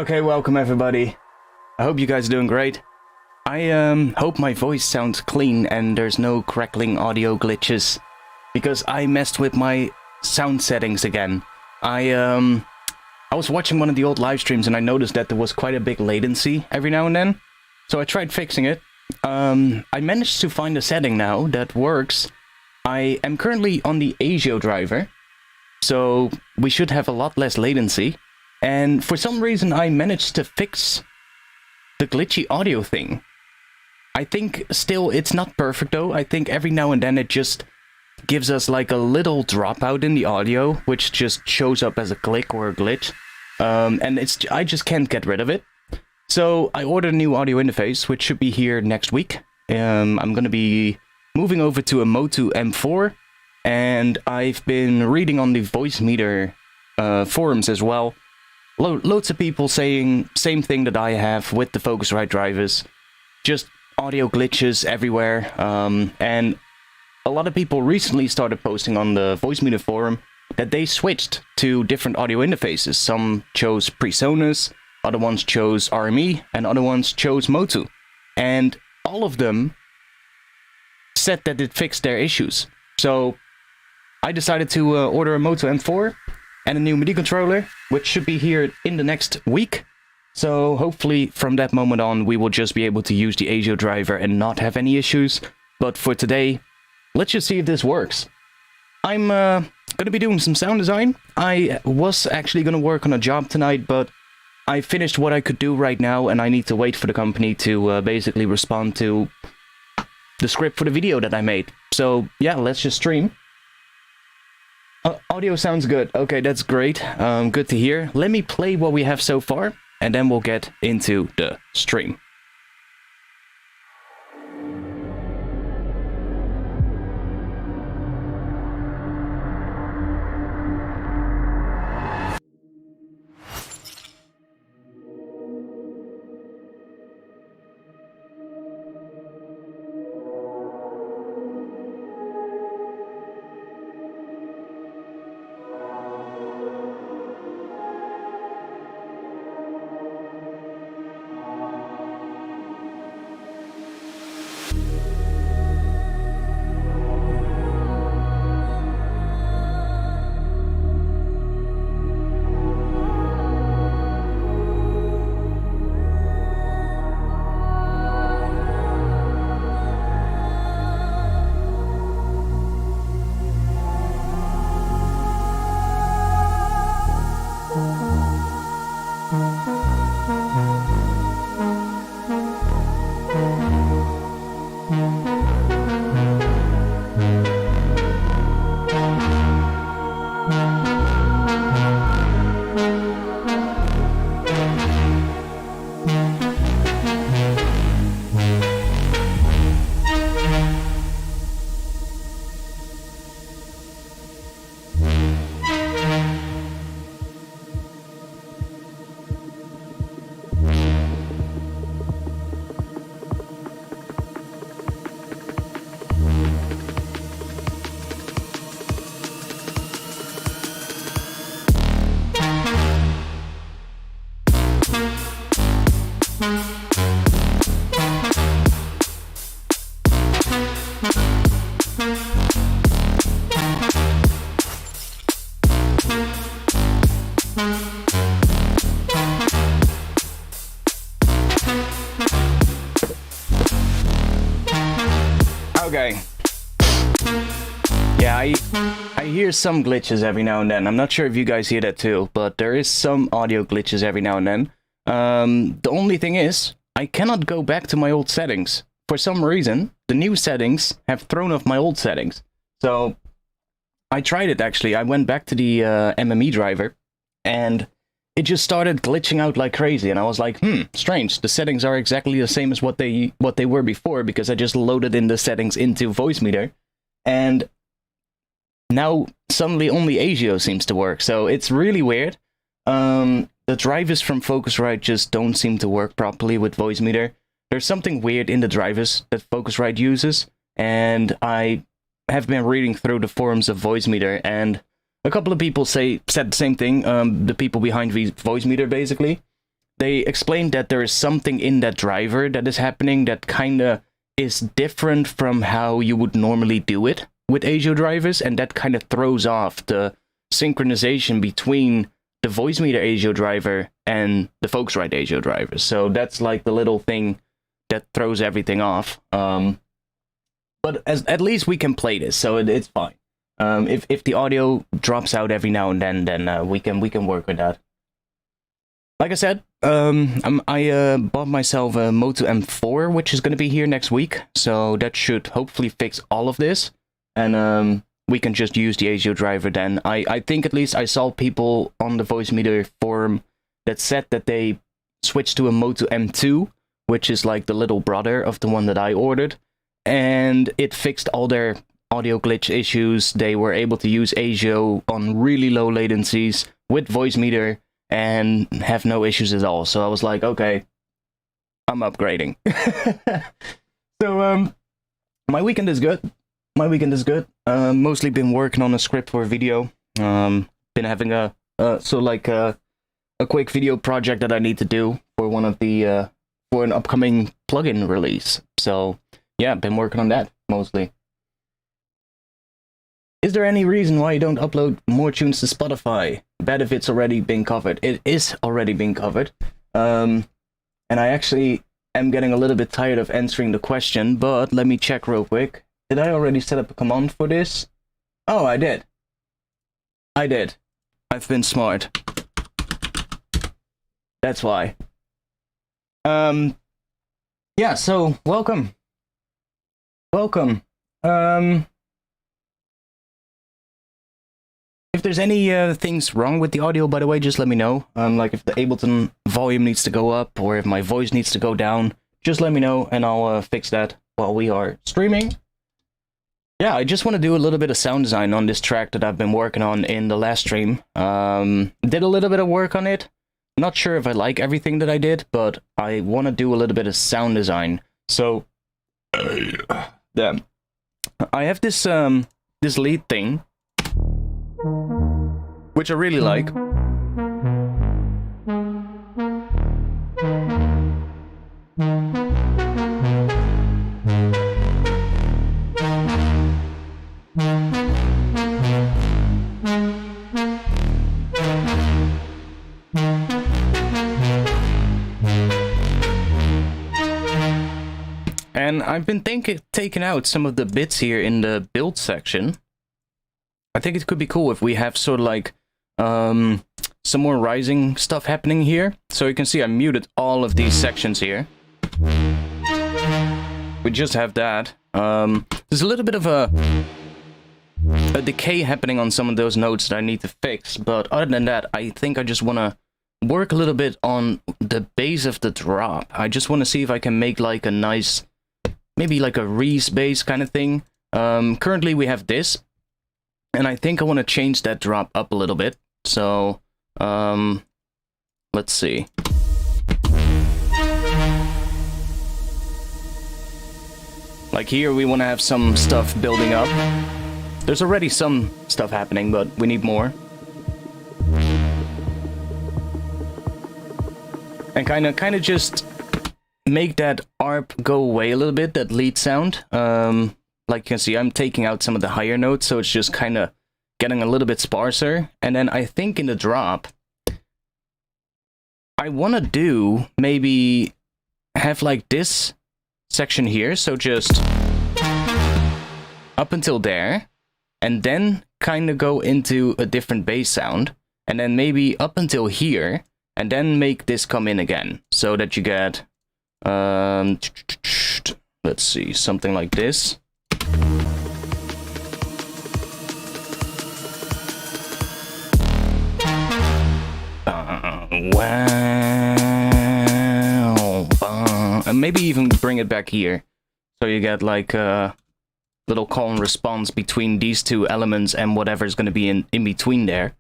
Okay, welcome everybody. I hope you guys are doing great. I hope my voice sounds clean and there's no crackling audio glitches, because I messed with my sound settings again. I was watching one of the old live streams and I noticed that there was quite a big latency every now and then. So I tried fixing it. I managed to find a setting now that works. I am currently on the ASIO driver, so we should have a lot less latency. And for some reason I managed to fix the glitchy audio thing. I think still it's not perfect though. I think every now and then it just gives us like a little dropout in the audio, which just shows up as a click or a glitch. And I just can't get rid of it. So I ordered a new audio interface, which should be here next week. I'm going to be moving over to a Motu M4, and I've been reading on the Voicemeeter forums as well. Loads of people saying same thing that I have with the Focusrite drivers, just audio glitches everywhere, and a lot of people recently started posting on the Voicemeeter forum that they switched to different audio interfaces. Some chose PreSonus, other ones chose RME, and other ones chose Motu, and all of them said that it fixed their issues. So I decided to order a Motu M4 and a new MIDI controller, which should be here in the next week. So hopefully from that moment on we will just be able to use the ASIO driver and not have any issues. But for today, let's just see if this works. I'm gonna be doing some sound design. I was actually gonna work on a job tonight, but I finished what I could do right now and I need to wait for the company to basically respond to the script for the video that I made. So yeah, let's just stream. Audio sounds good. Okay, that's great. Good to hear. Let me play what we have so far, and then we'll get into the stream. Okay. Yeah, I hear some glitches every now and then. I'm not sure if you guys hear that too, but there is some audio glitches every now and then. The only thing is, I cannot go back to my old settings. For some reason, the new settings have thrown off my old settings. So, I tried it actually. I went back to the MME driver, and it just started glitching out like crazy, and I was like, strange. The settings are exactly the same as what they were before, because I just loaded in the settings into Voicemeeter, and now suddenly only ASIO seems to work. So it's really weird. The drivers from Focusrite just don't seem to work properly with Voicemeeter. There's something weird in the drivers that Focusrite uses, and I have been reading through the forums of Voicemeeter, and a couple of people said the same thing. The people behind Voicemeeter, basically, they explained that there is something in that driver that is happening that kinda is different from how you would normally do it with ASIO drivers, and that kind of throws off the synchronization between the voice meter ASIO driver and the Focusrite ASIO driver. So that's like the little thing that throws everything off. But at least we can play this, so it's fine. If the audio drops out every now and then we can work with that. Like I said, I bought myself a Moto M4, which is going to be here next week, so that should hopefully fix all of this, and we can just use the ASIO driver then. I think at least I saw people on the Voice Meter forum that said that they switched to a Moto M2, which is like the little brother of the one that I ordered, and it fixed all their audio glitch issues. They were able to use ASIO on really low latencies with Voice Meter and have no issues at all. So I was like, okay, I'm upgrading. So my weekend is good. Mostly been working on a script for a video. Been having a quick video project that I need to do for one of the for an upcoming plugin release. So yeah, been working on that mostly. Is there any reason why you don't upload more tunes to Spotify? Bet if it's already been covered. It is already being covered. And I actually am getting a little bit tired of answering the question, but let me check real quick. Did I already set up a command for this? Oh, I did. I've been smart. That's why. Yeah, so welcome. If there's any things wrong with the audio, by the way, just let me know. Like if the Ableton volume needs to go up or if my voice needs to go down, just let me know and I'll fix that while we are streaming. Yeah, I just want to do a little bit of sound design on this track that I've been working on in the last stream. Did a little bit of work on it. Not sure if I like everything that I did, but I want to do a little bit of sound design. So, damn. I have this this lead thing, which I really like. And I've been taking out some of the bits here in the build section. I think it could be cool if we have sort of like some more rising stuff happening here. So you can see I muted all of these sections here. We just have that. There's a little bit of a decay happening on some of those notes that I need to fix. But other than that, I think I just want to work a little bit on the base of the drop. I just want to see if I can make like a nice, maybe like a Reese bass kind of thing. Currently we have this. And I think I want to change that drop up a little bit. So, let's see. Like here, we want to have some stuff building up. There's already some stuff happening, but we need more. And kind of just make that ARP go away a little bit, that lead sound. Like you can see, I'm taking out some of the higher notes, so it's just kind of getting a little bit sparser. And then I think in the drop, I want to do maybe have like this section here, so just up until there, and then kind of go into a different bass sound, and then maybe up until here, and then make this come in again, so that you get, let's see, something like this. Wow. And maybe even bring it back here. So you get like a little call and response between these two elements and whatever's going to be in between there.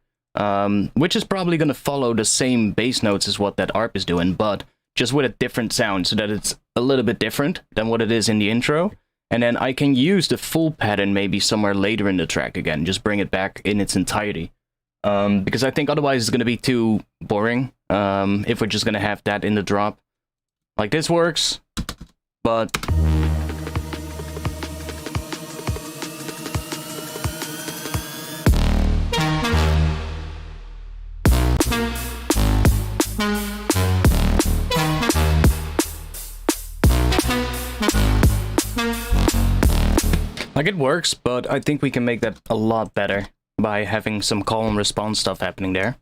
Which is probably going to follow the same bass notes as what that ARP is doing, but just with a different sound so that it's a little bit different than what it is in the intro. And then I can use the full pattern maybe somewhere later in the track again, just bring it back in its entirety. Because I think otherwise it's going to be too boring. if we're just gonna have that in the drop. Like, this works, but... Like, it works, but I think we can make that a lot better by having some call and response stuff happening there.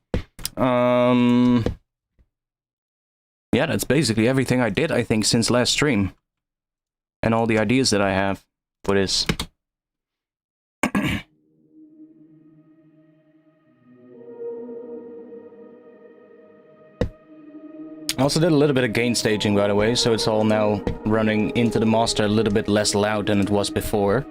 Yeah, that's basically everything I did, I think, since last stream. And all the ideas that I have for this. I also did a little bit of gain staging, by the way, so it's all now running into the master a little bit less loud than it was before.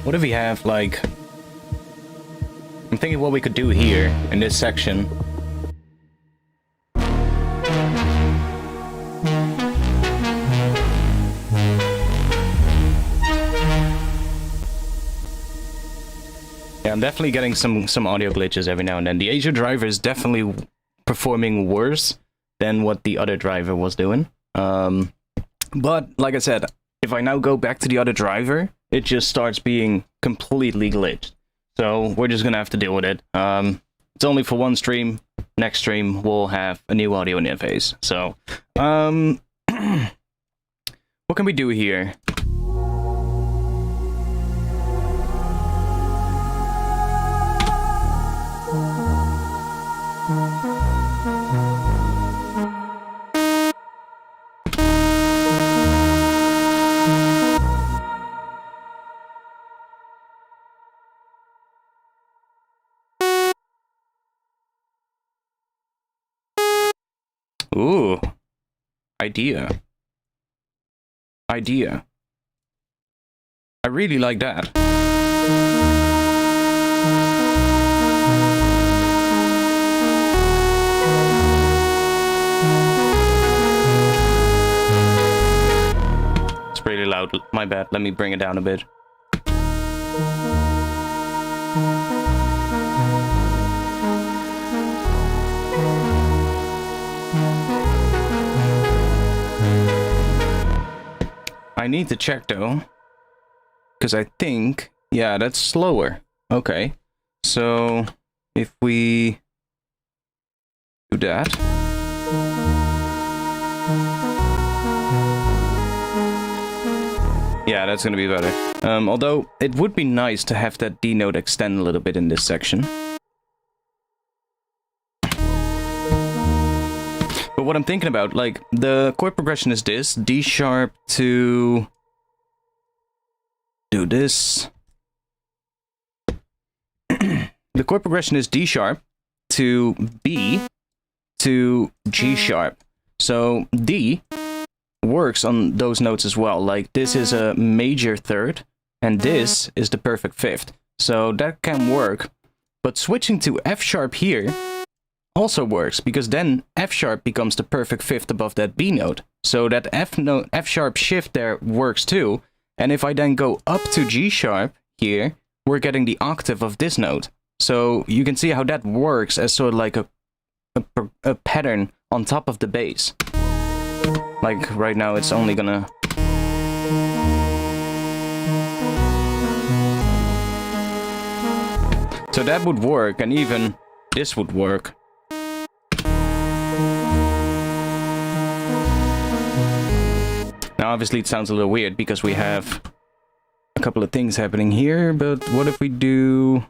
What if we have, like... I'm thinking what we could do here, in this section. Yeah, I'm definitely getting some audio glitches every now and then. The Asia driver is definitely performing worse than what the other driver was doing. But, like I said, if I now go back to the other driver, it just starts being completely glitched. So we're just gonna have to deal with it. It's only for one stream. Next stream we'll have a new audio interface. So, what can we do here? Ooh. Idea. I really like that. It's really loud. My bad. Let me bring it down a bit. I need to check though, because I think, yeah, that's slower. Okay, so if we do that, yeah, that's gonna be better. Although it would be nice to have that D note extend a little bit in this section. But what I'm thinking about, like, the chord progression is this, D sharp to do this. The chord progression is D sharp to B to G sharp. So D works on those notes as well. Like, this is a major third, and this is the perfect fifth. So that can work. But switching to F sharp here also works, because then F sharp becomes the perfect fifth above that B note. So that F sharp shift there works too. And if I then go up to G sharp here, we're getting the octave of this note. So you can see how that works as sort of like a pattern on top of the bass. Like right now it's only gonna... So that would work, and even this would work. Now, obviously, it sounds a little weird because we have a couple of things happening here, but what if we do...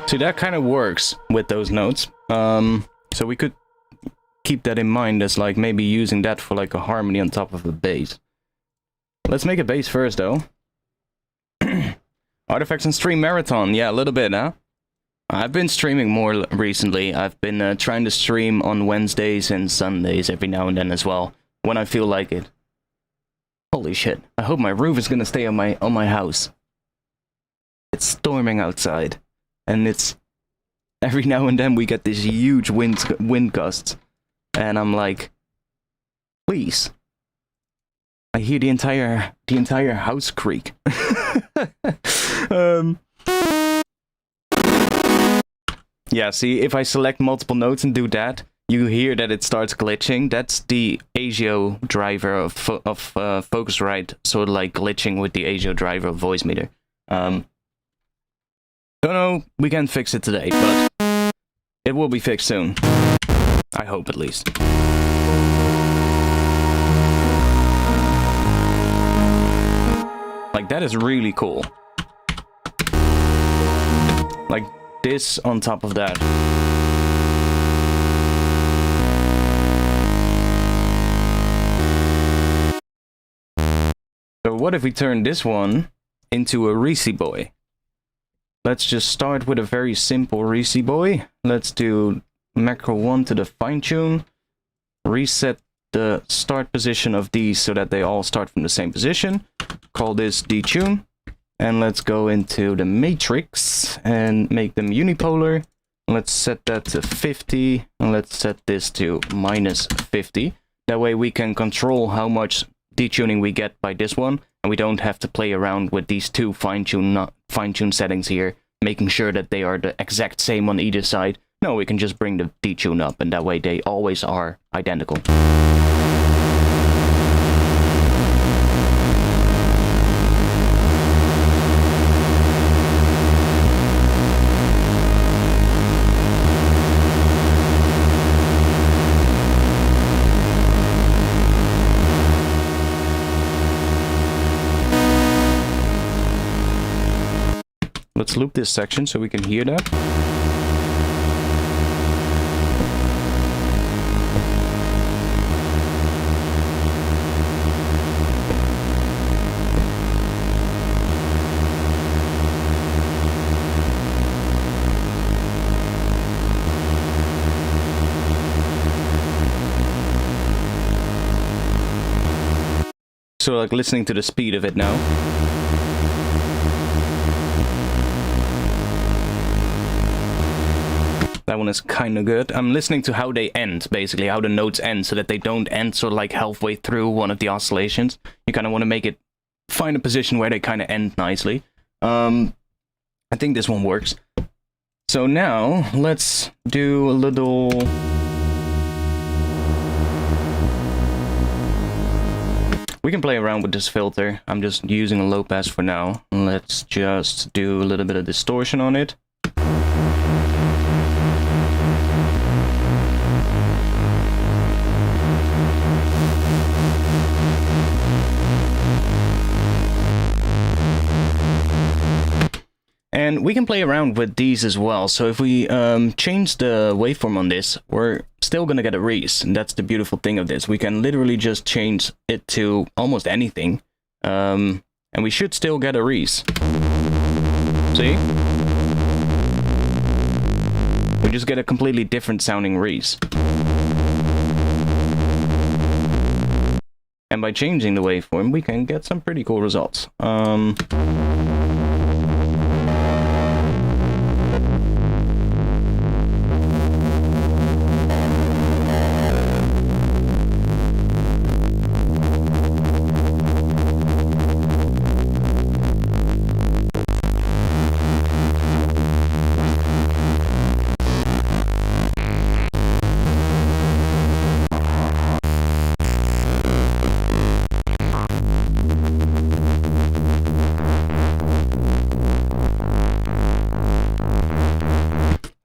See, that kind of works with those notes. So we could keep that in mind as like maybe using that for like a harmony on top of the bass. Let's make a bass first though. Artifacts and stream marathon. Yeah, a little bit, huh? I've been streaming more recently. I've been trying to stream on Wednesdays and Sundays every now and then as well, when I feel like it. Holy shit. I hope my roof is gonna stay on my house. It's storming outside. And it's... every now and then we get these huge wind gusts. And I'm like... please. I hear the entire house creak. Yeah, see, if I select multiple notes and do that, you hear that it starts glitching. That's the ASIO driver of Focusrite, sort of like glitching with the ASIO driver of Voicemeter. Don't know, we can't fix it today, but it will be fixed soon. I hope, at least. Like, that is really cool. Like, this on top of that. So what if we turn this one into a Reese boy? Let's just start with a very simple Reese boy. Let's do macro 1 to the fine tune. Reset the start position of these so that they all start from the same position. Call this detune. And let's go into the matrix and make them unipolar. Let's set that to 50. And let's set this to -50. That way we can control how much detuning we get by this one. And we don't have to play around with these two fine-tune settings here, making sure that they are the exact same on either side. No, we can just bring the detune up, and that way they always are identical. Let's loop this section so we can hear that. So like listening to the speed of it now. That one is kind of good. I'm listening to how they end, basically, how the notes end, so that they don't end sort of like halfway through one of the oscillations. You kind of want to make it, find a position where they kind of end nicely. I think this one works. So now, let's do a little... We can play around with this filter. I'm just using a low pass for now. Let's just do a little bit of distortion on it. And we can play around with these as well. So if we change the waveform on this, we're still gonna get a Reese. And that's the beautiful thing of this. We can literally just change it to almost anything. And we should still get a Reese. See? We just get a completely different sounding Reese. And by changing the waveform, we can get some pretty cool results.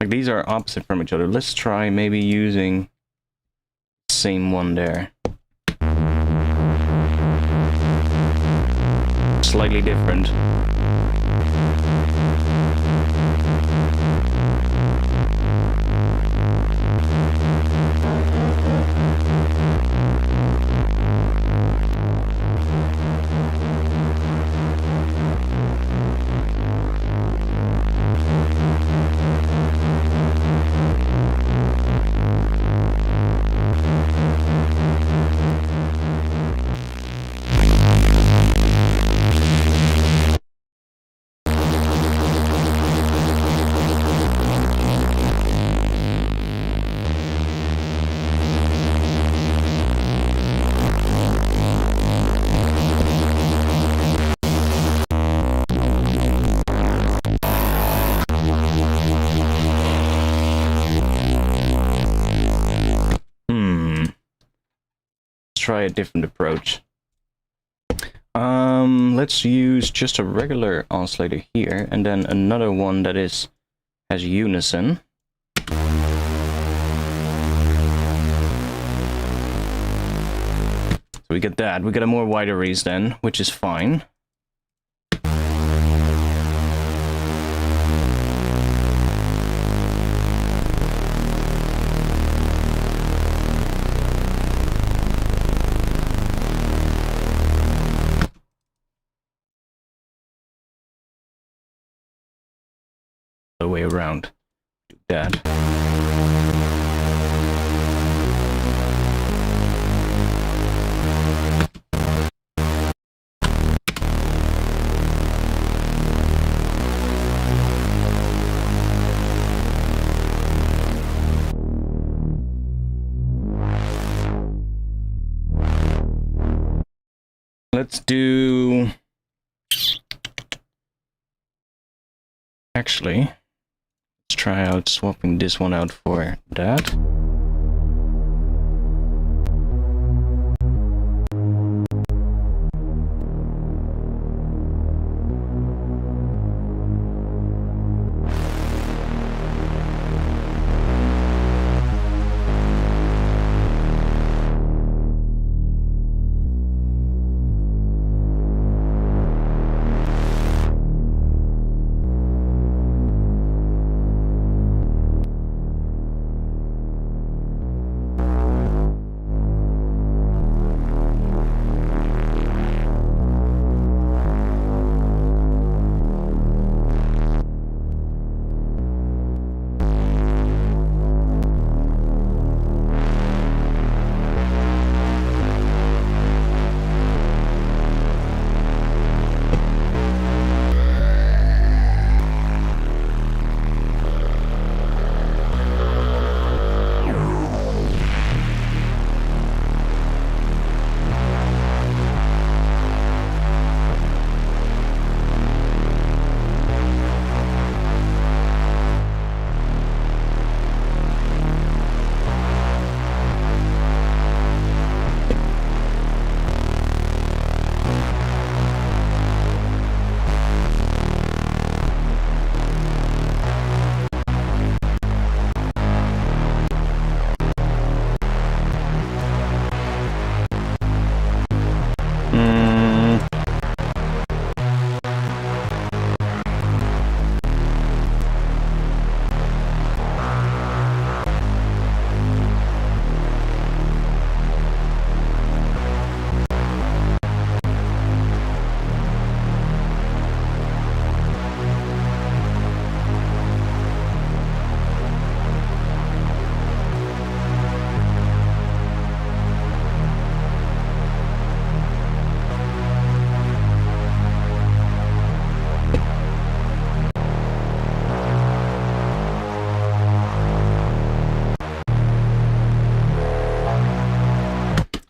Like, these are opposite from each other. Let's try maybe using the same one there. Slightly different. Try a different approach. Let's use just a regular oscillator here, and then another one that has unison. So we get that. We get a more wider raise then, which is fine. The way around. Do that. Let's do... Actually, let's try out swapping this one out for that.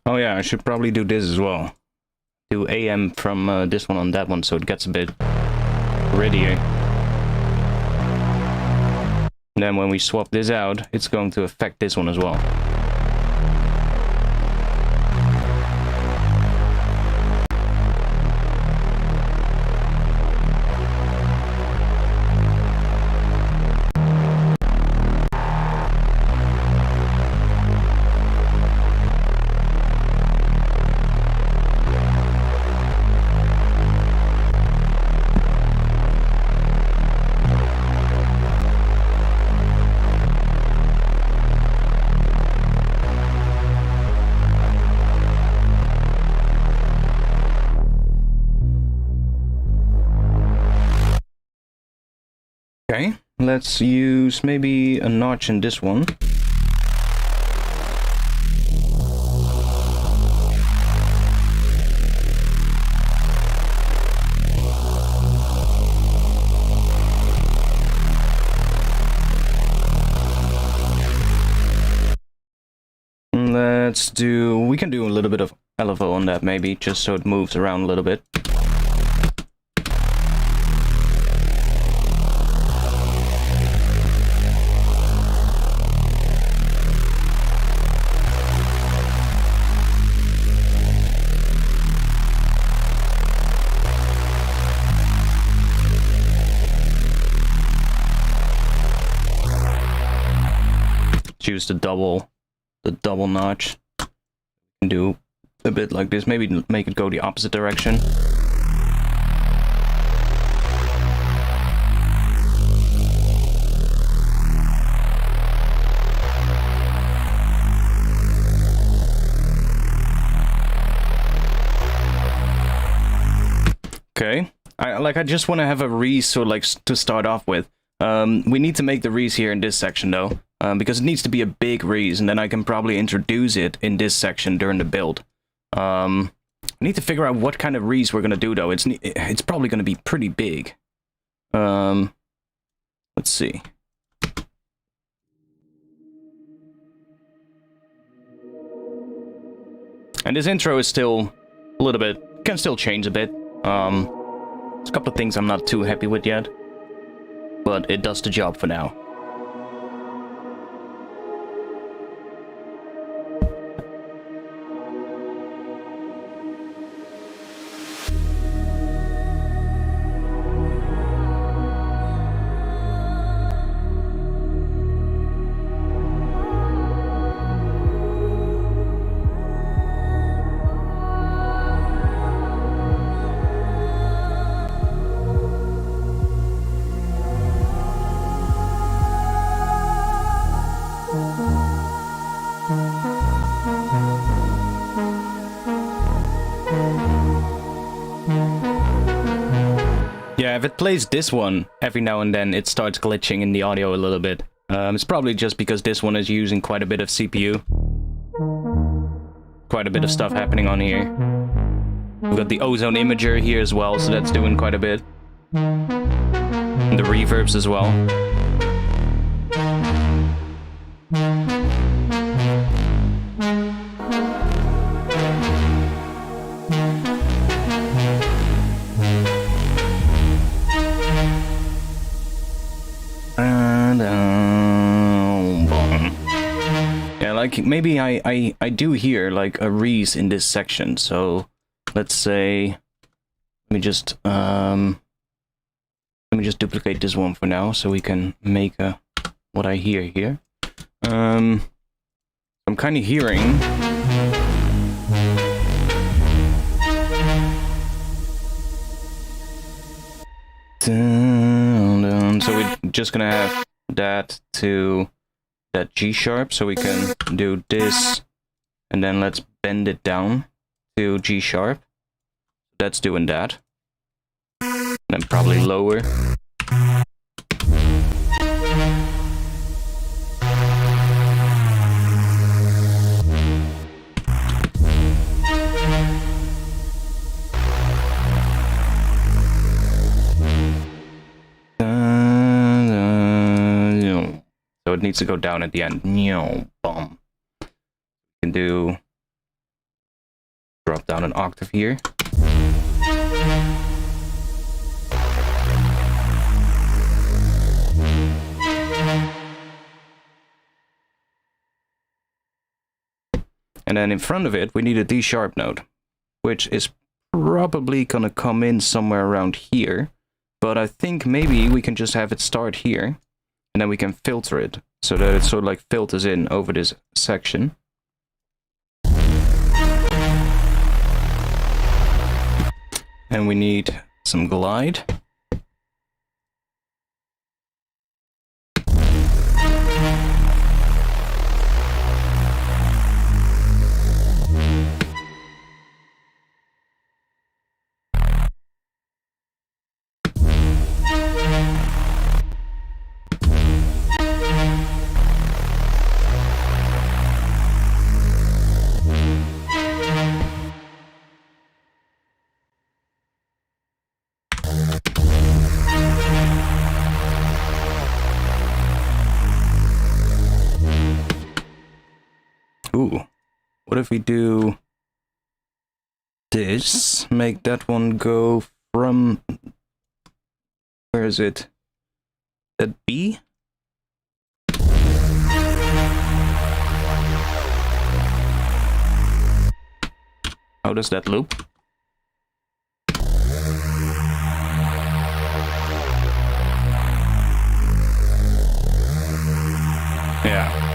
Oh yeah, I should probably do this as well. Do AM from this one on that one, so it gets a bit grittier. And then when we swap this out, it's going to affect this one as well. Okay, let's use maybe a notch in this one. We can do a little bit of LFO on that maybe, just so it moves around a little bit. Choose the double notch. Do a bit like this, maybe make it go the opposite direction. Okay, I just want to have a Reese sort of like to start off with. We need to make the Reese here in this section though. Because it needs to be a big Reese, and then I can probably introduce it in this section during the build. We need to figure out what kind of Reese we're gonna do though. It's probably gonna be pretty big. Let's see. And this intro is still a little bit, can still change a bit. There's a couple of things I'm not too happy with yet, but it does the job for now. Yeah, if it plays this one every now and then, it starts glitching in the audio a little bit. It's probably just because this one is using quite a bit of CPU. Quite a bit of stuff happening on here. We've got the ozone imager here as well, so that's doing quite a bit. And the reverbs as well. Yeah, like maybe I do hear like a Reese in this section, so let's say let me just duplicate this one for now so we can make what I hear here. I'm kind of hearing so we're just gonna have that to that G sharp, so we can do this, and then let's bend it down to G sharp. That's doing that. And then probably lower. So it needs to go down at the end. Boom. We can do drop down an octave here. And then in front of it, we need a D sharp note, which is probably gonna come in somewhere around here. But I think maybe we can just have it start here, and then we can filter it so that it sort of like filters in over this section. And we need some glide. if we do this? Make that one go from... Where is it? At B? How does that loop? Yeah.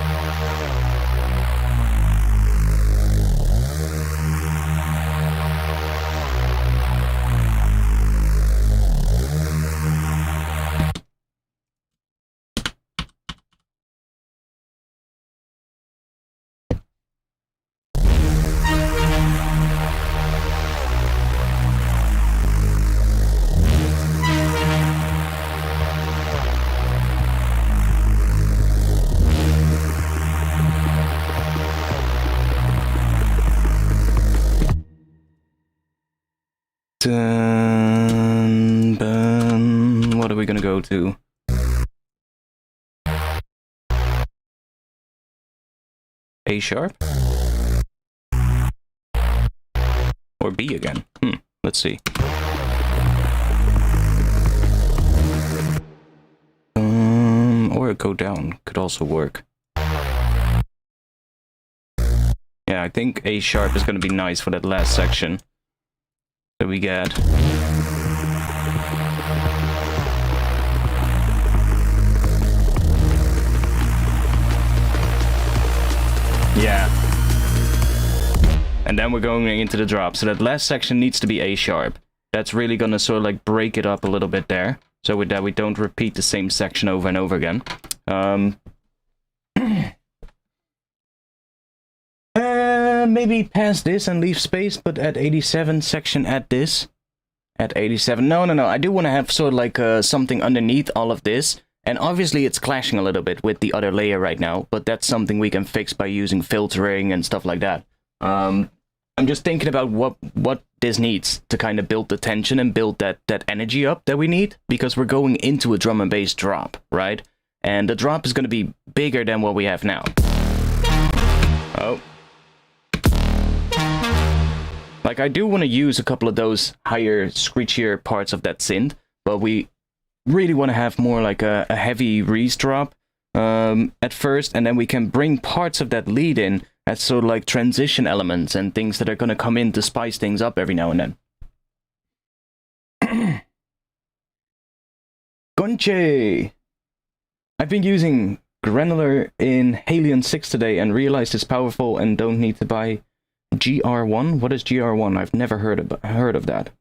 What are we gonna go to? A sharp? Or B again? Let's see. Or go down could also work. Yeah, I think A sharp is gonna be nice for that last section. So we get... Yeah. And then we're going into the drop. So that last section needs to be A sharp. That's really gonna sort of like break it up a little bit there. So with that we don't repeat the same section over and over again. Maybe pass this and leave space, but at 87 section add this. At 87. No. I do want to have sort of like something underneath all of this. And obviously it's clashing a little bit with the other layer right now, but that's something we can fix by using filtering and stuff like that. I'm just thinking about what this needs to kind of build the tension and build that energy up that we need, because we're going into a drum and bass drop, right? And the drop is going to be bigger than what we have now. Oh. Like, I do want to use a couple of those higher, screechier parts of that synth, but we really want to have more like a heavy Reese drop at first, and then we can bring parts of that lead in as sort of like transition elements and things that are going to come in to spice things up every now and then. Gonche! I've been using granular in Halion 6 today and realized it's powerful and don't need to buy GR1? What is GR1? I've never heard of that.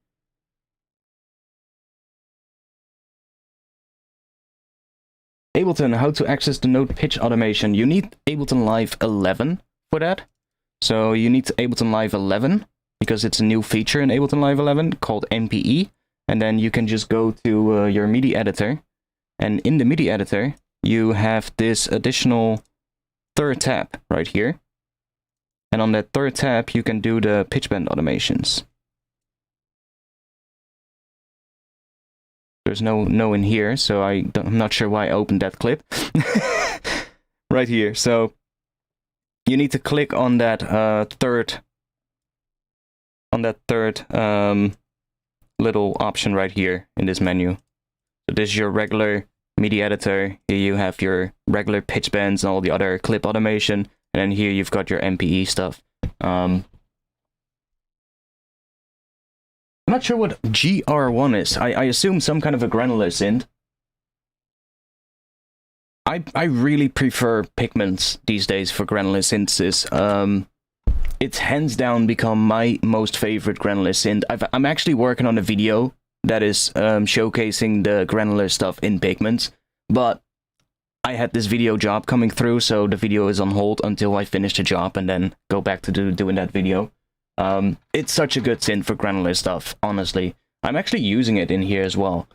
Ableton, how to access the note pitch automation. You need Ableton Live 11 for that. So you need Ableton Live 11 because it's a new feature in Ableton Live 11 called MPE. And then you can just go to your MIDI editor. And in the MIDI editor, you have this additional third tab right here. And on that third tab, you can do the pitch bend automations. There's no in here, so I'm not sure why I opened that clip. Right here. So you need to click on that third little option right here in this menu. So this is your regular MIDI editor. Here you have your regular pitch bends and all the other clip automation. And then here you've got your MPE stuff. I'm not sure what GR1 is. I assume some kind of a granular synth. I really prefer Pigments these days for granular synthesis. It's hands down become my most favorite granular synth. I'm actually working on a video that is showcasing the granular stuff in Pigments, but I had this video job coming through, so the video is on hold until I finish the job and then go back to doing that video. It's such a good synth for granular stuff, honestly. I'm actually using it in here as well,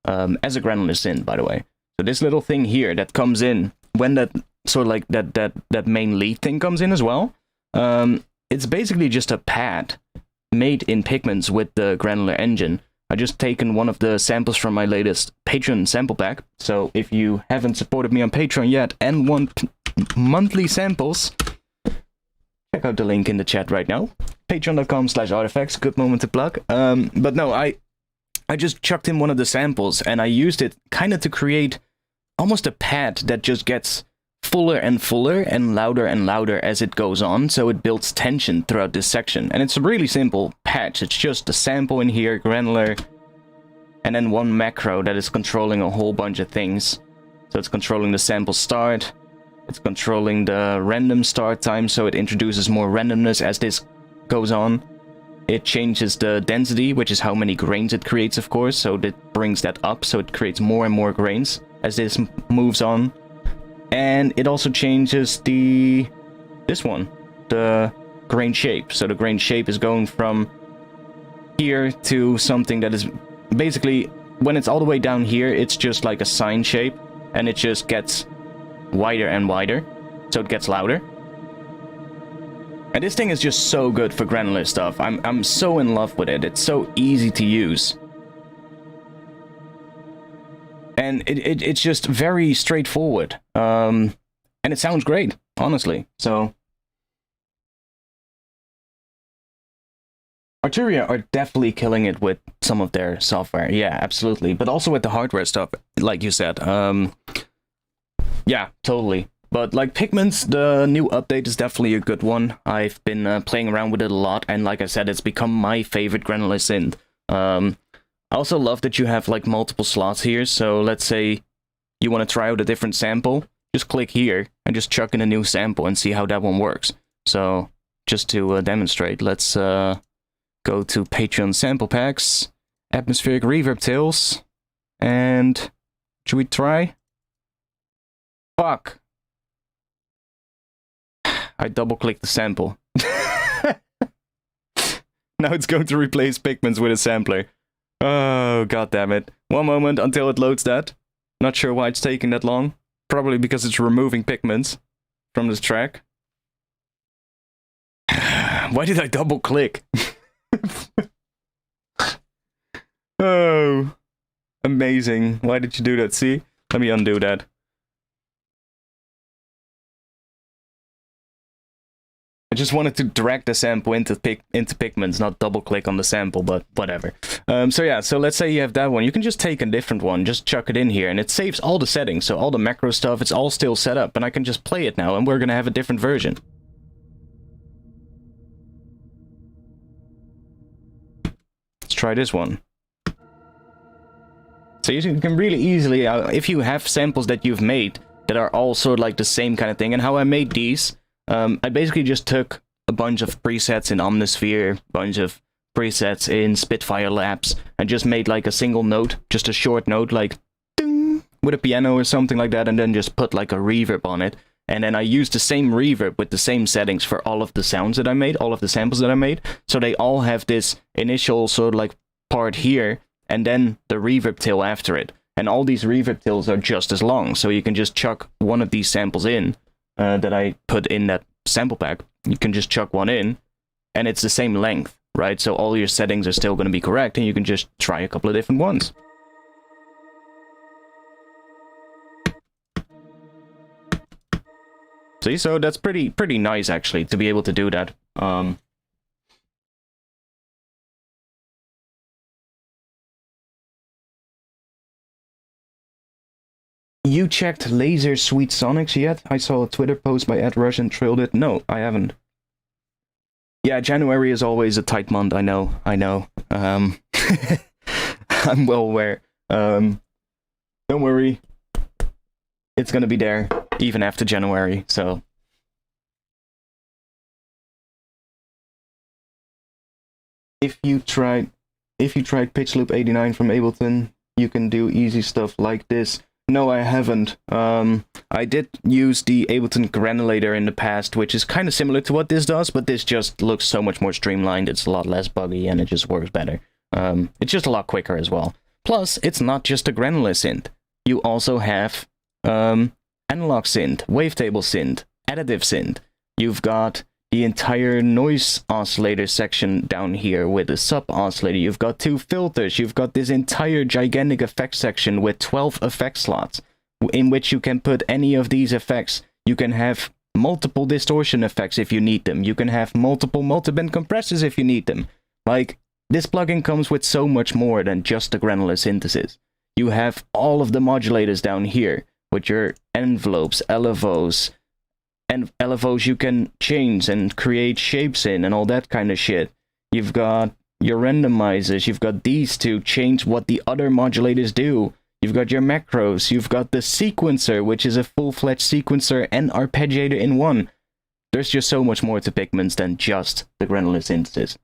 as a granular synth, by the way. So this little thing here that comes in when that sort of like that main lead thing comes in as well. It's basically just a pad made in Pigments with the granular engine. I just taken one of the samples from my latest Patreon sample pack. So if you haven't supported me on Patreon yet and want monthly samples, check out the link in the chat right now. Patreon.com/artifacts, good moment to plug. But no, I just chucked in one of the samples and I used it kind of to create almost a pad that just gets fuller and louder as it goes on, so it builds tension throughout this section. And it's a really simple patch. It's just a sample in here, granular, and then one macro that is controlling a whole bunch of things. So it's controlling the sample start, it's controlling the random start time, so it introduces more randomness as this goes on. It changes the density, which is how many grains it creates, of course, so that brings that up, so it creates more and more grains as this moves on. And it also changes the grain shape. So the grain shape is going from here to something that is basically, when it's all the way down here, it's just like a sine shape, and it just gets wider and wider, so it gets louder. And this thing is just so good for granular stuff. I'm so in love with it. It's so easy to use. And it's just very straightforward. And it sounds great, honestly. So Arturia are definitely killing it with some of their software. Yeah, absolutely. But also with the hardware stuff, like you said. Yeah, totally. But like Pigments, the new update is definitely a good one. I've been playing around with it a lot, and like I said, it's become my favorite granular synth. I also love that you have like multiple slots here, so let's say you want to try out a different sample, just click here and just chuck in a new sample and see how that one works. So just to demonstrate, let's go to Patreon sample packs, atmospheric reverb tails, and should we try? Fuck! I double-clicked the sample. Now it's going to replace Pigments with a sampler. Oh, god damn it. One moment until it loads that. Not sure why it's taking that long. Probably because it's removing Pigments from this track. Why did I double-click? Oh, amazing. Why did you do that? See? Let me undo that. I just wanted to drag the sample into Pigments, not double-click on the sample, but whatever. So yeah, so let's say you have that one. You can just take a different one, just chuck it in here, and it saves all the settings, so all the macro stuff, it's all still set up, and I can just play it now, and we're gonna have a different version. Let's try this one. So you can really easily, if you have samples that you've made that are all sort of like the same kind of thing, and how I made these, I basically just took a bunch of presets in Omnisphere, a bunch of presets in Spitfire Labs, and just made like a single note, just a short note, like ding, with a piano or something like that, and then just put like a reverb on it. And then I used the same reverb with the same settings for all of the sounds that I made, all of the samples that I made. So they all have this initial sort of like part here, and then the reverb tail after it. And all these reverb tails are just as long, so you can just chuck one of these samples in, that I put in that sample pack. You can just chuck one in, and it's the same length, right? So all your settings are still going to be correct, and you can just try a couple of different ones. See, so that's pretty nice actually to be able to do that. You checked Laser Sweet Sonics yet? I saw a Twitter post by Ed Rush and trailed it. No, I haven't. Yeah, January is always a tight month, I know. I'm well aware. Don't worry. It's gonna be there, even after January, so... If you tried Pitch Loop 89 from Ableton, you can do easy stuff like this. No, I haven't. I did use the Ableton Granulator in the past, which is kind of similar to what this does, but this just looks so much more streamlined, it's a lot less buggy, and it just works better. It's just a lot quicker as well. Plus, it's not just a granular synth. You also have analog synth, wavetable synth, additive synth. You've got the entire noise oscillator section down here with a sub-oscillator. You've got 2 filters. You've got this entire gigantic effects section with 12 effect slots, in which you can put any of these effects. You can have multiple distortion effects if you need them. You can have multiple multiband compressors if you need them. Like, this plugin comes with so much more than just the granular synthesis. You have all of the modulators down here, with your envelopes, LFOs, and LFOs you can change and create shapes in and all that kind of shit. You've got your randomizers, you've got these to change what the other modulators do. You've got your macros, you've got the sequencer, which is a full-fledged sequencer and arpeggiator in one. There's just so much more to Pigments than just the granular synthesis.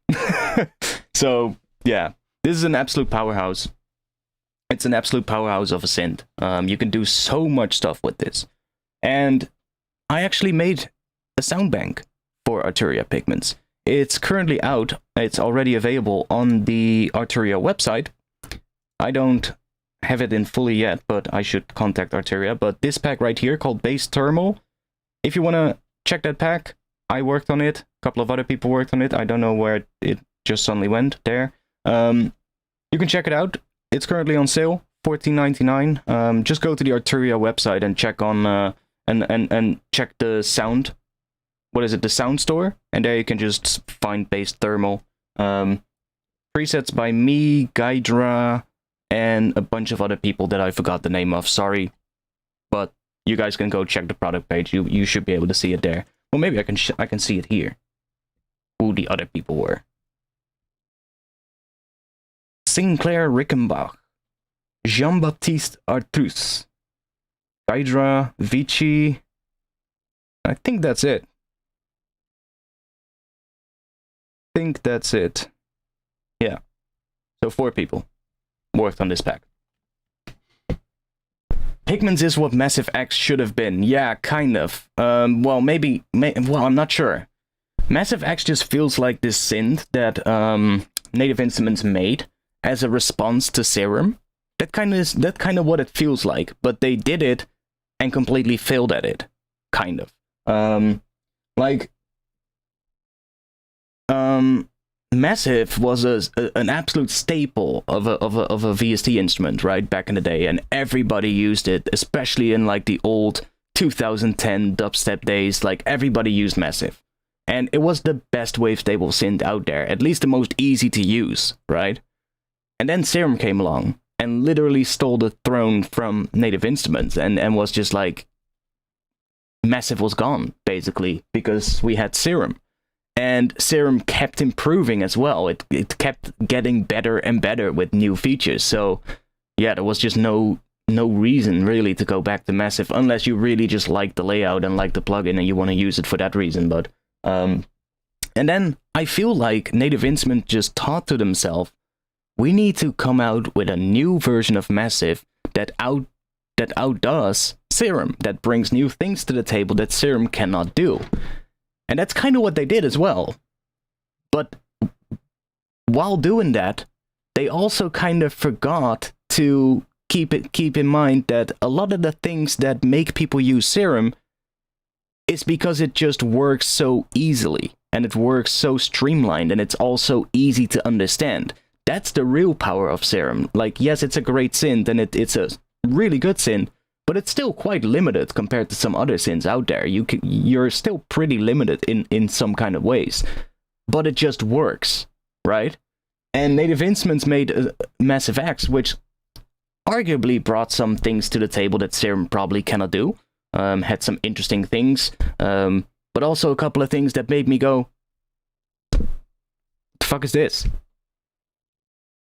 So, yeah, this is an absolute powerhouse. It's an absolute powerhouse of a synth. You can do so much stuff with this. And I actually made a sound bank for Arturia Pigments. It's currently out. It's already available on the Arturia website. I don't have it in fully yet, but I should contact Arturia. But this pack right here called Bass Thermal, if you want to check that pack, I worked on it. A couple of other people worked on it. I don't know where it just suddenly went there. You can check it out. It's currently on sale, $14.99. Just go to the Arturia website and check on and check the sound. What is it? The sound store, and there you can just find Bass Thermal. Presets by me, Gaidra, and a bunch of other people that I forgot the name of. Sorry, but you guys can go check the product page. You should be able to see it there. Well, maybe I can see it here. Who the other people were? Sinclair Rickenbach, Jean-Baptiste Artus, Gaidra, Vici. I think that's it. Yeah. So 4 people worked on this pack. Pigments is what Massive X should have been. Yeah, kind of. Well, maybe well, I'm not sure. Massive X just feels like this synth that Native Instruments made as a response to Serum. That kind of what it feels like, but they did it and completely failed at it. Kind of. Massive was an absolute staple of a VST instrument, right, back in the day, and everybody used it, especially in like the old 2010 dubstep days. Like, everybody used Massive, and it was the best wave-stable synth out there, at least the most easy to use, right? And then Serum came along and literally stole the throne from Native Instruments, and was just like, Massive was gone, basically, because we had Serum. And Serum kept improving as well. It kept getting better and better with new features. So, yeah, there was just no reason, really, to go back to Massive, unless you really just like the layout and like the plugin and you want to use it for that reason. But, and then I feel like Native Instruments just thought to themselves, we need to come out with a new version of Massive that outdoes Serum, that brings new things to the table that Serum cannot do. And that's kind of what they did as well. But while doing that, they also kind of forgot to keep in mind that a lot of the things that make people use Serum is because it just works so easily, and it works so streamlined, and it's also easy to understand. That's the real power of Serum. Like, yes, it's a great synth, and it's a really good synth, but it's still quite limited compared to some other synths out there. You're still pretty limited in some kind of ways. But it just works, right? And Native Instruments made a Massive X, which arguably brought some things to the table that Serum probably cannot do. Had some interesting things, but also a couple of things that made me go, "The fuck is this?"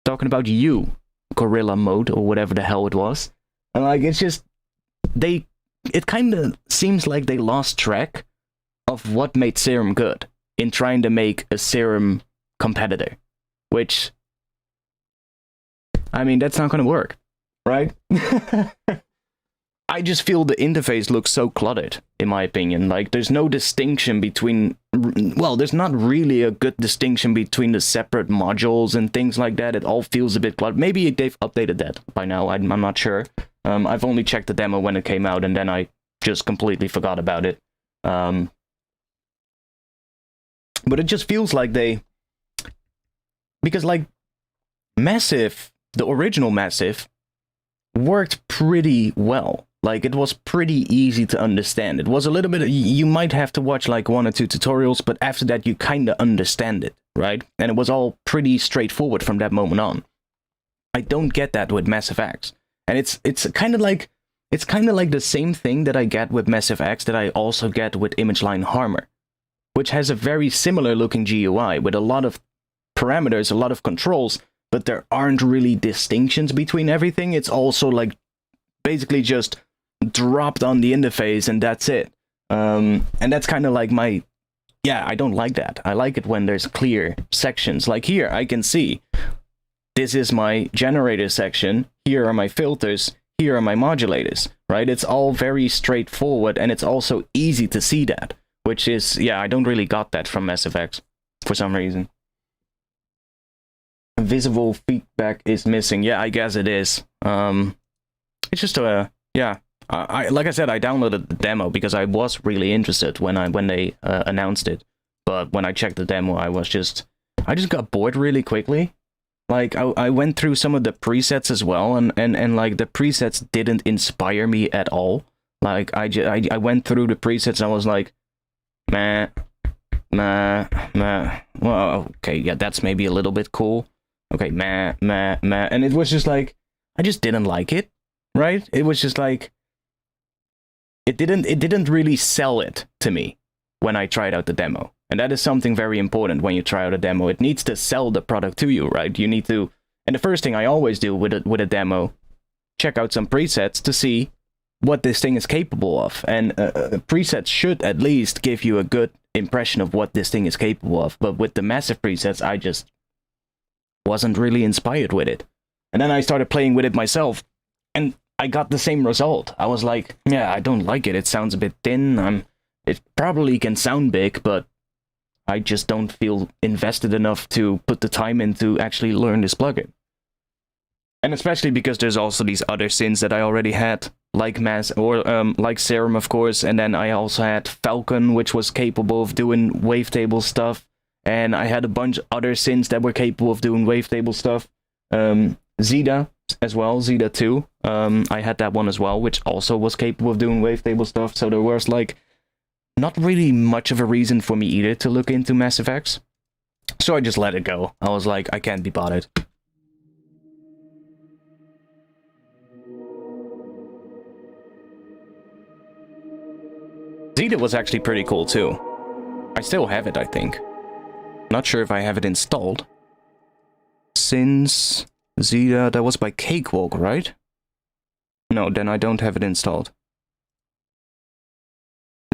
Talking about you, Gorilla Mode, or whatever the hell it was. And like, it's just, it kind of seems like they lost track of what made Serum good in trying to make a Serum competitor, which, I mean, that's not going to work, right? I just feel the interface looks so cluttered, in my opinion. Like, there's no distinction between, well, there's not really a good distinction between the separate modules and things like that. It all feels a bit cluttered. Maybe they've updated that by now, I'm not sure. I've only checked the demo when it came out, and then I just completely forgot about it. But it just feels like because, like, Massive, the original Massive, worked pretty well. Like, it was pretty easy to understand. It was a little bit, you might have to watch like 1 or 2 tutorials, but after that you kind of understand it, right? And it was all pretty straightforward from that moment on. I don't get that with Mass Effect. And it's kind of like the same thing that I get with Mass Effect that I also get with Imageline Armor, which has a very similar looking GUI with a lot of parameters, a lot of controls, but there aren't really distinctions between everything. It's also like basically just dropped on the interface and that's it. And that's kind of like my, yeah, I don't like that. I like it when there's clear sections. Like here, I can see this is my generator section, here are my filters, here are my modulators, right? It's all very straightforward and it's also easy to see that, which is, yeah, I don't really got that from Mass Effect for some reason. Visible feedback is missing. Yeah, I guess it is. It's just yeah. I like I said, I downloaded the demo because I was really interested when they announced it. But when I checked the demo, I just got bored really quickly. Like I went through some of the presets as well, and like the presets didn't inspire me at all. Like I went through the presets and I was like, meh. Well, okay, yeah, that's maybe a little bit cool. Okay, meh, and it was just like I just didn't like it. Right? It was just like it didn't really sell it to me when I tried out the demo. And that is something very important when you try out a demo. It needs to sell the product to you, right? You need to, and the first thing I always do with a demo, check out some presets to see what this thing is capable of. And presets should at least give you a good impression of what this thing is capable of. But with the massive presets, I just wasn't really inspired with it. And then I started playing with it myself. And I got the same result. I was like, yeah, I don't like it. It sounds a bit thin. It probably can sound big, but I just don't feel invested enough to put the time in to actually learn this plugin. And especially because there's also these other sins that I already had, like like Serum, of course. And then I also had Falcon, which was capable of doing wavetable stuff. And I had a bunch of other sins that were capable of doing wavetable stuff. Zeta as well, Zeta 2. I had that one as well, which also was capable of doing wavetable stuff. So there was like not really much of a reason for me either to look into Mass Effects. So I just let it go. I was like, I can't be bothered. Zeta was actually pretty cool too. I still have it, I think. Not sure if I have it installed. Since Zeta, that was by Cakewalk, right? No, then I don't have it installed.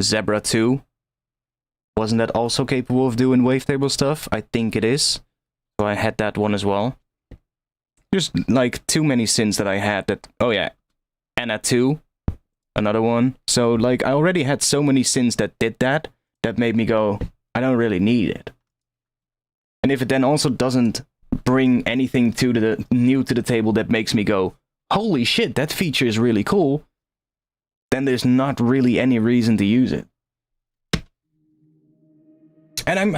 Zebra 2. Wasn't that also capable of doing wavetable stuff? I think it is. So I had that one as well. Just like too many sins that I had that... Oh yeah, Anna 2. Another one. So like I already had so many sins that did that, that made me go, I don't really need it. And if it then also doesn't bring anything to the new to the table that makes me go, holy shit, that feature is really cool, then there's not really any reason to use it. And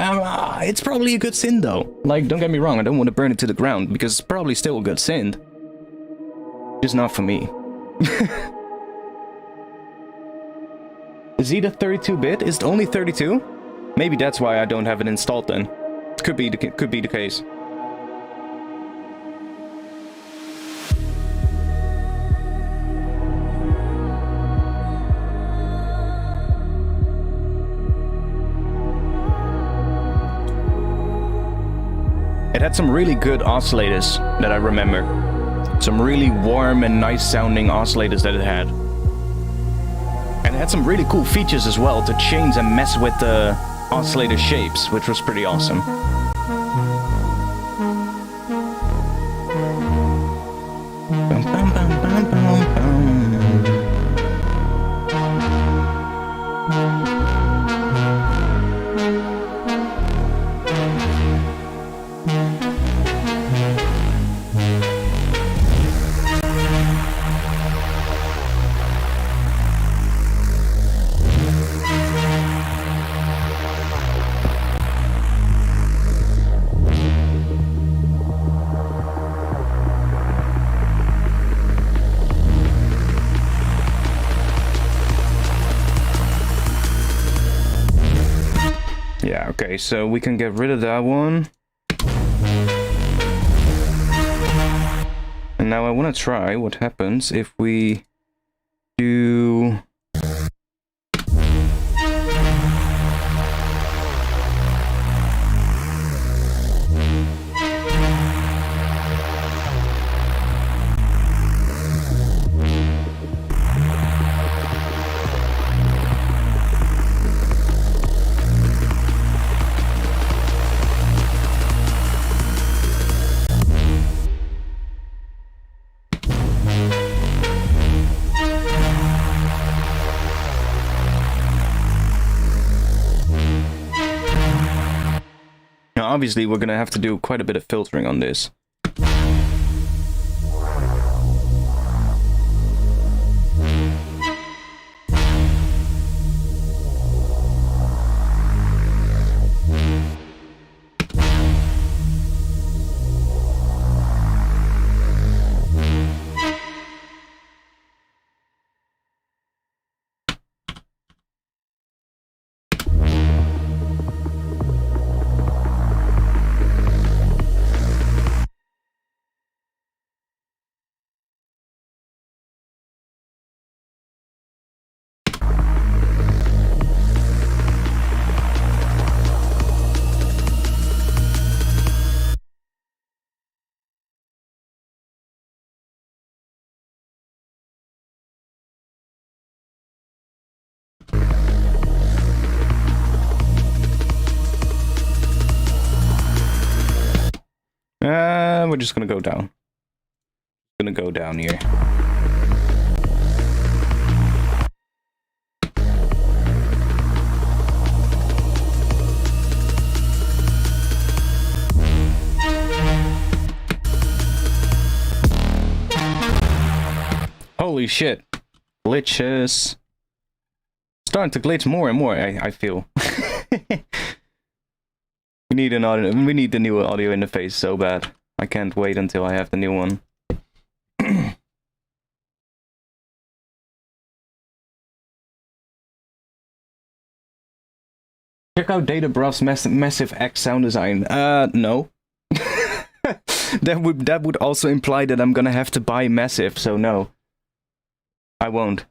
it's probably a good sin though. Like, don't get me wrong, I don't want to burn it to the ground, because it's probably still a good sin. Just not for me. Zeta 32-bit? Is it only 32? Maybe that's why I don't have it installed then. Could be the case. It had some really good oscillators that I remember. Some really warm and nice sounding oscillators that it had. And it had some really cool features as well to change and mess with the oscillator shapes, which was pretty awesome. Bum, bum, bum, bum, bum, bum. Okay, so we can get rid of that one. And now I want to try what happens if we do... Now, obviously, we're going to have to do quite a bit of filtering on this. We're just gonna go down. Gonna go down here. Holy shit. Glitches. Starting to glitch more and more, I feel. We need the new audio interface so bad. I can't wait until I have the new one. Check out Databruff's massive X sound design. No. That would also imply that I'm gonna have to buy Massive, so no. I won't.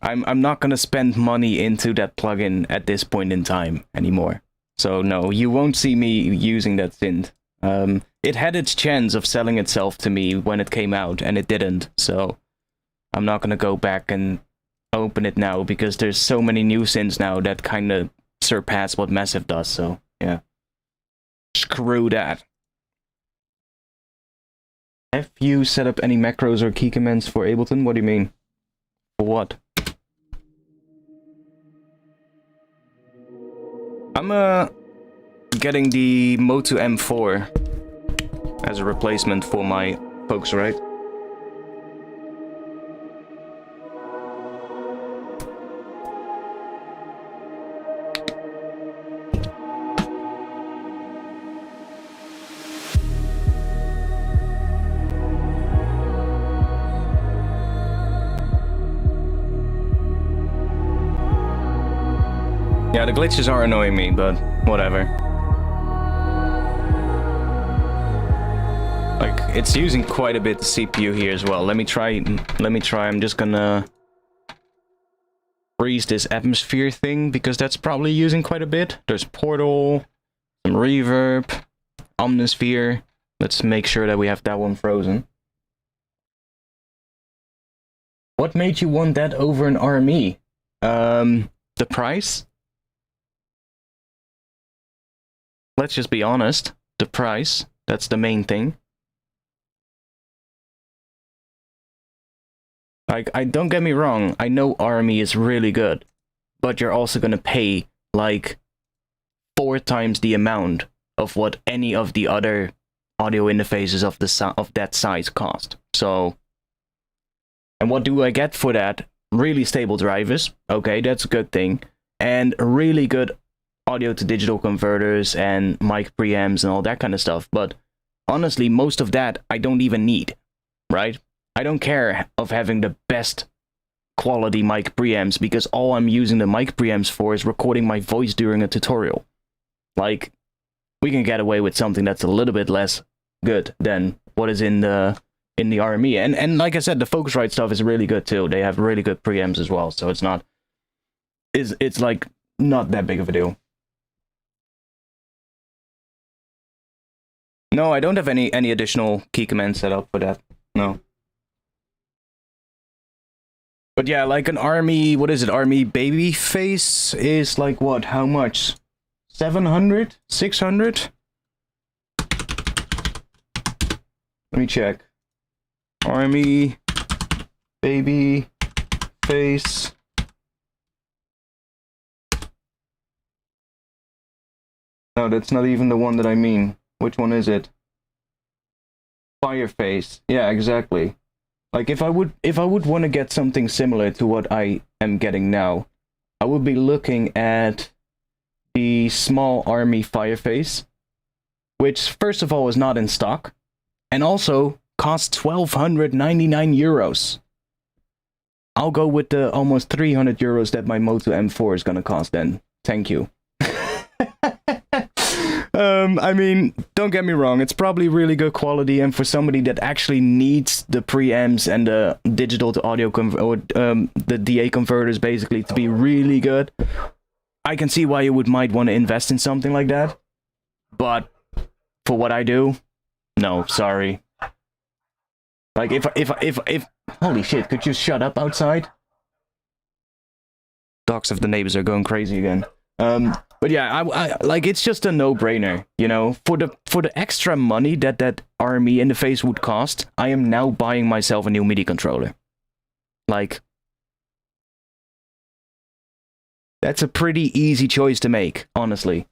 I'm not gonna spend money into that plugin at this point in time anymore. So no, you won't see me using that synth. It had its chance of selling itself to me when it came out, and it didn't, so I'm not gonna go back and open it now, because there's so many new synths now that kinda surpass what Massive does, so yeah. Screw that. Have you set up any macros or key commands for Ableton? What do you mean? For what? I'm getting the Motu M4 as a replacement for my Focusrite. Yeah, the glitches are annoying me, but whatever. Like, it's using quite a bit of CPU here as well. Let me try. I'm just gonna freeze this atmosphere thing, because that's probably using quite a bit. There's Portal, some Reverb, Omnisphere. Let's make sure that we have that one frozen. What made you want that over an RME? The price? Let's just be honest. The price. That's the main thing. Like, don't get me wrong. I know RME is really good. But you're also gonna pay, like, 4 times the amount of what any of the other audio interfaces of that size cost. So, and what do I get for that? Really stable drivers. Okay, that's a good thing. And really good audio to digital converters and mic preamps and all that kind of stuff. But honestly, most of that I don't even need, right? I don't care of having the best quality mic preamps, because all I'm using the mic preamps for is recording my voice during a tutorial. Like, we can get away with something that's a little bit less good than what is in the RME. And like I said, the Focusrite stuff is really good too. They have really good preamps as well, so it's like not that big of a deal. No, I don't have any additional key commands set up for that. No. But yeah, like an army, what is it? Army Babyface is like what? How much? 700? 600? Let me check. Army Babyface. No, that's not even the one that I mean. Which one is it? Fireface. Yeah, exactly. Like if I would want to get something similar to what I am getting now, I would be looking at the small army Fireface, which first of all is not in stock, and also costs 1,299 euros. I'll go with the almost 300 euros that my Moto M4 is gonna cost then. Thank you. I mean, don't get me wrong, it's probably really good quality, and for somebody that actually needs the preamps and the digital to audio the DA converters basically to be really good, I can see why you might want to invest in something like that. But for what I do, no, sorry. Like if holy shit, could you shut up outside? Dogs of the neighbors are going crazy again. But yeah, I like, it's just a no-brainer, you know. For the extra money that army interface would cost, I am now buying myself a new MIDI controller. Like, that's a pretty easy choice to make, honestly.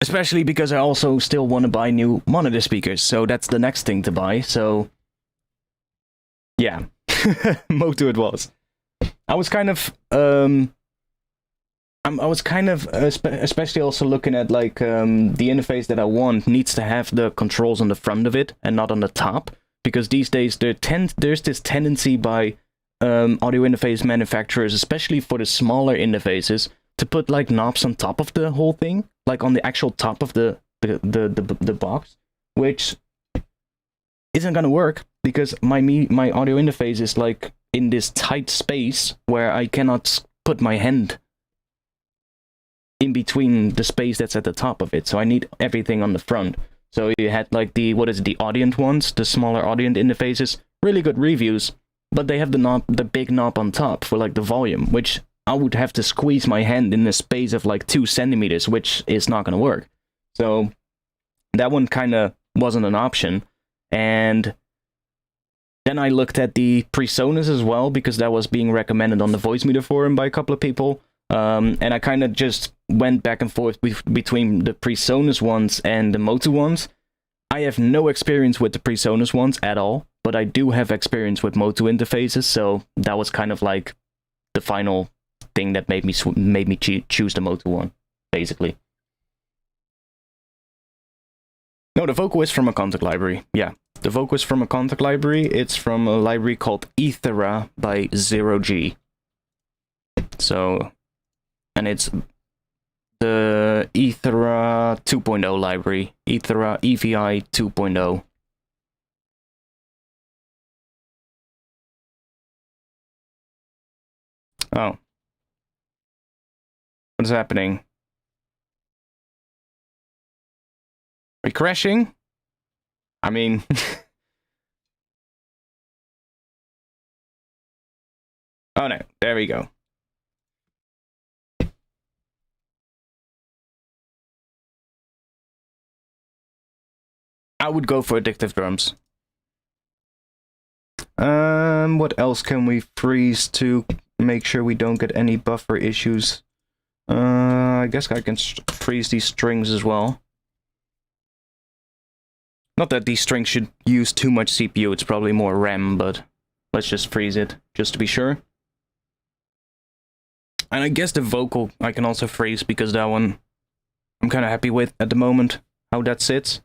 Especially because I also still want to buy new monitor speakers, so that's the next thing to buy. So yeah, Moto it was. I was kind of especially also looking at like the interface that I want needs to have the controls on the front of it and not on the top, because these days there's this tendency by audio interface manufacturers, especially for the smaller interfaces, to put like knobs on top of the whole thing, like on the actual top of the box, which isn't gonna work because my audio interface is like in this tight space where I cannot put my hand in between the space that's at the top of it, so I need everything on the front. So you had like the Audient ones, the smaller Audient interfaces, really good reviews, but they have the big knob on top for like the volume, which I would have to squeeze my hand in a space of like 2 centimeters, which is not gonna work. So that one kind of wasn't an option. And then I looked at the PreSonus as well, because that was being recommended on the Voicemeter forum by a couple of people. And I kind of just went back and forth between the PreSonus ones and the Moto ones. I have no experience with the PreSonus ones at all, but I do have experience with Moto interfaces, so that was kind of like the final thing that made me choose the Moto one, basically. No, the vocal is from a contact library. Yeah, the vocal is from a contact library. It's from a library called Ethera by 0G. So, and it's the Ethera 2.0 library. Ethera EVI 2.0. Oh. What's happening? Are we crashing? I mean... oh no, there we go. I would go for addictive drums. What else can we freeze to make sure we don't get any buffer issues? I guess I can freeze these strings as well. Not that these strings should use too much CPU, it's probably more RAM, but let's just freeze it, just to be sure. And I guess the vocal I can also freeze, because that one I'm kind of happy with at the moment, how that sits.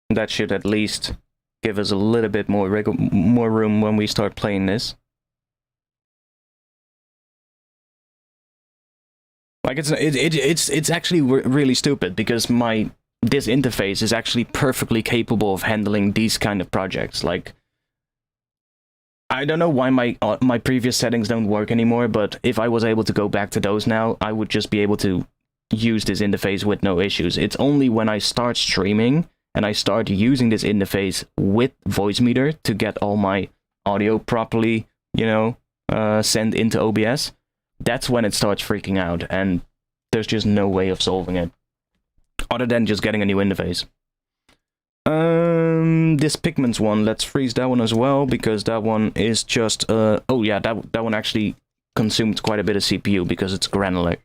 That should at least give us a little bit more room when we start playing this. Like it's actually really stupid because this interface is actually perfectly capable of handling these kind of projects. Like, I don't know why my previous settings don't work anymore, but if I was able to go back to those now, I would just be able to use this interface with no issues. It's only when I start streaming and I start using this interface with Voicemeeter to get all my audio properly, you know, sent into OBS, that's when it starts freaking out, and there's just no way of solving it other than just getting a new interface. This Pigments one, let's freeze that one as well, because that one is just oh yeah, that one actually consumed quite a bit of CPU because it's granular.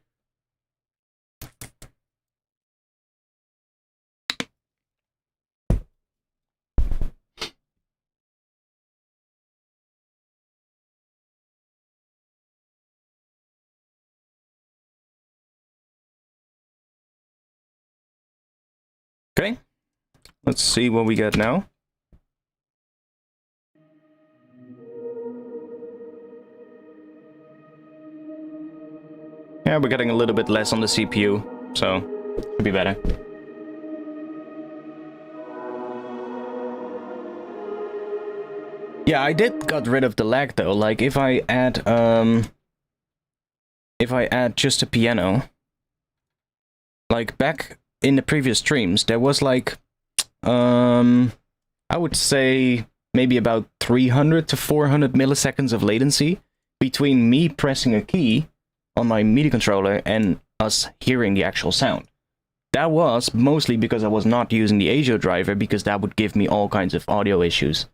Okay, let's see what we get now. Yeah, we're getting a little bit less on the CPU, so should be better. Yeah, I did got rid of the lag though. Like if I add just a piano, like back in the previous streams, there was like I would say maybe about 300 to 400 milliseconds of latency between me pressing a key on my MIDI controller and us hearing the actual sound. That was mostly because I was not using the ASIO driver, because that would give me all kinds of audio issues.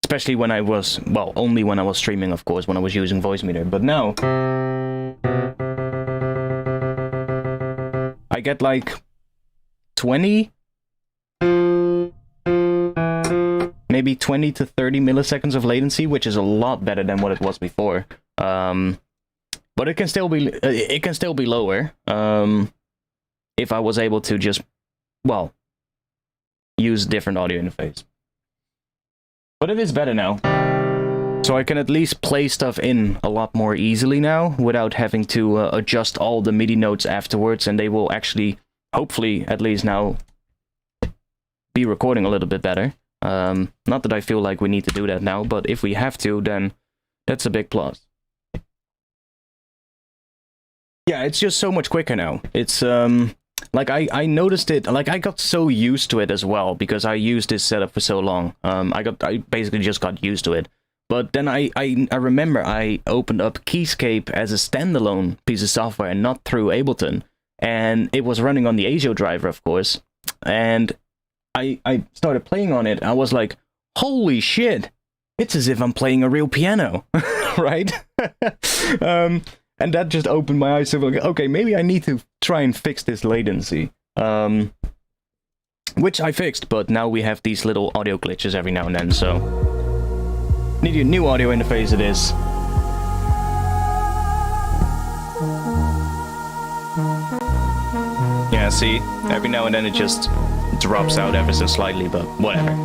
Especially when I was, well, only when I was streaming, of course, when I was using Voicemeeter. But now I get like 20, maybe 20 to 30 milliseconds of latency, which is a lot better than what it was before. But it can still be lower. If I was able to just, well, use different audio interface. But it is better now. So I can at least play stuff in a lot more easily now, without having to adjust all the MIDI notes afterwards, and they will actually, hopefully, at least now, be recording a little bit better. Not that I feel like we need to do that now, but if we have to, then that's a big plus. Yeah, it's just so much quicker now. It's, like, I noticed it, like, I got so used to it as well, because I used this setup for so long. I basically just got used to it. But then I remember I opened up Keyscape as a standalone piece of software and not through Ableton. And it was running on the ASIO driver, of course. And I started playing on it. I was like, holy shit, it's as if I'm playing a real piano, right? And that just opened my eyes to like, okay, maybe I need to try and fix this latency. Which I fixed, but now we have these little audio glitches every now and then, so need a new audio interface it is. Yeah, see, every now and then it just drops out ever so slightly, but whatever.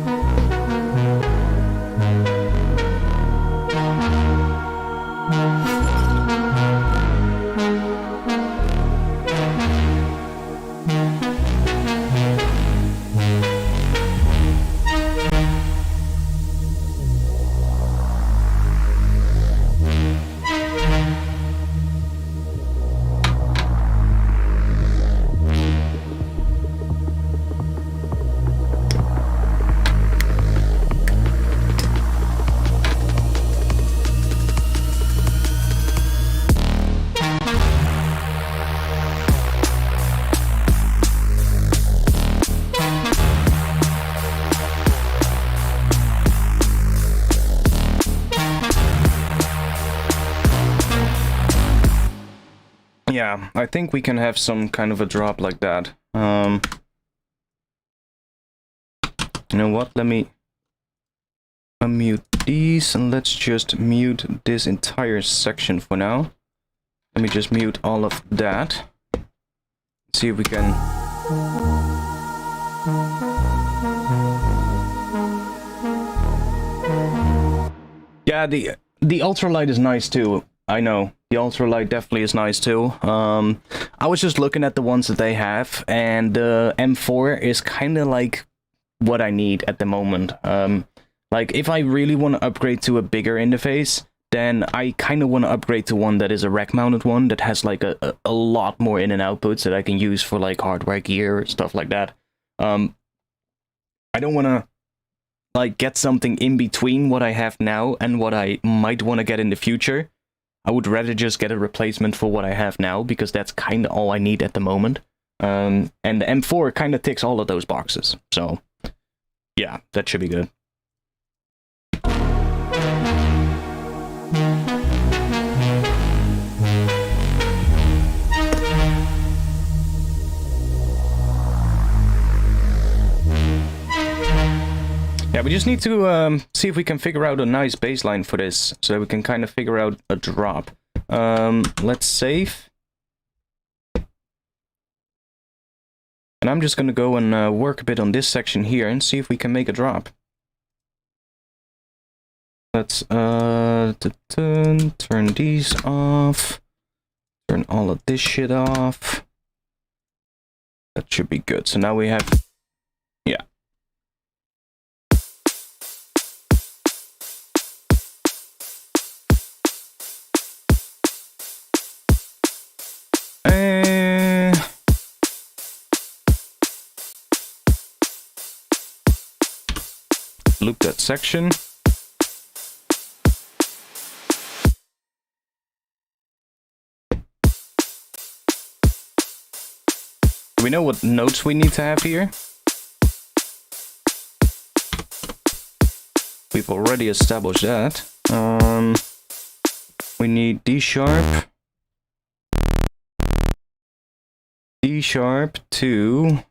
Yeah, I think we can have some kind of a drop like that. You know what? Let me unmute these and let's just mute this entire section for now. Let me just mute all of that. See if we can Yeah, the ultralight is nice too. I know. The ultralight definitely is nice too. I was just looking at the ones that they have, and the M4 is kind of like what I need at the moment. Like, if I really want to upgrade to a bigger interface, then I kind of want to upgrade to one that is a rack-mounted one that has like a lot more in and outputs that I can use for like hardware gear, stuff like that. I don't want to like get something in between what I have now and what I might want to get in the future. I would rather just get a replacement for what I have now, because that's kind of all I need at the moment. And the M4 kind of ticks all of those boxes. So, yeah, that should be good. Yeah, we just need to see if we can figure out a nice baseline for this, so that we can kind of figure out a drop. Let's save. And I'm just gonna go and work a bit on this section here and see if we can make a drop. Let's turn these off. Turn all of this shit off. That should be good. So now we have... yeah. Loop that section. Do we know what notes we need to have here? We've already established that. We need D sharp. D sharp to...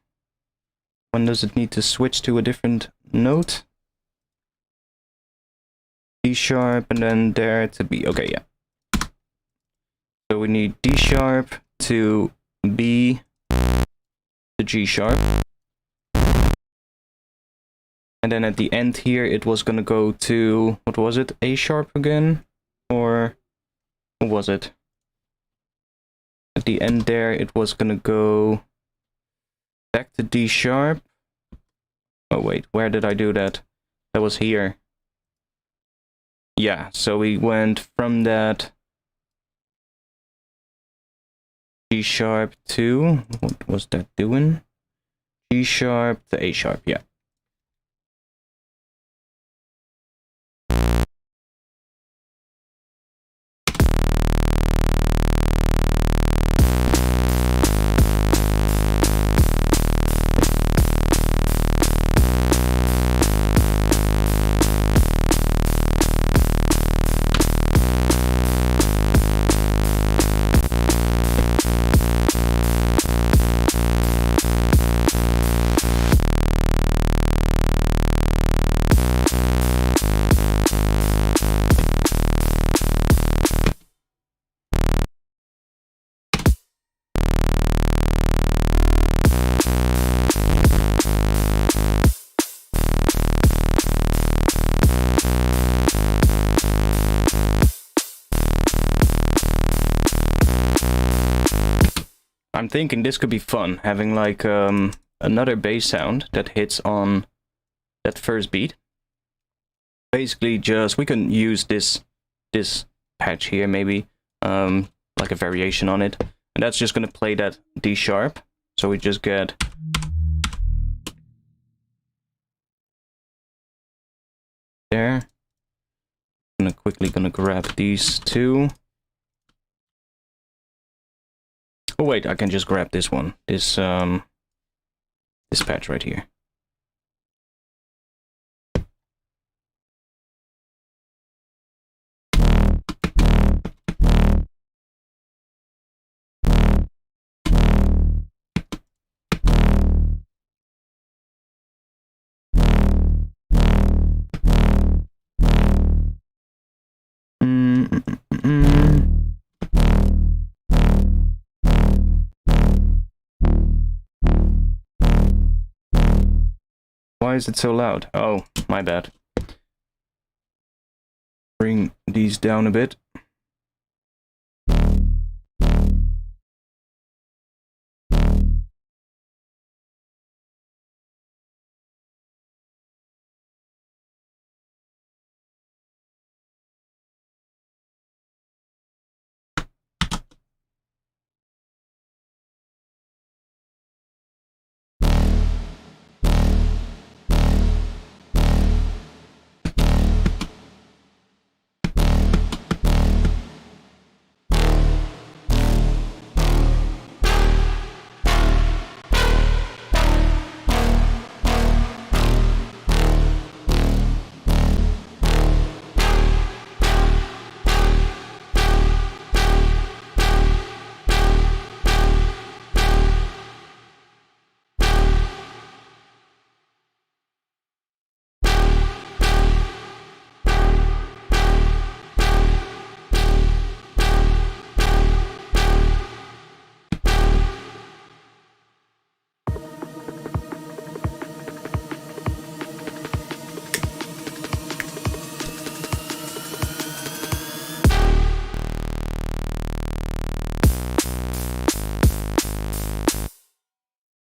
when does it need to switch to a different note? D sharp and then there to B. Okay, yeah. So we need D sharp to B to G sharp. And then at the end here it was gonna go to, what was it? A sharp again? Or what was it? At the end there it was gonna go back to D sharp. Oh wait, where did I do that? That was here. Yeah, so we went from that G sharp to, what was that doing? G sharp to A sharp, yeah. I'm thinking this could be fun, having like another bass sound that hits on that first beat. Basically just, we can use this patch here maybe, like a variation on it. And that's just gonna play that D sharp. So we just get... there. I'm gonna grab these two. Oh wait, I can just grab this one. This patch right here. Why is it so loud? Oh, my bad. Bring these down a bit.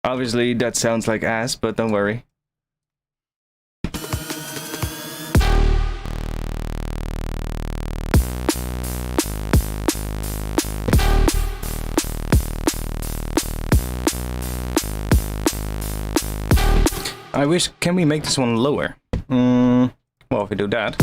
Obviously, that sounds like ass, but don't worry. I wish... Can we make this one lower? Well, if we do that...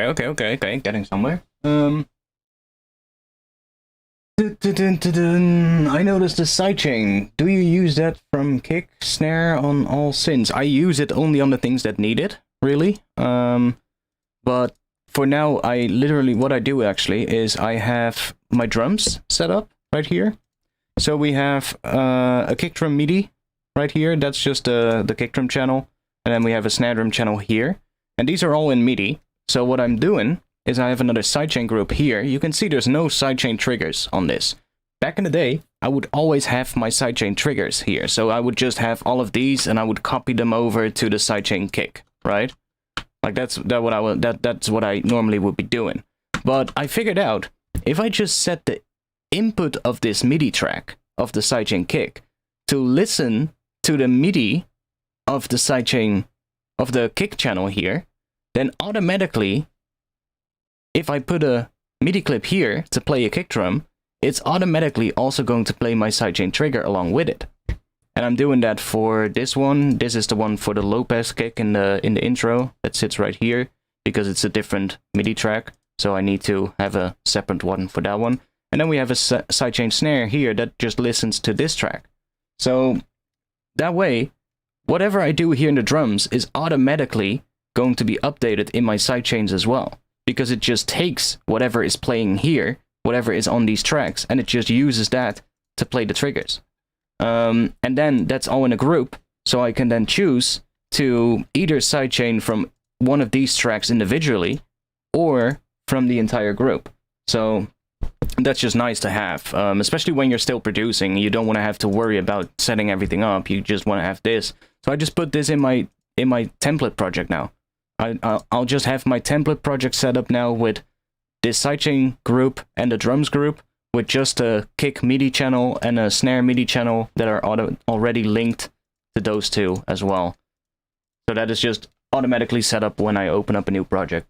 Okay. Getting somewhere. I noticed the sidechain. Do you use that from kick, snare on all synths? I use it only on the things that need it, really. But for now, what I do actually is I have my drums set up right here. So we have a kick drum MIDI right here. That's just the kick drum channel. And then we have a snare drum channel here. And these are all in MIDI. So what I'm doing is I have another sidechain group here. You can see there's no sidechain triggers on this. Back in the day, I would always have my sidechain triggers here. So I would just have all of these and I would copy them over to the sidechain kick, right? Like that's what I normally would be doing. But I figured out if I just set the input of this MIDI track of the sidechain kick to listen to the MIDI of the sidechain of the kick channel here, then automatically, if I put a MIDI clip here to play a kick drum, it's automatically also going to play my sidechain trigger along with it. And I'm doing that for this one. This is the one for the low pass kick in the intro that sits right here because it's a different MIDI track. So I need to have a separate one for that one. And then we have a sidechain snare here that just listens to this track. So that way, whatever I do here in the drums is automatically going to be updated in my sidechains as well. Because it just takes whatever is playing here, whatever is on these tracks, and it just uses that to play the triggers. And then that's all in a group, so I can then choose to either sidechain from one of these tracks individually, or from the entire group. So that's just nice to have, especially when you're still producing. You don't want to have to worry about setting everything up, you just want to have this. So I just put this in my template project now. I'll just have my template project set up now with this sidechain group and the drums group with just a kick MIDI channel and a snare MIDI channel that are already linked to those two as well. So that is just automatically set up when I open up a new project.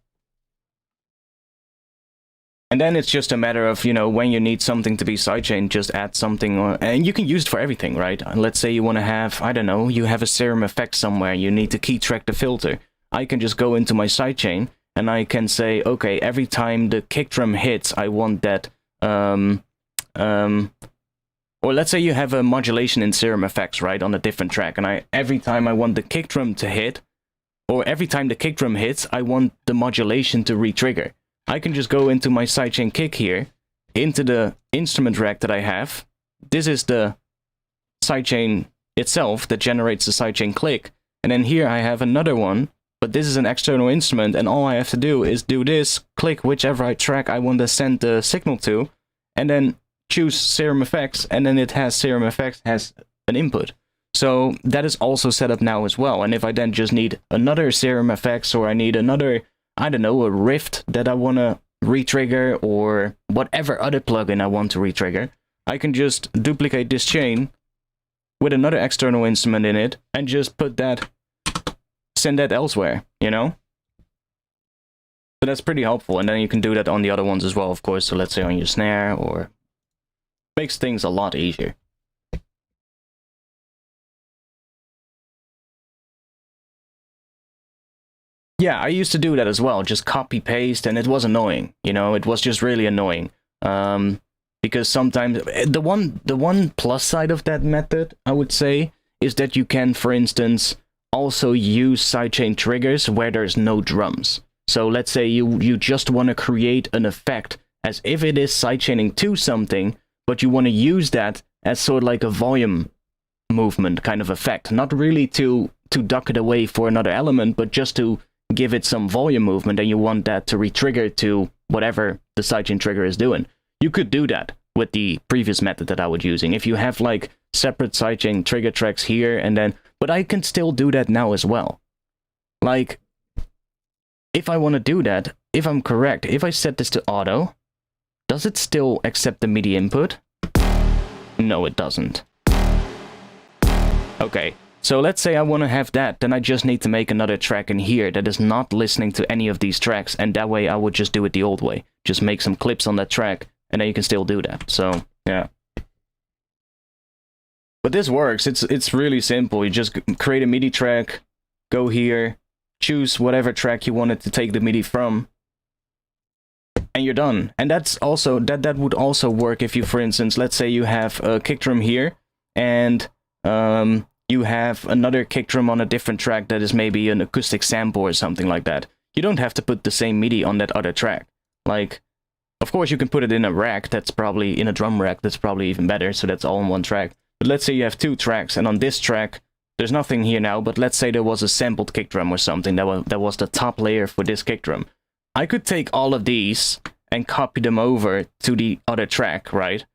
And then it's just a matter of, when you need something to be sidechained, just add something, and you can use it for everything, right? Let's say you want to have, I don't know, you have a serum effect somewhere, you need to key track the filter. I can just go into my sidechain and I can say, okay, every time the kick drum hits, I want that, or let's say you have a modulation in serum effects, right, on a different track, and every time I want the kick drum to hit, or every time the kick drum hits, I want the modulation to re-trigger. I can just go into my sidechain kick here, into the instrument rack that I have. This is the sidechain itself that generates the sidechain click, and then here I have another one. But this is an external instrument, and all I have to do is do this, click whichever track I want to send the signal to, and then choose Serum Effects, and then it has Serum Effects has an input. So that is also set up now as well. And if I then just need another Serum Effects, or I need another, I don't know, a Rift that I want to retrigger, or whatever other plugin I want to retrigger, I can just duplicate this chain with another external instrument in it, and just send that elsewhere, So that's pretty helpful, and then you can do that on the other ones as well, of course. So let's say on your snare, or makes things a lot easier. Yeah, I used to do that as well, just copy paste, and it was annoying, it was just really annoying. Because sometimes the one plus side of that method, I would say, is that you can, for instance, also use sidechain triggers where there's no drums. So let's say you just want to create an effect as if it is sidechaining to something, but you want to use that as sort of like a volume movement kind of effect. Not really to duck it away for another element, but just to give it some volume movement, and you want that to re-trigger to whatever the sidechain trigger is doing. You could do that with the previous method that I was using. If you have like separate sidechain trigger tracks here and then, but I can still do that now as well. Like, if I want to do that, if I'm correct, if I set this to auto, does it still accept the MIDI input? No, it doesn't. Okay, so let's say I want to have that, then I just need to make another track in here that is not listening to any of these tracks, and that way I would just do it the old way. Just make some clips on that track, and then you can still do that. So, yeah. But this works. It's really simple. You just create a MIDI track, go here, choose whatever track you wanted to take the MIDI from, and you're done. And that's also that would also work if you, for instance, let's say you have a kick drum here, and you have another kick drum on a different track that is maybe an acoustic sample or something like that. You don't have to put the same MIDI on that other track. Like, of course you can put it in a rack, that's probably in a drum rack, that's probably even better, so that's all on one track. But let's say you have 2 tracks, and on this track there's nothing here now, but let's say there was a sampled kick drum or something that was the top layer for this kick drum. I could take all of these and copy them over to the other track, right?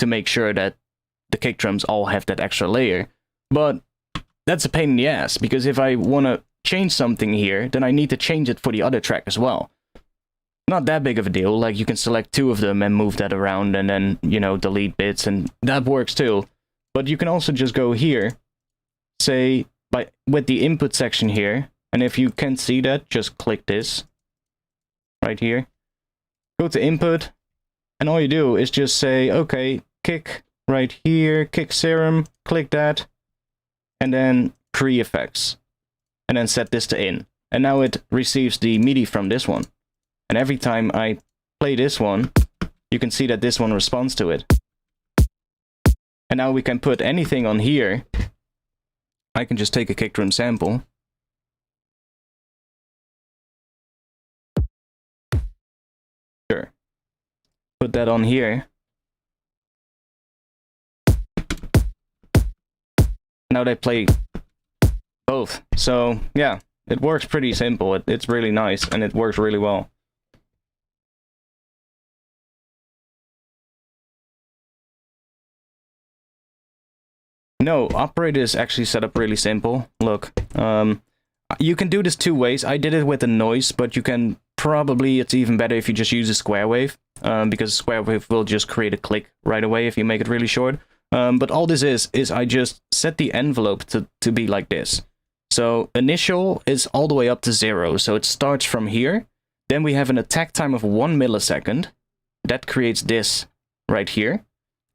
To make sure that the kick drums all have that extra layer. But that's a pain in the ass, because if I want to change something here, then I need to change it for the other track as well. Not that big of a deal, like you can select 2 of them and move that around and then, you know, delete bits, and that works too. But you can also just go here, say, with the input section here, and if you can't see that, just click this right here. Go to input, and all you do is just say, okay, kick right here, kick serum, click that, and then pre-effects, and then set this to in. And now it receives the MIDI from this one. And every time I play this one, you can see that this one responds to it. And now we can put anything on here. I can just take a kick drum sample. Sure. Put that on here. Now they play both. So yeah, it works pretty simple. It's really nice, and it works really well. No, operator is actually set up really simple. Look, you can do this 2 ways. I did it with a noise, but you can probably, it's even better if you just use a square wave, because square wave will just create a click right away if you make it really short. But all this is I just set the envelope to be like this. So initial is all the way up to 0, so it starts from here. Then we have an attack time of 1 millisecond. That creates this right here.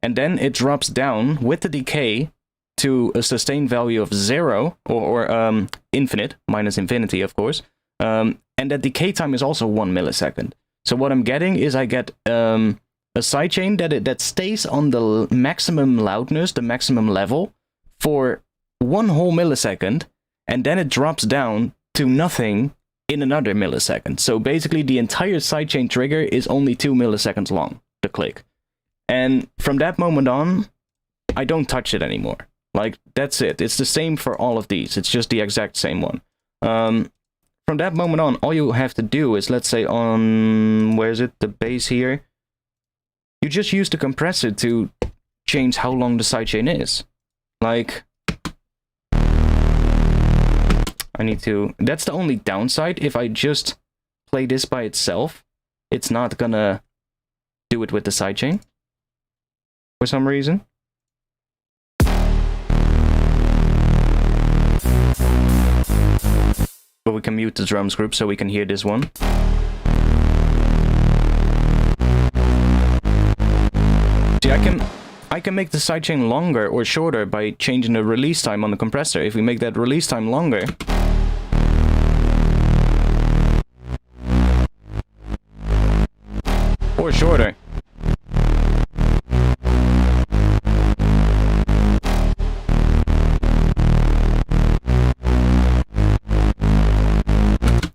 And then it drops down with the decay to a sustained value of 0, or infinite, minus infinity, of course. And that decay time is also 1 millisecond. So what I'm getting is I get a sidechain that stays on the maximum loudness, the maximum level, for 1 whole millisecond, and then it drops down to nothing in another millisecond. So basically the entire sidechain trigger is only 2 milliseconds long, the click. And from that moment on, I don't touch it anymore. Like, that's it. It's the same for all of these. It's just the exact same one. From that moment on, all you have to do is, let's say on, where is it, the bass here, you just use the compressor to change how long the sidechain is. Like, I need to, that's the only downside. If I just play this by itself, it's not gonna do it with the sidechain for some reason. But we can mute the drums group so we can hear this one. See, I can make the sidechain longer or shorter by changing the release time on the compressor. If we make that release time longer, or shorter,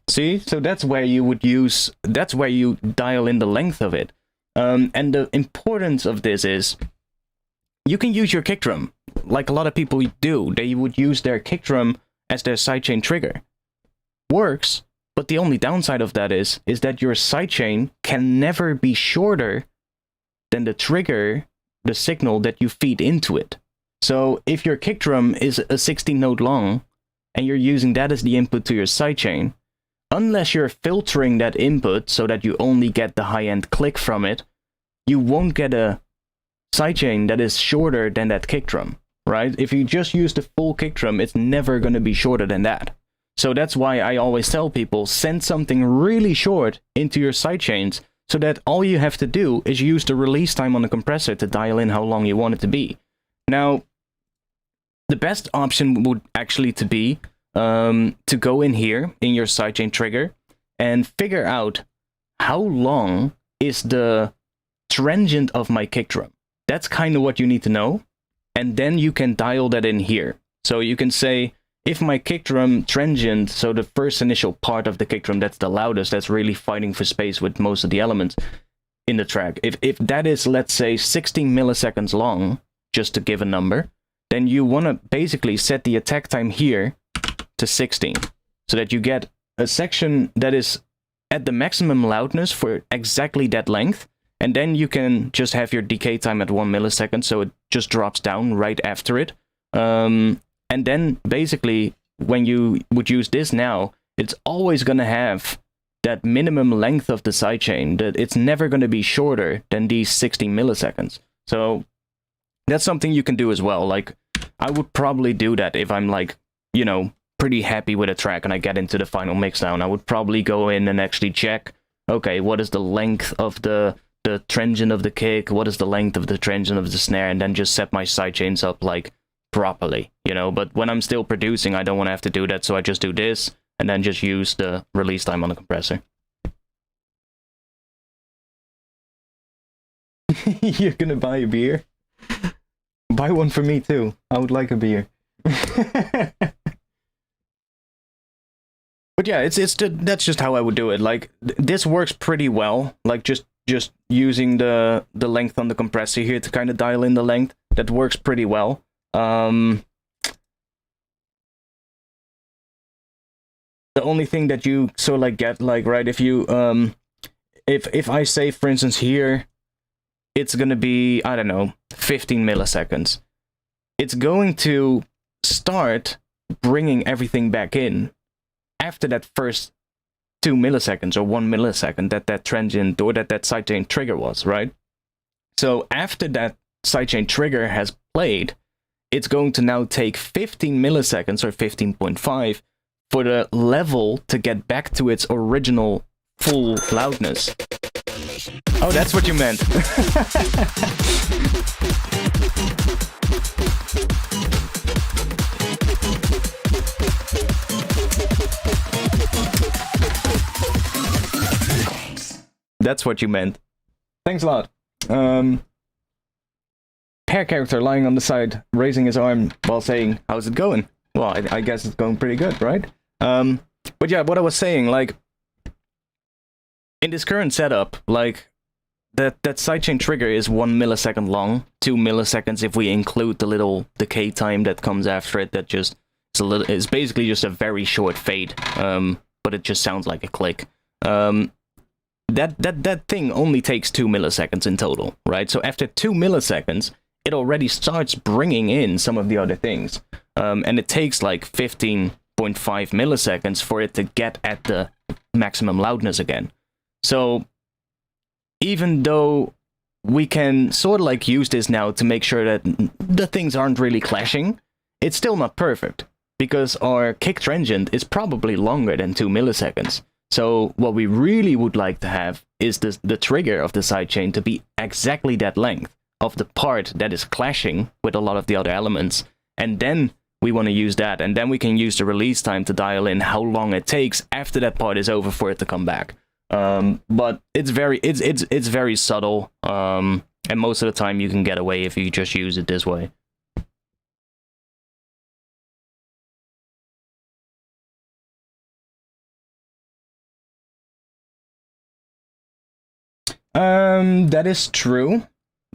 see? So that's where you would use, that's where you dial in the length of it. And the importance of this is, you can use your kick drum, like a lot of people do. They would use their kick drum as their sidechain trigger. Works, but the only downside of that is that your sidechain can never be shorter than the trigger, the signal that you feed into it. So if your kick drum is a 16 note long, and you're using that as the input to your sidechain, unless you're filtering that input so that you only get the high-end click from it, you won't get a sidechain that is shorter than that kick drum, right? If you just use the full kick drum, it's never going to be shorter than that. So that's why I always tell people, send something really short into your sidechains so that all you have to do is use the release time on the compressor to dial in how long you want it to be. Now, the best option would actually to be to go in here in your sidechain trigger and figure out how long is the transient of my kick drum. That's kind of what you need to know. And then you can dial that in here. So you can say, if my kick drum transient, so the first initial part of the kick drum that's the loudest, that's really fighting for space with most of the elements in the track, if that is, let's say, 16 milliseconds long, just to give a number, then you want to basically set the attack time here to 16, so that you get a section that is at the maximum loudness for exactly that length, and then you can just have your decay time at 1 millisecond, so it just drops down right after it. And then basically, when you would use this now, it's always going to have that minimum length of the sidechain, that it's never going to be shorter than these 16 milliseconds. So that's something you can do as well. Like, I would probably do that if I'm like, you know, pretty happy with a track and I get into the final mixdown. I would probably go in and actually check, okay, what is the length of the transient of the kick? What is the length of the transient of the snare? And then just set my sidechains up like properly, you know. But when I'm still producing, I don't want to have to do that, so I just do this and then just use the release time on the compressor. You're gonna buy a beer? Buy one for me too. I would like a beer. But yeah, that's just how I would do it. Like, this works pretty well. Like, just using the length on the compressor here to kind of dial in the length. That works pretty well. The only thing that you sort of like get, like, right, if you if I say, for instance, here it's gonna be, I don't know, 15 milliseconds, it's going to start bringing everything back in after that first 2 milliseconds or 1 millisecond that transient or that sidechain trigger was, right? So after that sidechain trigger has played, it's going to now take 15 milliseconds or 15.5 for the level to get back to its original full loudness. Oh, that's what you meant. That's what you meant. Thanks a lot. Hair character lying on the side, raising his arm while saying, "How's it going?" Well, I guess it's going pretty good, right? But yeah, what I was saying, like, in this current setup, like, that sidechain trigger is 1 millisecond long, 2 milliseconds if we include the little decay time that comes after it. That just it's basically just a very short fade, but it just sounds like a click. That thing only takes 2 milliseconds in total, right? So after 2 milliseconds, it already starts bringing in some of the other things. And it takes like 15.5 milliseconds for it to get at the maximum loudness again. So even though we can sort of like use this now to make sure that the things aren't really clashing, it's still not perfect, because our kick transient is probably longer than 2 milliseconds. So what we really would like to have is the trigger of the sidechain to be exactly that length of the part that is clashing with a lot of the other elements. And then we want to use that, and then we can use the release time to dial in how long it takes after that part is over for it to come back. But it's very subtle, and most of the time you can get away if you just use it this way. That is true.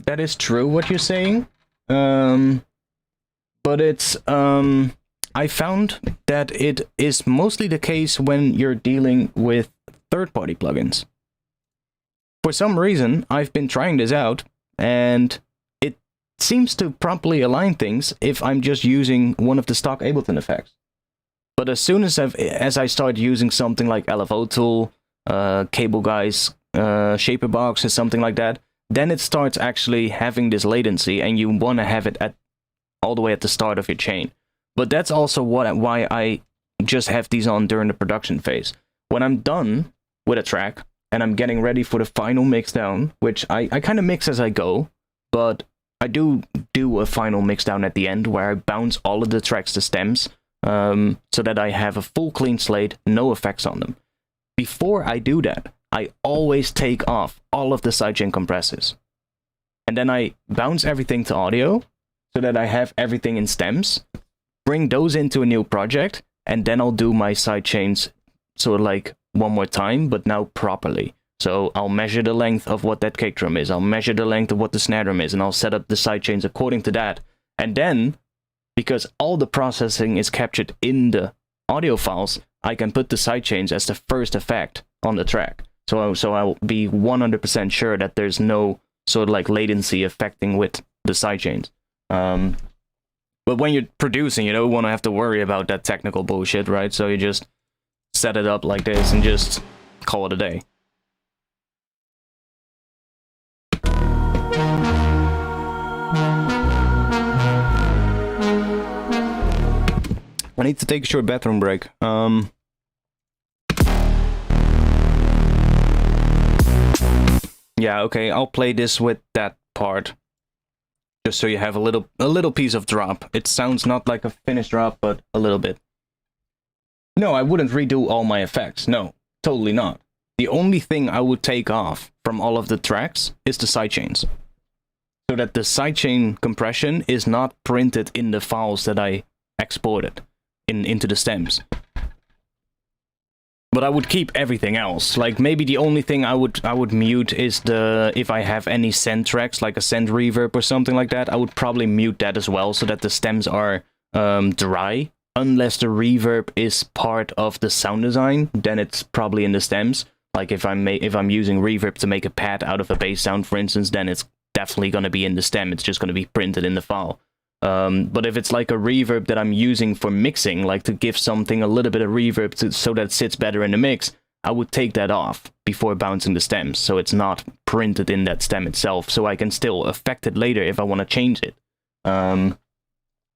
That is true what you're saying. But it's I found that it is mostly the case when you're dealing with third-party plugins. For some reason, I've been trying this out, and it seems to properly align things if I'm just using one of the stock Ableton effects. But as soon as I start using something like LFO Tool, Cable Guys, Shaperbox, or something like that, then it starts actually having this latency, and you want to have it all the way at the start of your chain. But that's also why I just have these on during the production phase. When I'm done with a track, and I'm getting ready for the final mixdown, which I kind of mix as I go, but I do a final mixdown at the end where I bounce all of the tracks to stems, so that I have a full clean slate, no effects on them. Before I do that, I always take off all of the sidechain compressors. And then I bounce everything to audio so that I have everything in stems, bring those into a new project, and then I'll do my sidechains sort of like one more time, but now properly. So I'll measure the length of what that kick drum is, I'll measure the length of what the snare drum is, and I'll set up the sidechains according to that. And then, because all the processing is captured in the audio files, I can put the sidechains as the first effect on the track. So I'll be 100% sure that there's no sort of like latency affecting with the sidechains. But when you're producing, you don't want to have to worry about that technical bullshit, right? So you just set it up like this and just call it a day. I need to take a short bathroom break. Yeah, okay, I'll play this with that part. Just so you have a little piece of drop. It sounds not like a finished drop, but a little bit. No, I wouldn't redo all my effects. No, totally not. The only thing I would take off from all of the tracks is the sidechains. So that the sidechain compression is not printed in the files that I exported into the stems. But I would keep everything else. Like maybe the only thing I would mute is if I have any send tracks, like a send reverb or something like that, I would probably mute that as well so that the stems are dry. Unless the reverb is part of the sound design, then it's probably in the stems. Like if I'm using reverb to make a pad out of a bass sound, for instance, then it's definitely going to be in the stem. It's just going to be printed in the file. But if it's like a reverb that I'm using for mixing, like to give something a little bit of reverb so that it sits better in the mix, I would take that off before bouncing the stems, so it's not printed in that stem itself, so I can still affect it later if I want to change it.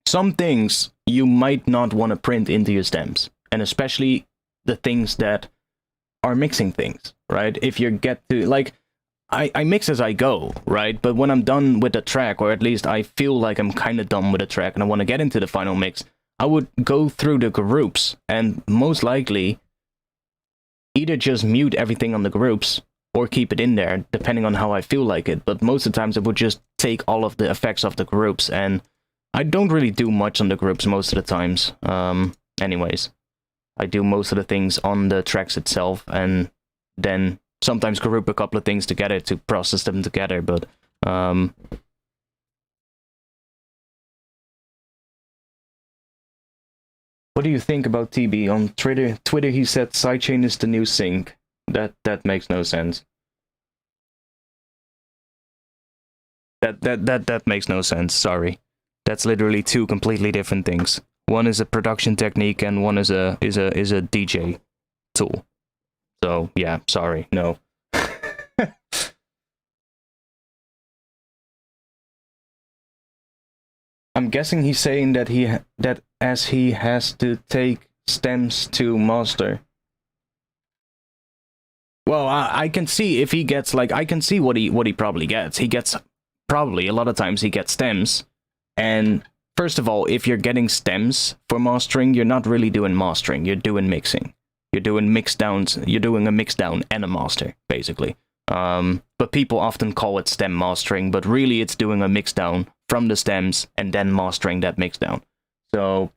Some things you might not want to print into your stems, and especially the things that are mixing things, right? If you get to, like, I mix as I go, right? But when I'm done with the track, or at least I feel like I'm kind of done with the track and I want to get into the final mix, I would go through the groups and most likely either just mute everything on the groups or keep it in there, depending on how I feel like it. But most of the times I would just take all of the effects of the groups, and I don't really do much on the groups most of the times. Anyways, I do most of the things on the tracks itself, and then sometimes group a couple of things together to process them together, but what do you think about TB? On Twitter he said sidechain is the new sync. That makes no sense. That makes no sense, sorry. That's literally two completely different things. One is a production technique and one is a DJ tool. So, yeah, sorry, no. I'm guessing he's saying that as he has to take stems to master. Well, I can see if he gets, like, I can see what he probably gets. He gets, probably, a lot of times he gets stems. And first of all, if you're getting stems for mastering, you're not really doing mastering, you're doing mixing. You're doing mix downs, you're doing a mix down and a master, basically. But people often call it stem mastering, but really it's doing a mix down from the stems and then mastering that mix down. So,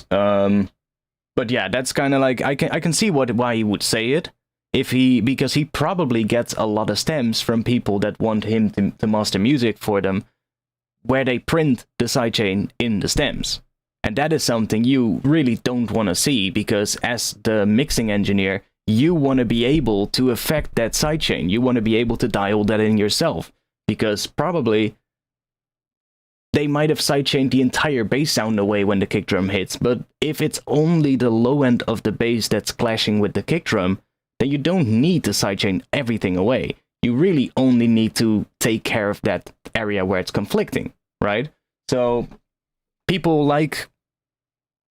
but yeah, that's kind of like, I can see why he would say it, because he probably gets a lot of stems from people that want him to master music for them, where they print the sidechain in the stems. And that is something you really don't want to see, because as the mixing engineer, you want to be able to affect that sidechain. You want to be able to dial that in yourself, because probably they might have sidechained the entire bass sound away when the kick drum hits, but if it's only the low end of the bass that's clashing with the kick drum, then you don't need to sidechain everything away. You really only need to take care of that area where it's conflicting, right? So people like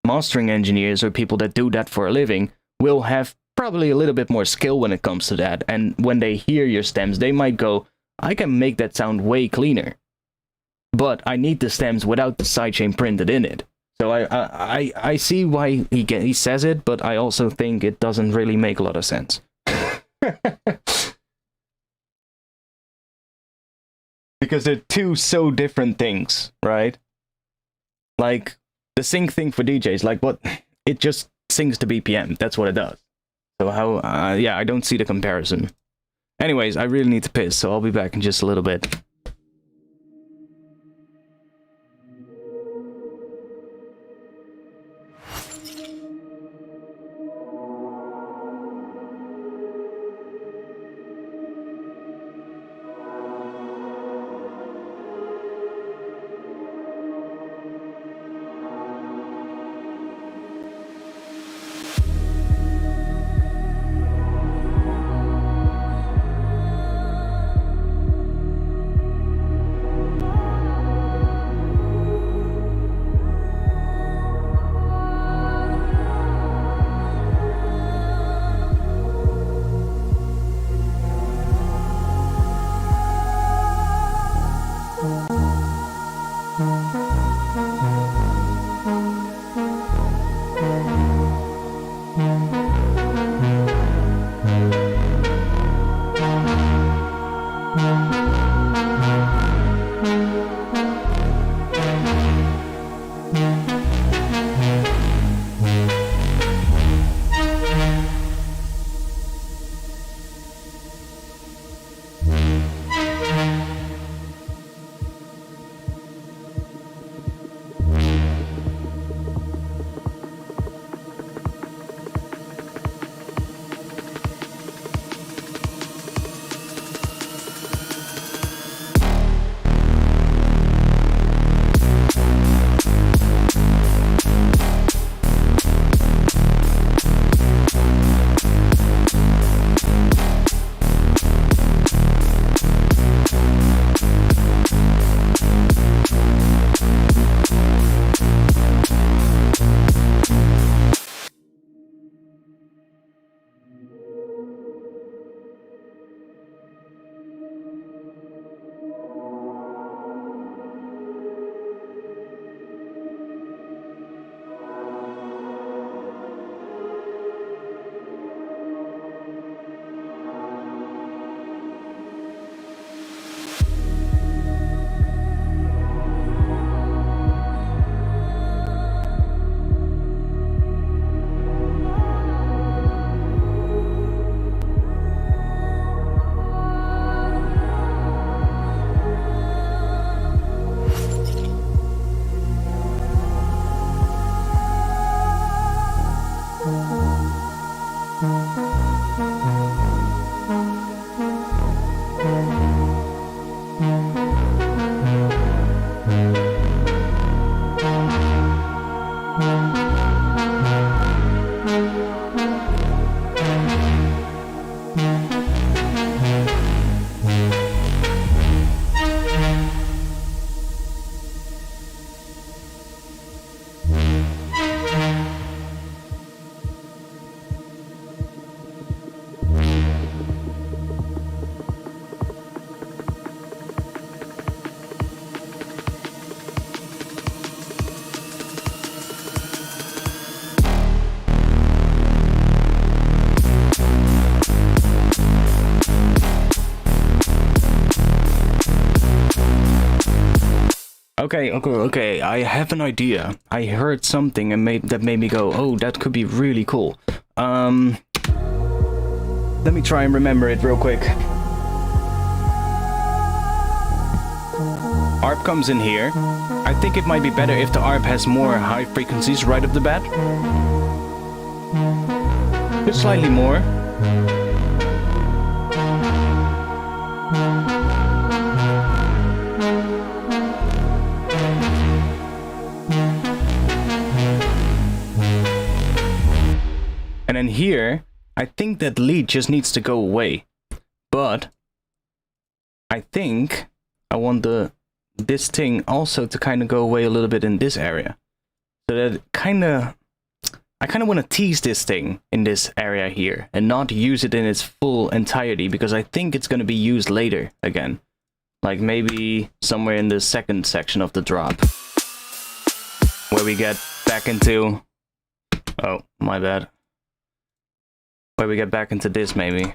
mastering engineers or people that do that for a living will have probably a little bit more skill when it comes to that, and when they hear your stems, they might go, I can make that sound way cleaner, but I need the stems without the sidechain printed in it. So I see why he says it, but I also think it doesn't really make a lot of sense. Because they're two so different things, right? Like, the sync thing for DJs, like what? It just syncs to BPM. That's what it does. So how, yeah, I don't see the comparison. Anyways, I really need to piss, so I'll be back in just a little bit. Okay, I have an idea. I heard something and that made me go, oh, that could be really cool. Let me try and remember it real quick. ARP comes in here. I think it might be better if the ARP has more high frequencies right off the bat. Just slightly more. And then here, I think that lead just needs to go away. But I think I want this thing also to kind of go away a little bit in this area. So that I kind of want to tease this thing in this area here and not use it in its full entirety, because I think it's going to be used later again. Like maybe somewhere in the second section of the drop, where we get back into... Oh, my bad. Where we get back into this, maybe.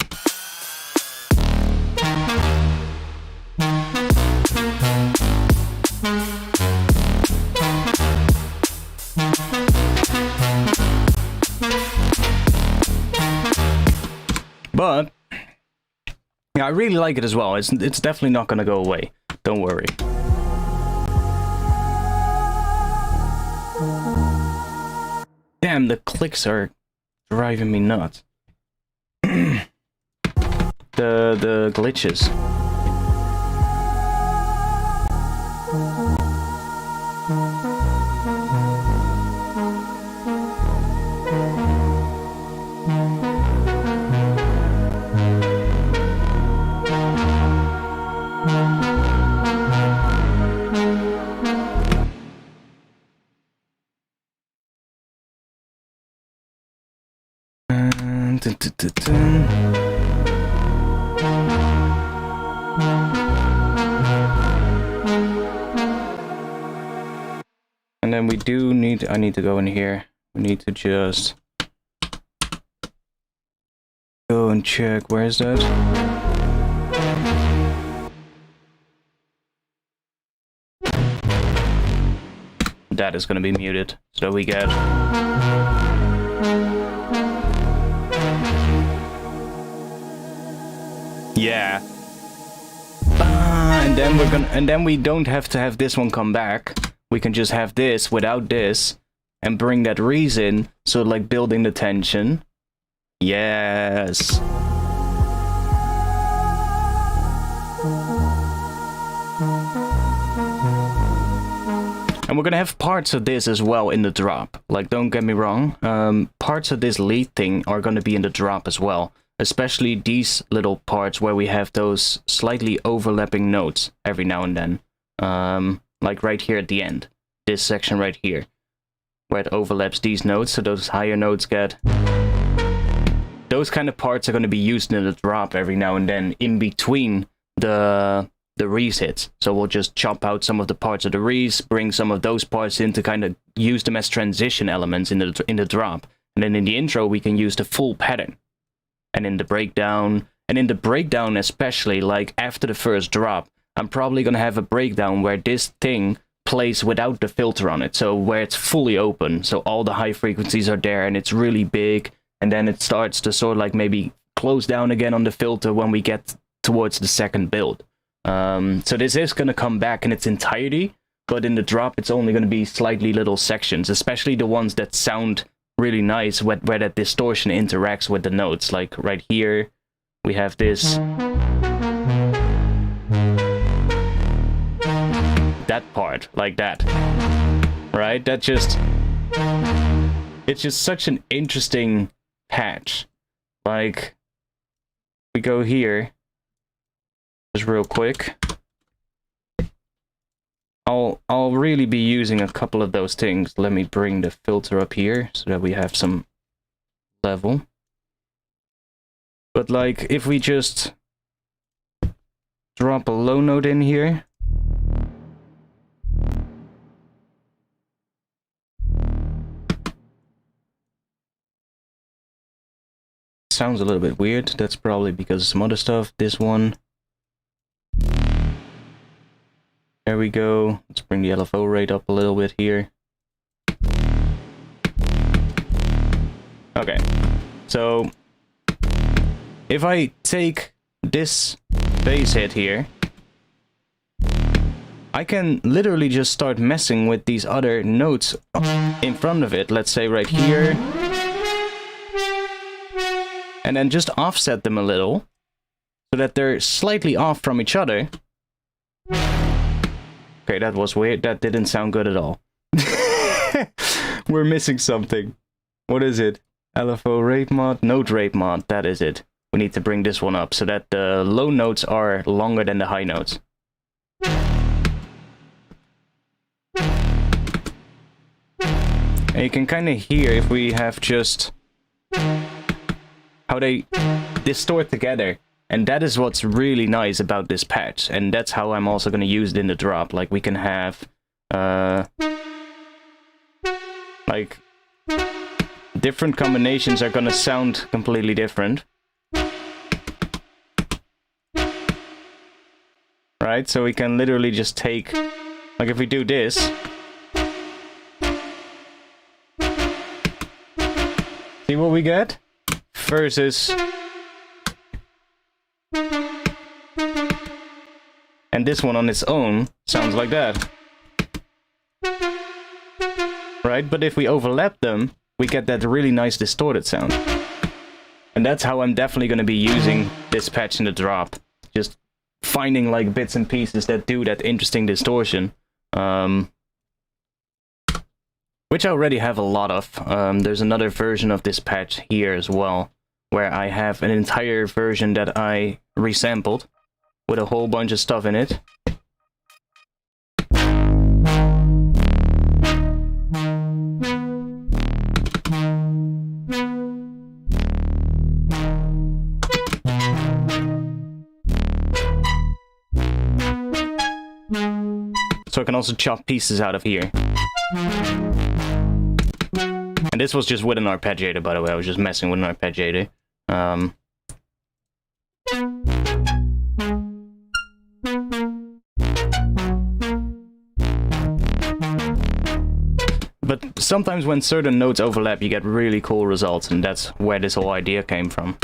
But yeah, I really like it as well. It's definitely not gonna go away. Don't worry. Damn, the clicks are driving me nuts. the glitches. Dun, dun, dun, dun. And then we do need, I need to go in here. We need to just go and check, where is that? That is going to be muted, so we get... Yeah. And then we don't have to have this one come back. We can just have this without this and bring that reese in, so like building the tension. Yes. And we're gonna have parts of this as well in the drop. Like, don't get me wrong. Parts of this lead thing are gonna be in the drop as well. Especially these little parts where we have those slightly overlapping notes every now and then. Like right here at the end. This section right here. Where it overlaps these notes, so those higher notes get... Those kind of parts are going to be used in the drop every now and then in between the reese hits. So we'll just chop out some of the parts of the reese, bring some of those parts in to kind of use them as transition elements in the drop. And then in the intro we can use the full pattern. And in the breakdown, especially, like after the first drop, I'm probably gonna have a breakdown where this thing plays without the filter on it, so where it's fully open, so all the high frequencies are there and it's really big, and then it starts to sort of like maybe close down again on the filter when we get towards the second build. So this is gonna come back in its entirety, but in the drop it's only gonna be slightly little sections, especially the ones that sound really nice where that distortion interacts with the notes. Like right here we have this, that part like that, right? That just, it's just such an interesting patch. Like we go here just real quick. I'll really be using a couple of those things. Let me bring the filter up here so that we have some level. But like, if we just drop a low note in here. Sounds a little bit weird. That's probably because of some other stuff. This one. There we go. Let's bring the LFO rate up a little bit here. Okay. So if I take this bass hit here, I can literally just start messing with these other notes in front of it. Let's say right here. And then just offset them a little so that they're slightly off from each other. Okay, that was weird. That didn't sound good at all. We're missing something. What is it? LFO rate mod? Note rate mod. That is it. We need to bring this one up so that the low notes are longer than the high notes. And you can kind of hear if we have just how they distort together. And that is what's really nice about this patch, and that's how I'm also going to use it in the drop. Like, we can have, like, different combinations are going to sound completely different. Right? So we can literally just take, like, if we do this, see what we get? Versus And this one on its own sounds like that. Right? But if we overlap them, we get that really nice distorted sound. And that's how I'm definitely going to be using this patch in the drop. Just finding like bits and pieces that do that interesting distortion. Which I already have a lot of. There's another version of this patch here as well, where I have an entire version that I resampled with a whole bunch of stuff in it. So I can also chop pieces out of here. And this was just with an arpeggiator, by the way. I was just messing with an arpeggiator. But sometimes when certain notes overlap, you get really cool results, and that's where this whole idea came from.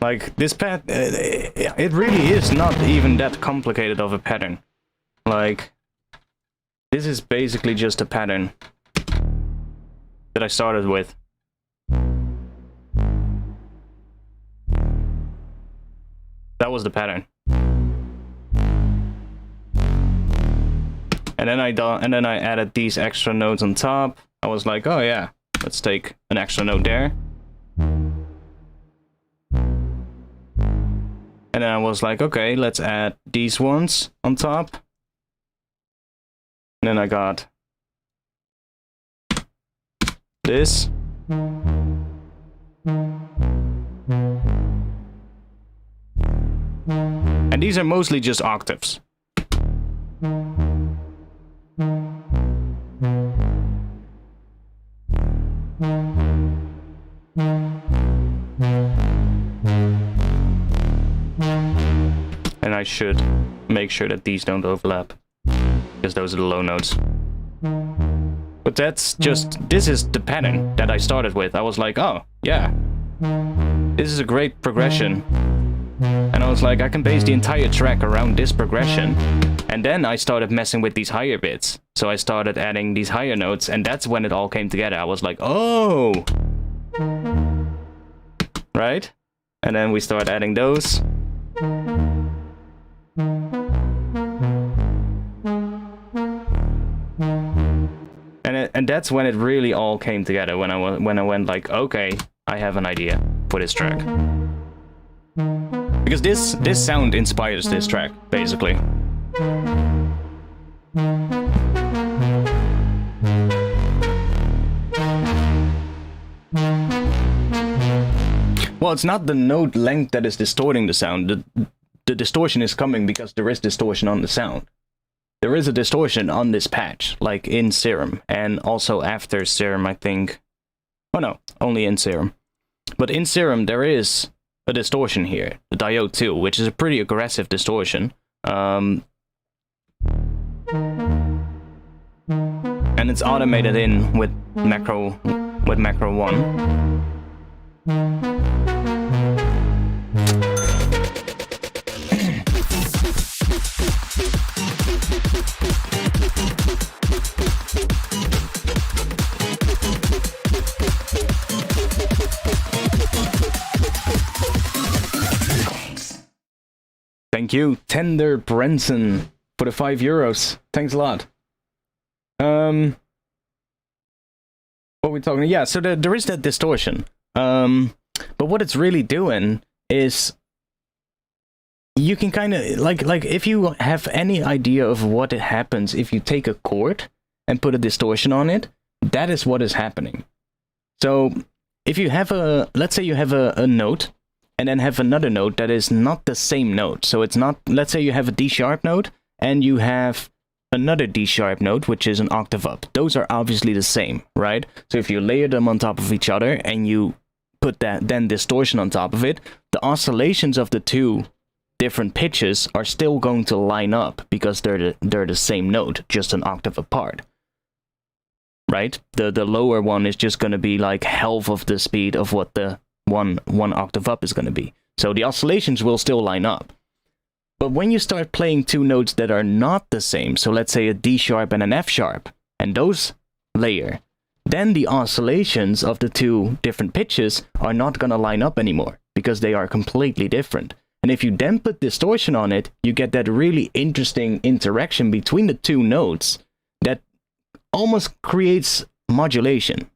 Like, this it really is not even that complicated of a pattern. Like, this is basically just a pattern that I started with. That was the pattern. And then I added these extra notes on top. I was like, oh yeah, let's take an extra note there. And then I was like, okay, let's add these ones on top. And then I got this. And these are mostly just octaves. And I should make sure that these don't overlap, because those are the low notes. But that's just, this is the pattern that I started with. I was like, oh, yeah, this is a great progression. And I was like, I can base the entire track around this progression. And then I started messing with these higher bits. So I started adding these higher notes, and that's when it all came together. I was like, oh! Right? And then we start adding those. And that's when it really all came together, when I went like, okay, I have an idea for this track. Because this sound inspires this track, basically. Well, it's not the note length that is distorting the sound. The distortion is coming because there is distortion on the sound. There is a distortion on this patch, like in Serum, and also after Serum, I think. Oh no, only in Serum. But in Serum, there is a distortion here, the diode 2, which is a pretty aggressive distortion. And it's automated in with macro 1. Thank you, Tender Brenson, for the €5. Thanks a lot. What are we talking? Yeah, so there is that distortion. But what it's really doing is you can kind of like if you have any idea of what it happens if you take a chord and put a distortion on it, that is what is happening. So if you have let's say you have a note, and then have another note that is not the same note. So it's not, let's say you have a D sharp note, and you have another D sharp note, which is an octave up. Those are obviously the same, right? So if you layer them on top of each other and you put that then distortion on top of it, the oscillations of the two different pitches are still going to line up because they're the same note, just an octave apart. Right? The lower one is just going to be like half of the speed of what the one octave up is going to be. So the oscillations will still line up. But when you start playing two notes that are not the same, so let's say a D sharp and an F sharp, and those layer, then the oscillations of the two different pitches are not going to line up anymore because they are completely different. And if you then put distortion on it, you get that really interesting interaction between the two notes that almost creates modulation.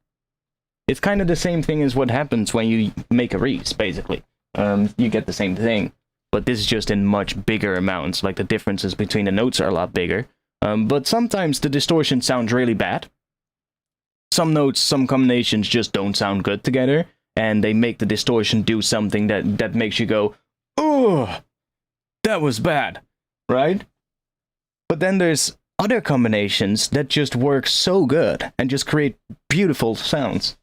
It's kind of the same thing as what happens when you make a Reese, basically. You get the same thing, but this is just in much bigger amounts. Like the differences between the notes are a lot bigger. But sometimes the distortion sounds really bad. Some notes, some combinations just don't sound good together, and they make the distortion do something that makes you go, "Oh, that was bad," right? But then there's other combinations that just work so good and just create beautiful sounds.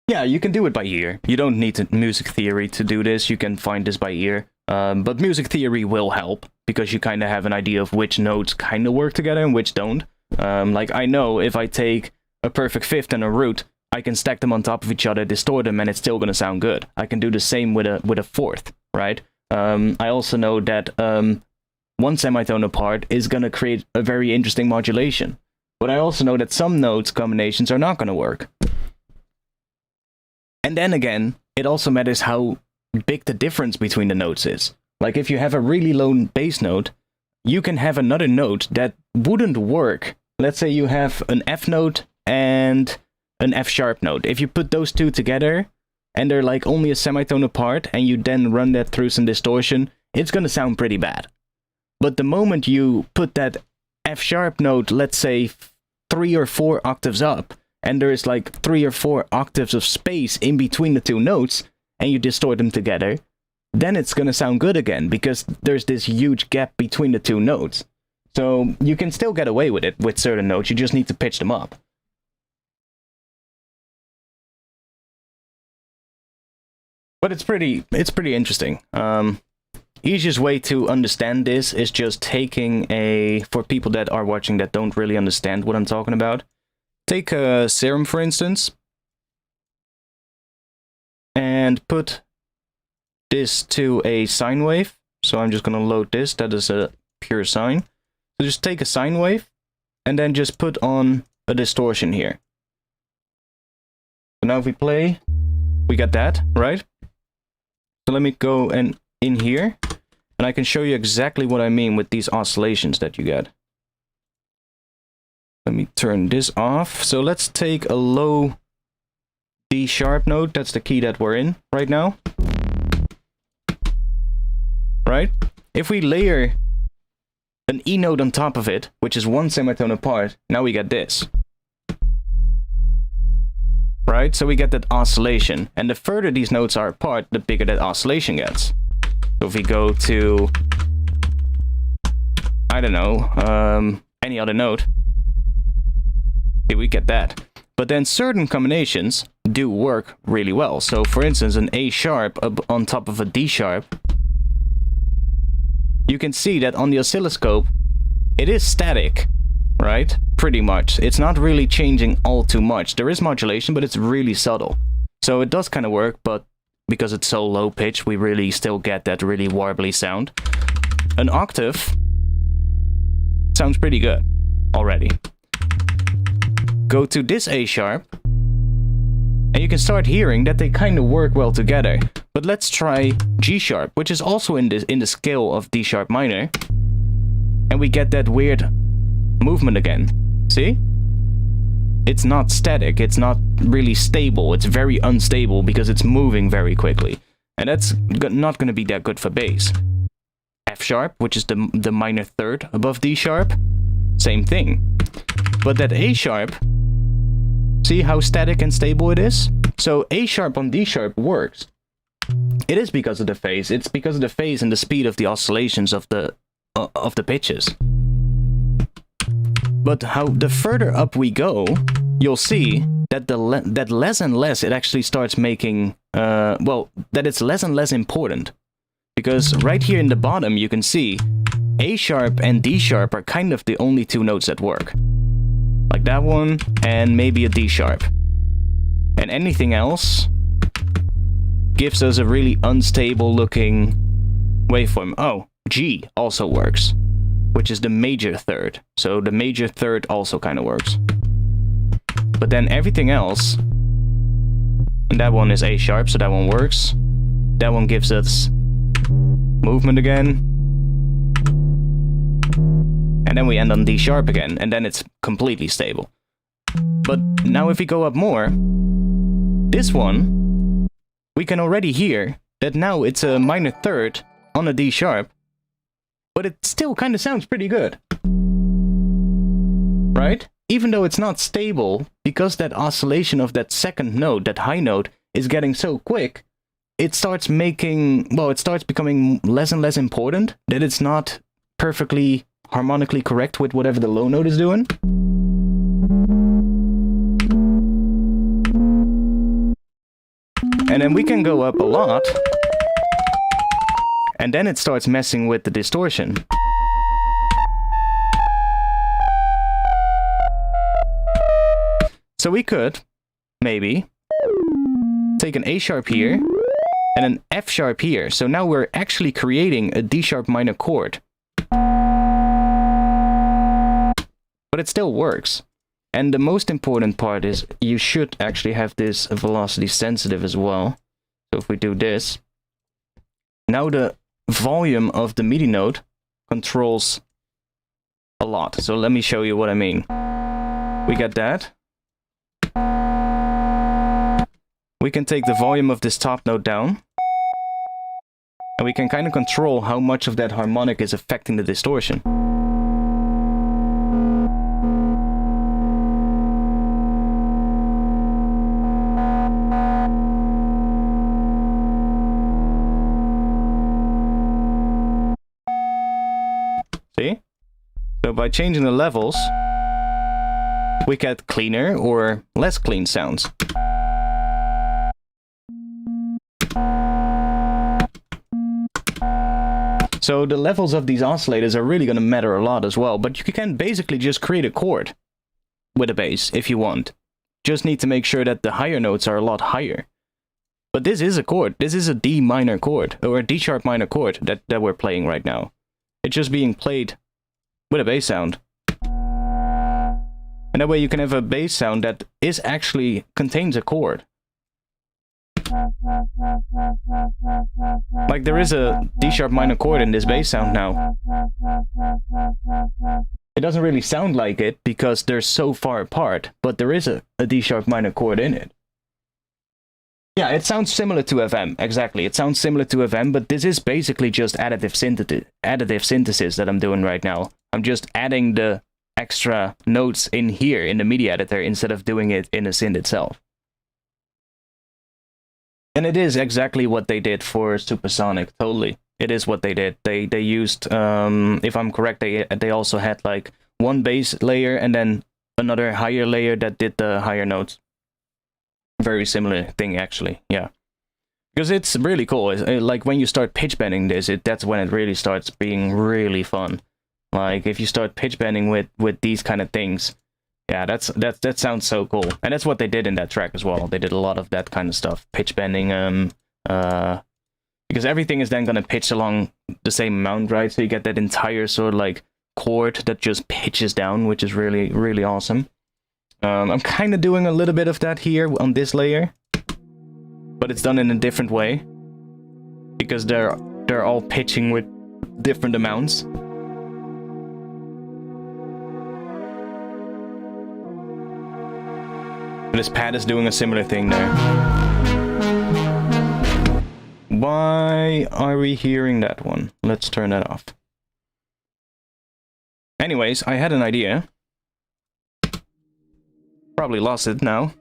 Yeah, you can do it by ear. You don't need music theory to do this. You can find this by ear. But music theory will help because you kind of have an idea of which notes kind of work together and which don't. Like I know if I take a perfect fifth and a root, I can stack them on top of each other, distort them, and it's still going to sound good. I can do the same with a fourth, right? I also know that one semitone apart is going to create a very interesting modulation. But I also know that some notes combinations are not going to work. And then again, it also matters how big the difference between the notes is. Like if you have a really low bass note, you can have another note that wouldn't work. Let's say you have an F note and an F sharp note. If you put those two together and they're like only a semitone apart and you then run that through some distortion, it's going to sound pretty bad. But the moment you put that F sharp note, let's say 3 or 4 octaves up, and there is like 3 or 4 octaves of space in between the two notes, and you distort them together, then it's going to sound good again, because there's this huge gap between the two notes. So you can still get away with it with certain notes, you just need to pitch them up. But it's pretty interesting. Easiest way to understand this is just taking for people that are watching that don't really understand what I'm talking about. Take a serum, for instance, and put this to a sine wave. So I'm just going to load this. That is a pure sine. So just take a sine wave and then just put on a distortion here. So now if we play, we got that, right? So let me go in here, and I can show you exactly what I mean with these oscillations that you get. Let me turn this off. So let's take a low D sharp note. That's the key that we're in right now. Right? If we layer an E note on top of it, which is one semitone apart, now we get this. Right? So we get that oscillation. And the further these notes are apart, the bigger that oscillation gets. So if we go to, I don't know, any other note, we get that. But then certain combinations do work really well. So for instance, an A sharp on top of a D sharp, you can see that on the oscilloscope, it is static, right? Pretty much. It's not really changing all too much. There is modulation, but it's really subtle. So it does kind of work, but because it's so low pitch, we really still get that really warbly sound. An octave sounds pretty good already. Go to this A sharp, and you can start hearing that they kind of work well together. But let's try G sharp, which is also in the scale of D sharp minor, and we get that weird movement again. See? It's not static, it's not really stable, it's very unstable because it's moving very quickly. And that's not going to be that good for bass. F sharp, which is the minor third above D sharp, same thing. But that A sharp, see how static and stable it is? So A sharp on D sharp works. It is because of the phase. It's because of the phase and the speed of the oscillations of the pitches. But how the further up we go, you'll see that that less and less it actually starts making well, that it's less and less important. Because right here in the bottom you can see A sharp and D sharp are kind of the only two notes that work. Like that one and maybe a D sharp. And anything else gives us a really unstable looking waveform. Oh, G also works, which is the major third. So the major third also kind of works. But then everything else, and that one is A sharp, so that one works. That one gives us movement again. And then we end on D sharp again, and then it's completely stable. But now if we go up more, this one, we can already hear that now it's a minor third on a D sharp, but it still kind of sounds pretty good. Right? Even though it's not stable, because that oscillation of that second note, that high note, is getting so quick, it starts making, well, it starts becoming less and less important, that it's not perfectly harmonically correct with whatever the low note is doing. And then we can go up a lot, and then it starts messing with the distortion. So we could, maybe, take an A sharp here, and an F sharp here. So now we're actually creating a D sharp minor chord. But it still works. And the most important part is you should actually have this velocity sensitive as well. So if we do this, now the volume of the MIDI note controls a lot. So let me show you what I mean. We got that. We can take the volume of this top note down. And we can kind of control how much of that harmonic is affecting the distortion. See? So by changing the levels, we get cleaner or less clean sounds. So the levels of these oscillators are really going to matter a lot as well, but you can basically just create a chord with a bass if you want. Just need to make sure that the higher notes are a lot higher. But this is a chord. This is a D minor chord, or a D sharp minor chord that we're playing right now. It's just being played with a bass sound. And that way you can have a bass sound that is actually contains a chord. Like there is a D sharp minor chord in this bass sound now. It doesn't really sound like it because they're so far apart, but there is a D sharp minor chord in it. Yeah, it sounds similar to FM, exactly. It sounds similar to FM, but this is basically just additive synthesis that I'm doing right now. I'm just adding the extra notes in here in the MIDI editor instead of doing it in the synth itself. And it is exactly what they did for Supersonic, totally. It is what they did. They used, if I'm correct, they also had like one bass layer and then another higher layer that did the higher notes. Very similar thing, actually, yeah. Because it's really cool. Like when you start pitch bending this, that's when it really starts being really fun. Like if you start pitch bending with these kind of things, yeah, that sounds so cool. And that's what they did in that track as well. They did a lot of that kind of stuff, pitch bending, because everything is then gonna pitch along the same amount, right? So you get that entire sort of like chord that just pitches down, which is really, really awesome. I'm kind of doing a little bit of that here on this layer, but it's done in a different way because they're all pitching with different amounts. This pad is doing a similar thing there. Why are we hearing that one? Let's turn that off. Anyways, I had an idea. Probably lost it now.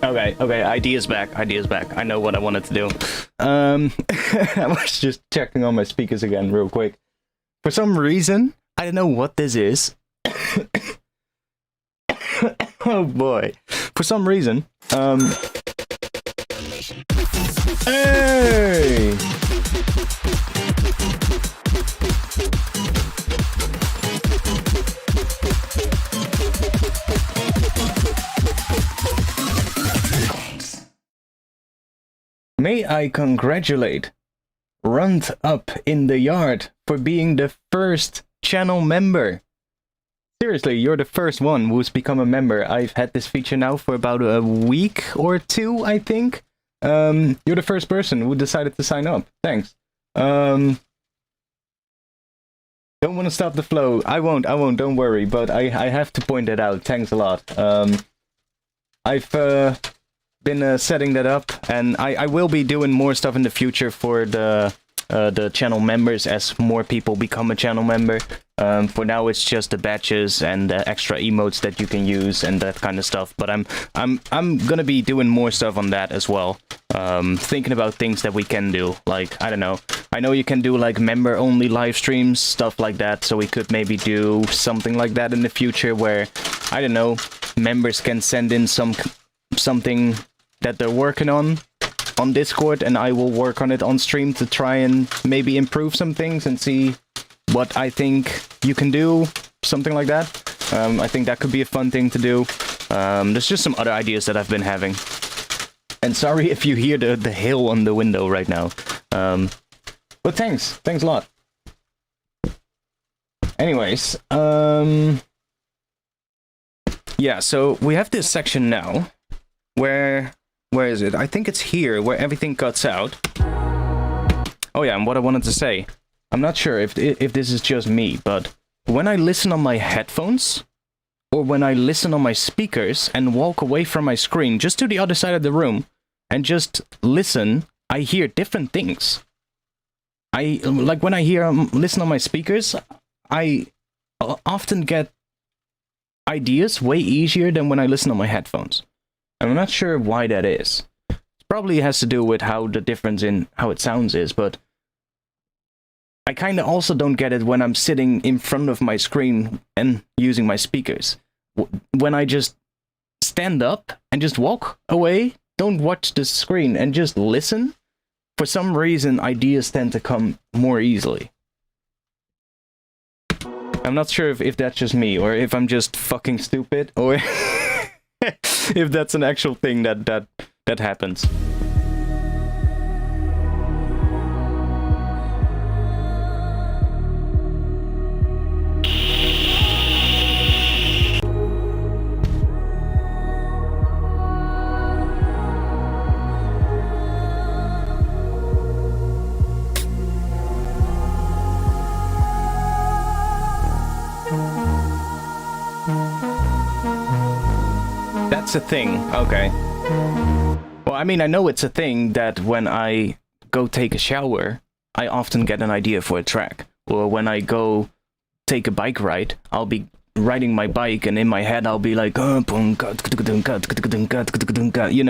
Okay, ideas back, ideas back. I know what I wanted to do. I was just checking on my speakers again real quick. For some reason, I don't know what this is. Oh boy. For some reason, hey! May I congratulate Runt Up in the Yard for being the first channel member. Seriously, you're the first one who's become a member. I've had this feature now for about a week or two, I think. You're the first person who decided to sign up. Thanks. Don't want to stop the flow. I won't, don't worry. But I have to point that out. Thanks a lot. I've been setting that up, and I will be doing more stuff in the future for the channel members as more people become a channel member. For now, it's just the badges and the extra emotes that you can use and that kind of stuff. But I'm gonna be doing more stuff on that as well. Thinking about things that we can do, like, I don't know. I know you can do like member-only live streams, stuff like that. So we could maybe do something like that in the future, where, I don't know, members can send in something that they're working on Discord, and I will work on it on stream to try and maybe improve some things and see what I think you can do, something like that. I think that could be a fun thing to do. There's just some other ideas that I've been having. And sorry if you hear the hail on the window right now. But thanks a lot. Anyways, yeah, so we have this section now, where is it? I think it's here, where everything cuts out. Oh yeah, and what I wanted to say, I'm not sure if this is just me, but when I listen on my headphones, or when I listen on my speakers and walk away from my screen just to the other side of the room and just listen, I hear different things. Like when I listen on my speakers, I often get ideas way easier than when I listen on my headphones. I'm not sure why that is. It probably has to do with how the difference in how it sounds is, but I kind of also don't get it when I'm sitting in front of my screen and using my speakers. When I just stand up and just walk away, don't watch the screen and just listen, for some reason ideas tend to come more easily. I'm not sure if that's just me, or if I'm just fucking stupid, or if that's an actual thing that happens. That's a thing, okay. Well, I mean, I know it's a thing that when I go take a shower, I often get an idea for a track. Or when I go take a bike ride, I'll be riding my bike, and in my head I'll be like, you know,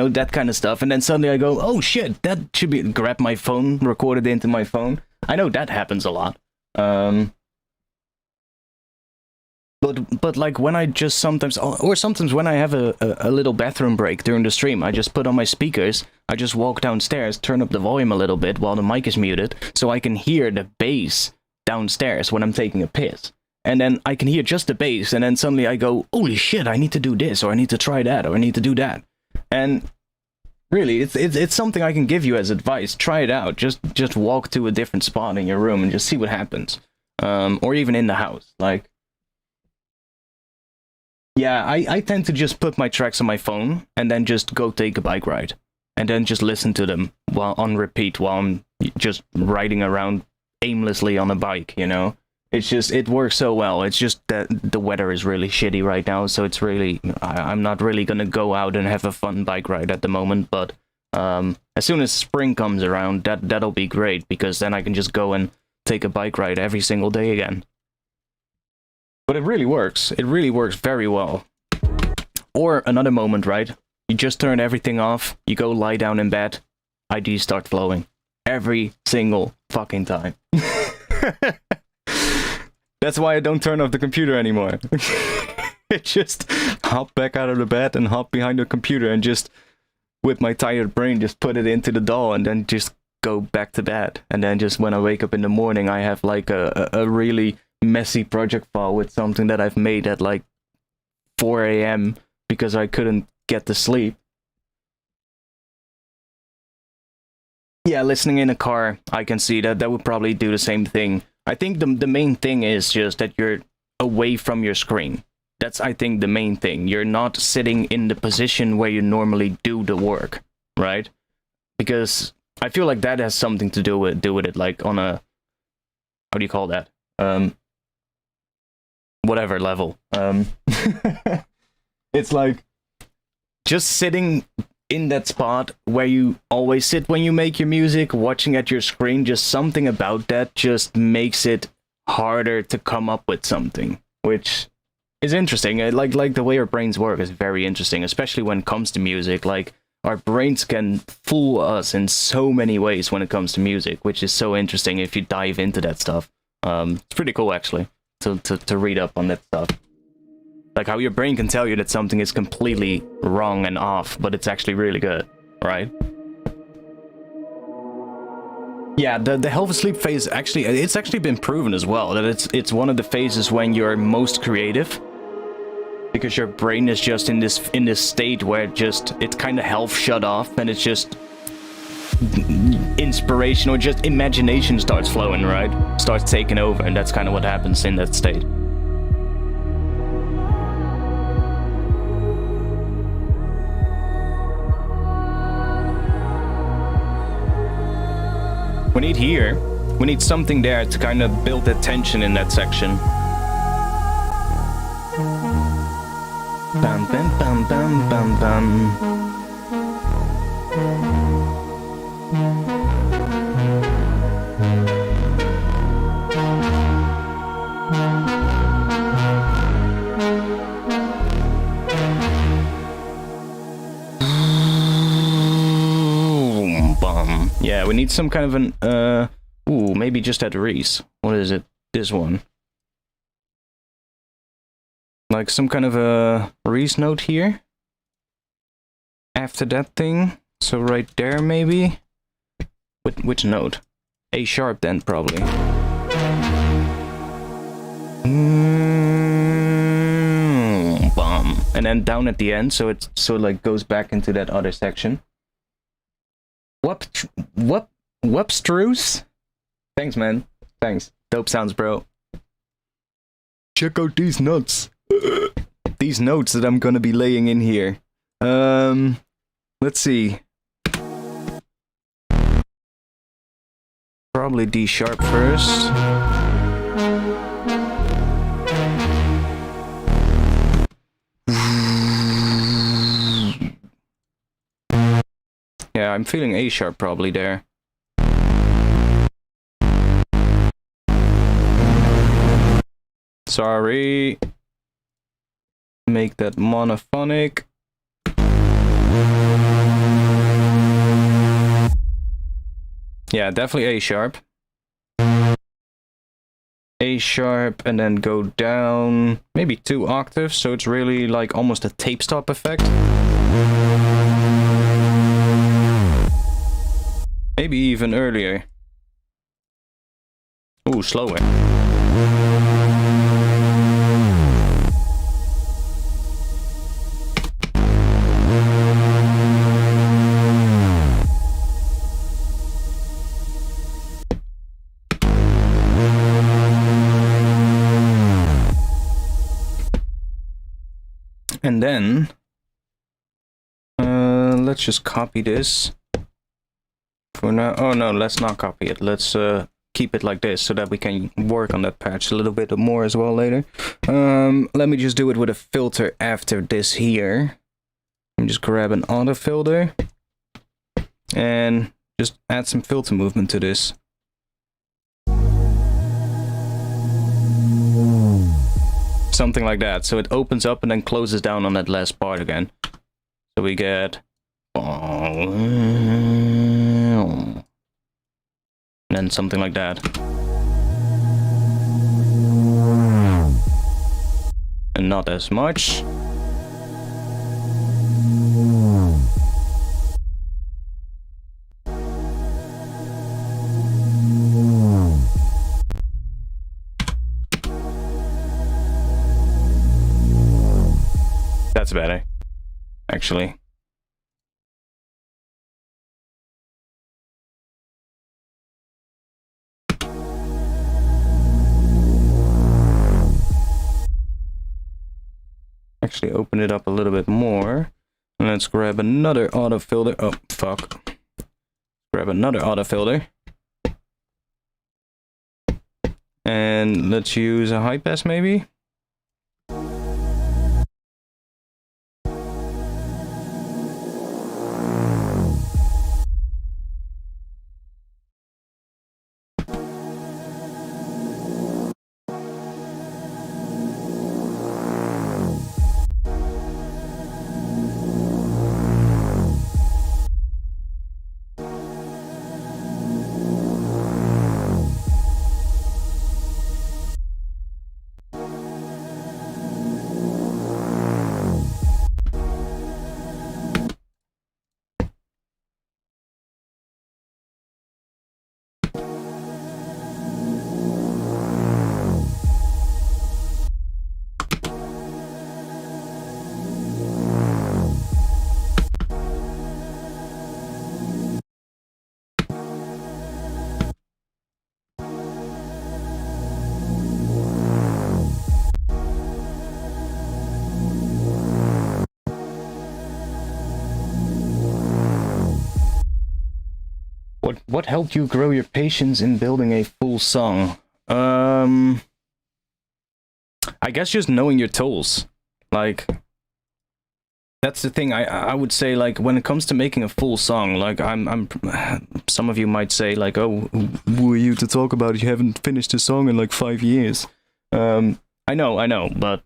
that kind of stuff. And then suddenly I go, oh shit, that should be, grab my phone, record it into my phone. I know that happens a lot. But like when I just sometimes when I have a little bathroom break during the stream, I just put on my speakers, I just walk downstairs, turn up the volume a little bit while the mic is muted, so I can hear the bass downstairs when I'm taking a piss. And then I can hear just the bass, and then suddenly I go, holy shit, I need to do this, or I need to try that, or I need to do that. And really, it's something I can give you as advice. Try it out. Just walk to a different spot in your room and just see what happens. Or even in the house, like. Yeah, I tend to just put my tracks on my phone and then just go take a bike ride. And then just listen to them while on repeat while I'm just riding around aimlessly on a bike, you know? It's just, it works so well. It's just that the weather is really shitty right now, so it's really, I'm not really gonna go out and have a fun bike ride at the moment, but as soon as spring comes around, that'll be great, because then I can just go and take a bike ride every single day again. But it really works. It really works very well. Or another moment, right? You just turn everything off, you go lie down in bed, ideas start flowing. Every single fucking time. That's why I don't turn off the computer anymore. I just hop back out of the bed and hop behind the computer and just, with my tired brain, just put it into the DAW and then just go back to bed. And then just when I wake up in the morning, I have like a really messy project file with something that I've made at like 4 a.m. because I couldn't get to sleep. Yeah, listening in a car, I can see that would probably do the same thing. I think the main thing is just that you're away from your screen. That's, I think, the main thing. You're not sitting in the position where you normally do the work, right? Because I feel like that has something to do with it, like on a, how do you call that? Whatever level. It's like just sitting in that spot where you always sit when you make your music, watching at your screen. Just something about that just makes it harder to come up with something, which is interesting. Like the way our brains work is very interesting, especially when it comes to music. Like, our brains can fool us in so many ways when it comes to music, which is so interesting if you dive into that stuff. It's pretty cool, actually, to read up on that stuff. Like how your brain can tell you that something is completely wrong and off, but it's actually really good, right? Yeah, the health sleep phase, actually, it's actually been proven as well that it's one of the phases when you're most creative, because your brain is just in this state where it's kind of health shut off, and it's just inspiration or just imagination starts flowing, right? Starts taking over, and that's kind of what happens in that state. We need something there to kind of build the tension in that section. Bum bum bum bum bum bum. Yeah, we need some kind of an, ooh, maybe just at Reese. What is it? This one. Like some kind of a Reese note here. After that thing. So right there, maybe? Which note? A sharp then, probably. Bum. And then down at the end, so it like goes back into that other section. Whoopstruce? Thanks, man. Thanks. Dope sounds, bro. Check out these nuts. These notes that I'm gonna be laying in here. Let's see. Probably D sharp first. Yeah, I'm feeling A sharp probably there. Sorry. Make that monophonic. Yeah, definitely A sharp. A sharp and then go down maybe 2 octaves, so it's really like almost a tape stop effect. Maybe even earlier. Ooh, slower. And then, let's just copy this. For now, oh no, let's not copy it. Let's keep it like this so that we can work on that patch a little bit more as well later. Let me just do it with a filter after this here. Let me just grab an auto filter and just add some filter movement to this. Something like that, so it opens up and then closes down on that last part again. So we get... And then something like that. And not as much. That's better, actually. Actually open it up a little bit more. And let's grab another autofilter. Oh, fuck. Grab another autofilter. And let's use a high pass maybe. What helped you grow your patience in building a full song? I guess just knowing your tools. Like, that's the thing. I would say, like, when it comes to making a full song, like, I'm some of you might say, like, oh, who are you to talk about it? You haven't finished a song in like 5 years. I know, but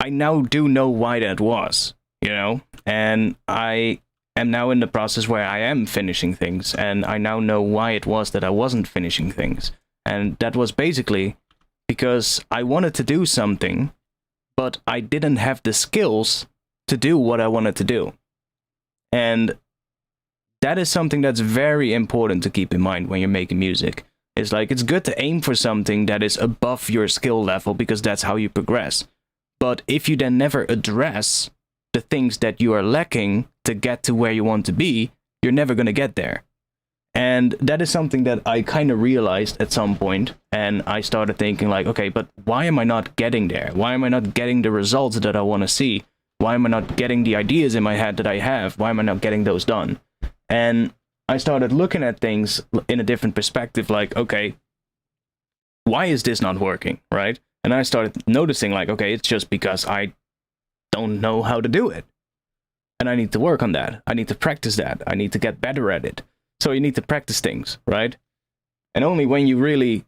I now do know why that was, you know? And I am now in the process where I am finishing things, and I now know why it was that I wasn't finishing things. And that was basically because I wanted to do something, but I didn't have the skills to do what I wanted to do. And that is something that's very important to keep in mind when you're making music. It's like, it's good to aim for something that is above your skill level, because that's how you progress. But if you then never address the things that you are lacking to get to where you want to be, you're never going to get there. And that is something that I kind of realized at some point, and I started thinking like, okay, but why am I not getting there? Why am I not getting the results that I want to see? Why am I not getting the ideas in my head that I have? Why am I not getting those done? And I started looking at things in a different perspective, like, okay, why is this not working, right? And I started noticing like, okay, it's just because I don't know how to do it. And I need to work on that. I need to practice that. I need to get better at it. So you need to practice things, right? And only when you really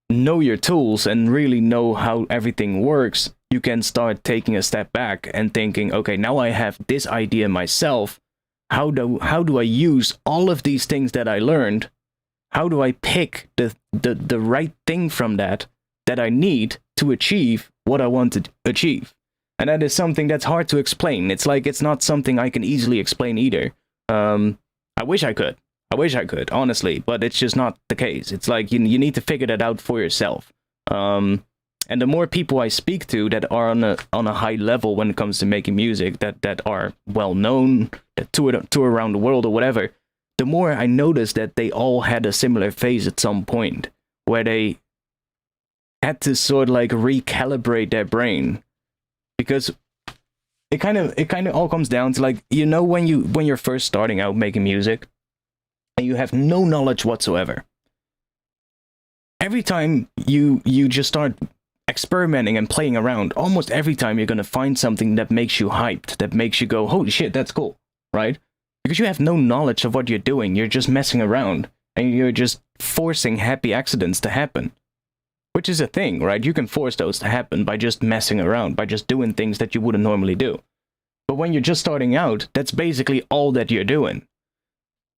know your tools and really know how everything works, you can start taking a step back and thinking, okay, now I have this idea myself. How do I use all of these things that I learned? How do I pick the right thing from that I need to achieve what I want to achieve? And that is something that's hard to explain. It's like, it's not something I can easily explain either. I wish I could, honestly, but it's just not the case. It's like, you need to figure that out for yourself. And the more people I speak to that are on a high level when it comes to making music, that are well known, that tour around the world or whatever, the more I notice that they all had a similar phase at some point where they had to sort of like recalibrate their brain. Because it kind of all comes down to, like, you know, when you're first starting out making music and you have no knowledge whatsoever, every time you just start experimenting and playing around, almost every time you're gonna find something that makes you hyped, that makes you go, holy shit, that's cool, right? Because you have no knowledge of what you're doing. You're just messing around and you're just forcing happy accidents to happen. Which is a thing, right? You can force those to happen by just messing around, by just doing things that you wouldn't normally do. But when you're just starting out, that's basically all that you're doing.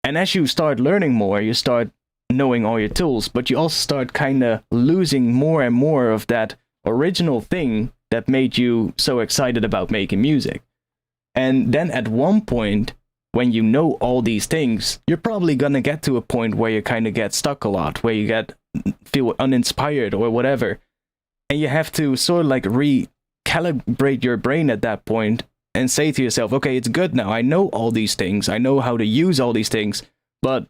And as you start learning more, you start knowing all your tools, but you also start kind of losing more and more of that original thing that made you so excited about making music. And then at one point, when you know all these things, you're probably gonna get to a point where you kind of get stuck a lot, where you feel uninspired or whatever. And you have to sort of like recalibrate your brain at that point and say to yourself, okay, it's good now. I know all these things. I know how to use all these things, but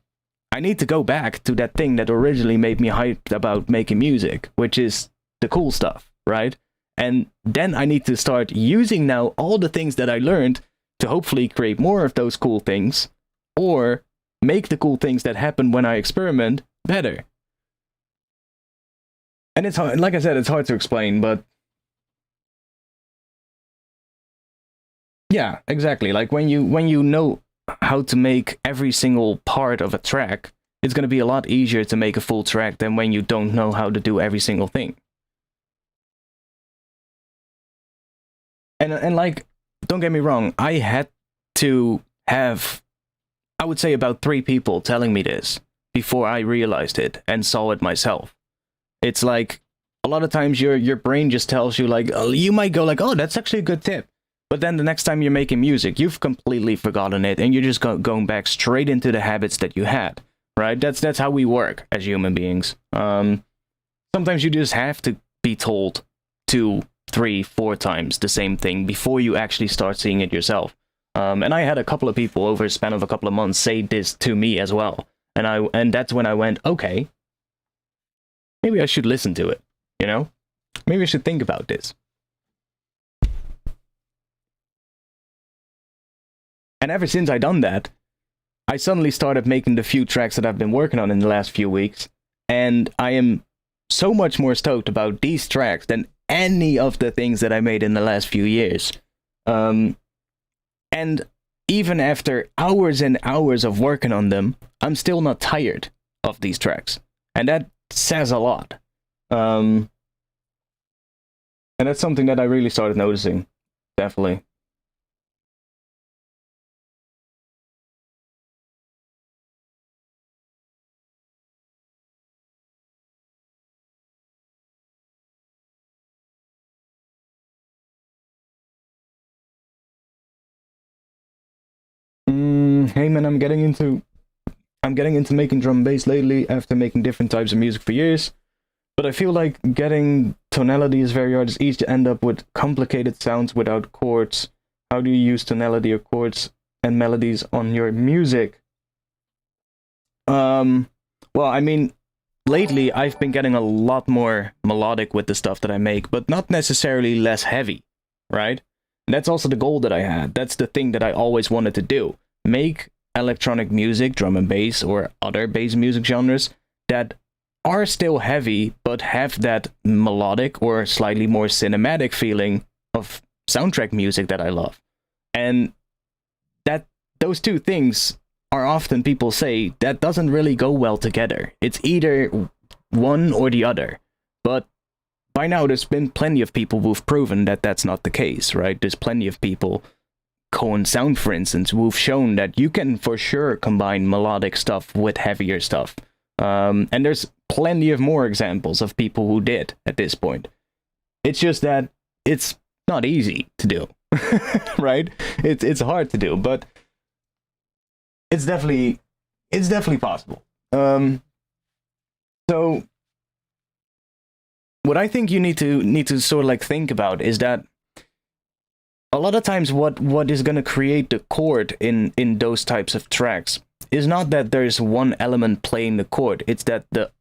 I need to go back to that thing that originally made me hyped about making music, which is the cool stuff, right? And then I need to start using now all the things that I learned to hopefully create more of those cool things, or make the cool things that happen when I experiment better. And it's hard, like I said, it's hard to explain, but yeah, exactly. Like when you know how to make every single part of a track, it's going to be a lot easier to make a full track than when you don't know how to do every single thing. And like, don't get me wrong, I had to have, I would say, about 3 people telling me this before I realized it and saw it myself. It's like, a lot of times your brain just tells you, like, you might go like, oh, that's actually a good tip. But then the next time you're making music, you've completely forgotten it, and you're just going back straight into the habits that you had, right? That's how we work as human beings. Sometimes you just have to be told 2, 3, 4 times the same thing before you actually start seeing it yourself. And I had a couple of people over a span of a couple of months say this to me as well, and that's when I went, okay, maybe I should listen to it, you know? Maybe I should think about this. And ever since I done that, I suddenly started making the few tracks that I've been working on in the last few weeks, and I am so much more stoked about these tracks than any of the things that I made in the last few years. And even after hours and hours of working on them, I'm still not tired of these tracks. And that says a lot. And that's something that I really started noticing, definitely. Hey man, I'm getting into making drum and bass lately after making different types of music for years. But I feel like getting tonality is very hard. It's easy to end up with complicated sounds without chords. How do you use tonality or chords and melodies on your music? Well, I mean, lately I've been getting a lot more melodic with the stuff that I make, but not necessarily less heavy, right? And that's also the goal that I had. That's the thing that I always wanted to do. Make electronic music, drum and bass, or other bass music genres that are still heavy, but have that melodic or slightly more cinematic feeling of soundtrack music that I love. And that those two things are often, people say, that doesn't really go well together. It's either one or the other. But by now, there's been plenty of people who've proven that that's not the case, right? There's plenty of people, Cohen Sound, for instance, who've shown that you can for sure combine melodic stuff with heavier stuff. And there's plenty of more examples of people who did at this point. It's just that it's not easy to do, right? It's hard to do, but it's definitely possible. So what I think you need to sort of like think about is that a lot of times what is going to create the chord in those types of tracks is not that there's one element playing the chord. It's that the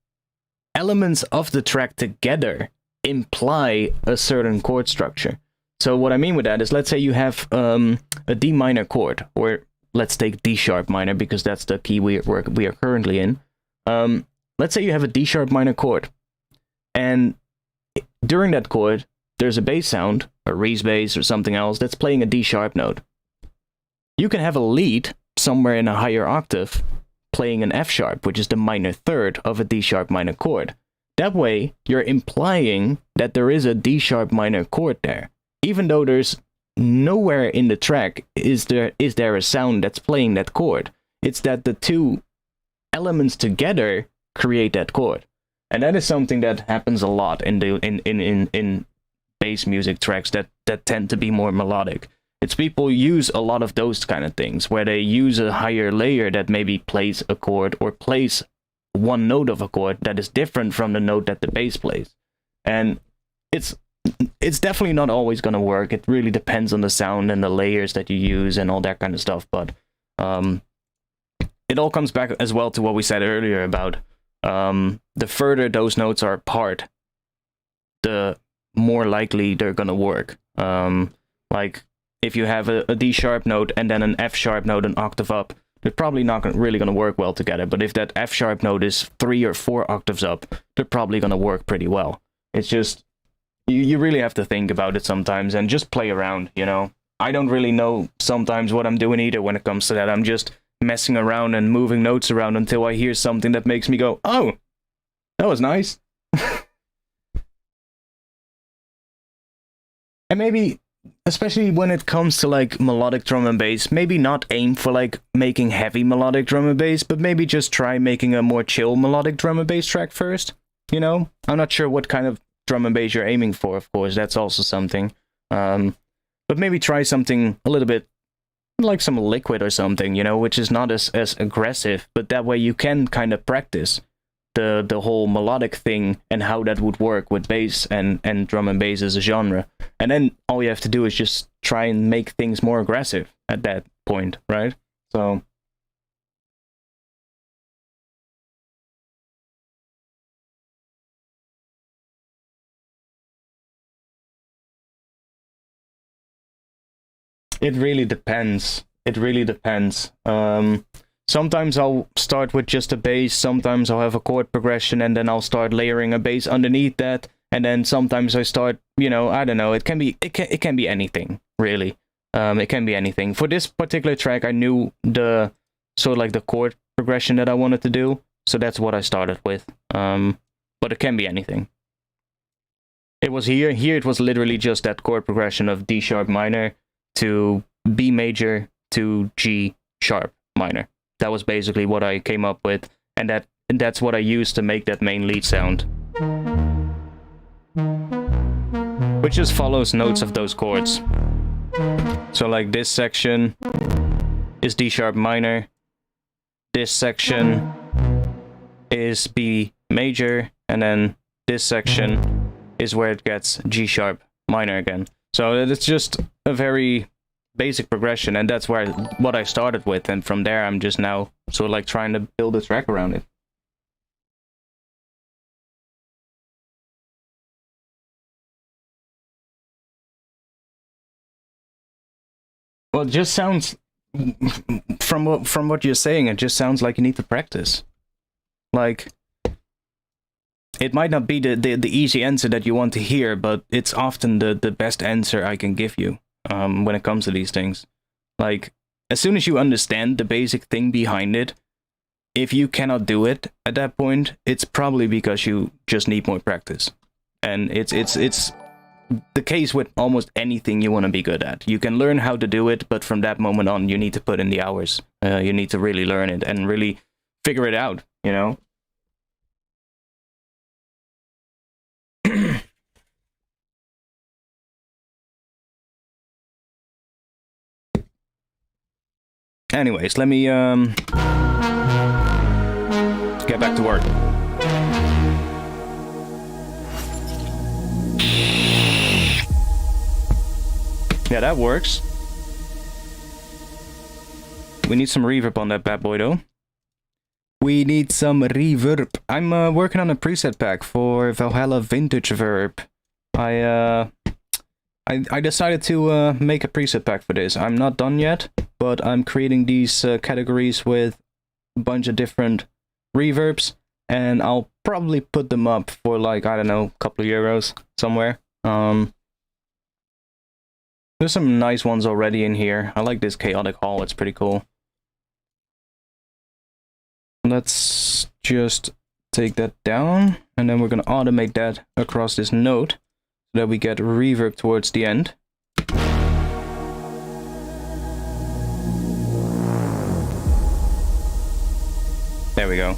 elements of the track together imply a certain chord structure. So what I mean with that is, let's say you have a D minor chord, or let's take D sharp minor because that's the key we are currently in. Let's say you have a D sharp minor chord, and during that chord, there's a bass sound, a Reese bass or something else that's playing a D sharp note. You can have a lead somewhere in a higher octave playing an F sharp, which is the minor third of a D sharp minor chord. That way, you're implying that there is a D sharp minor chord there, even though there's nowhere in the track is there a sound that's playing that chord. It's that the two elements together create that chord. And that is something that happens a lot in bass music tracks that tend to be more melodic. It's people use a lot of those kind of things, where they use a higher layer that maybe plays a chord or plays one note of a chord that is different from the note that the bass plays. And it's definitely not always going to work. It really depends on the sound and the layers that you use and all that kind of stuff. But it all comes back as well to what we said earlier about the further those notes are apart, the more likely they're going to work. Like if you have a D sharp note and then an F sharp note an octave up, they're probably not really going to work well together. But if that F sharp note is 3 or 4 octaves up, they're probably going to work pretty well. It's just, you really have to think about it sometimes and just play around, you know? I don't really know sometimes what I'm doing either when it comes to that. I'm just messing around and moving notes around until I hear something that makes me go, oh, that was nice. And maybe, especially when it comes to like melodic drum and bass, maybe not aim for like making heavy melodic drum and bass, but maybe just try making a more chill melodic drum and bass track first. You know, I'm not sure what kind of drum and bass you're aiming for, of course, that's also something. But maybe try something a little bit like some Liquid or something, you know, which is not as aggressive, but that way you can kind of practice the whole melodic thing and how that would work with bass and drum and bass as a genre. And then all you have to do is just try and make things more aggressive at that point, right? So it really depends. It really depends. Sometimes I'll start with just a bass, sometimes I'll have a chord progression, and then I'll start layering a bass underneath that, and then sometimes I start, you know, I don't know, it can be anything, really. It can be anything. For this particular track, I knew the sort of like the chord progression that I wanted to do, so that's what I started with. But it can be anything. It was here it was literally just that chord progression of D sharp minor to B major to G sharp minor. That was basically what I came up with, and that's what I used to make that main lead sound, which just follows notes of those chords. So like this section is D sharp minor, this section is B major, and then this section is where it gets G sharp minor again. So it's just a very basic progression, and that's what I started with, and from there I'm just now sort of like trying to build a track around it. Well, it just sounds, from what you're saying, it just sounds like you need to practice. Like, it might not be the easy answer that you want to hear, but it's often the best answer I can give you. When it comes to these things, like, as soon as you understand the basic thing behind it, if you cannot do it at that point, it's probably because you just need more practice. And it's the case with almost anything you want to be good at. You can learn how to do it, but from that moment on, you need to put in the hours. You need to really learn it and really figure it out, you know? Anyways, let me get back to work. Yeah, that works. We need some reverb on that bad boy, though. We need some reverb. I'm working on a preset pack for Valhalla Vintage Verb. I decided to make a preset pack for this. I'm not done yet, but I'm creating these categories with a bunch of different reverbs, and I'll probably put them up for, like, I don't know, a couple of euros somewhere. There's some nice ones already in here. I like this chaotic hall, it's pretty cool. Let's just take that down, and then we're gonna automate that across this note so that we get reverb towards the end. we go.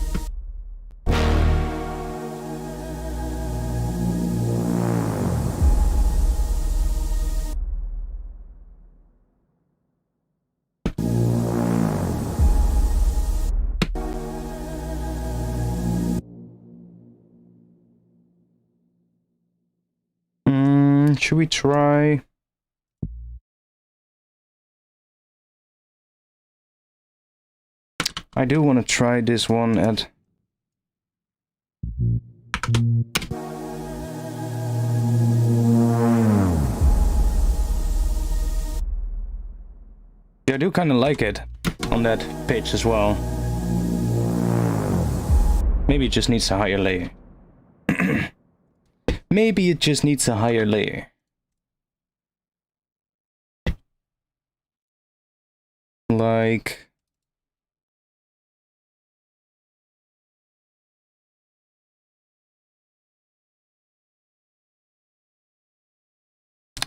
Should we try... I do want to try this one at... Yeah, I do kind of like it on that pitch as well. Maybe it just needs a higher layer. Maybe it just needs a higher layer. Like...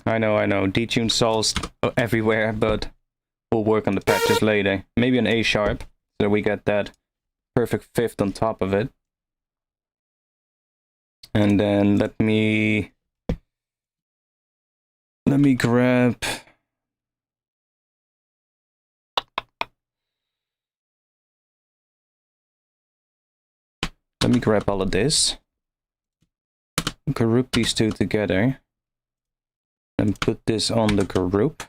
I know, detune solves everywhere, but we'll work on the patches later. Maybe an A sharp, so we get that perfect fifth on top of it. And then let me grab... Let me grab all of this. Group these two together. And put this on the group.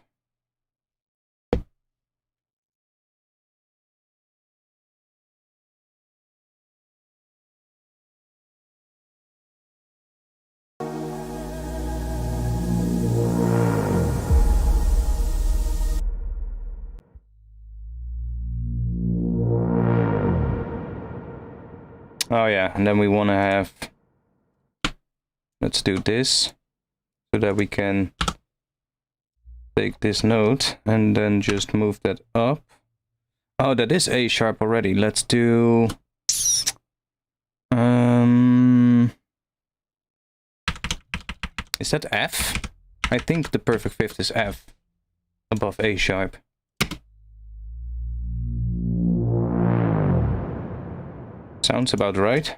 Oh yeah, and then we want to have... Let's do this. So that we can take this note and then just move that up. Oh, that is A sharp already. Let's do... Is that F? I think the perfect fifth is F. Above A sharp. Sounds about right.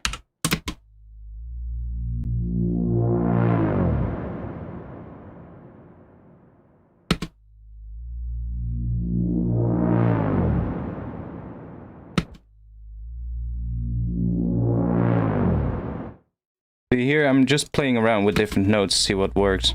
See here, I'm just playing around with different notes to see what works.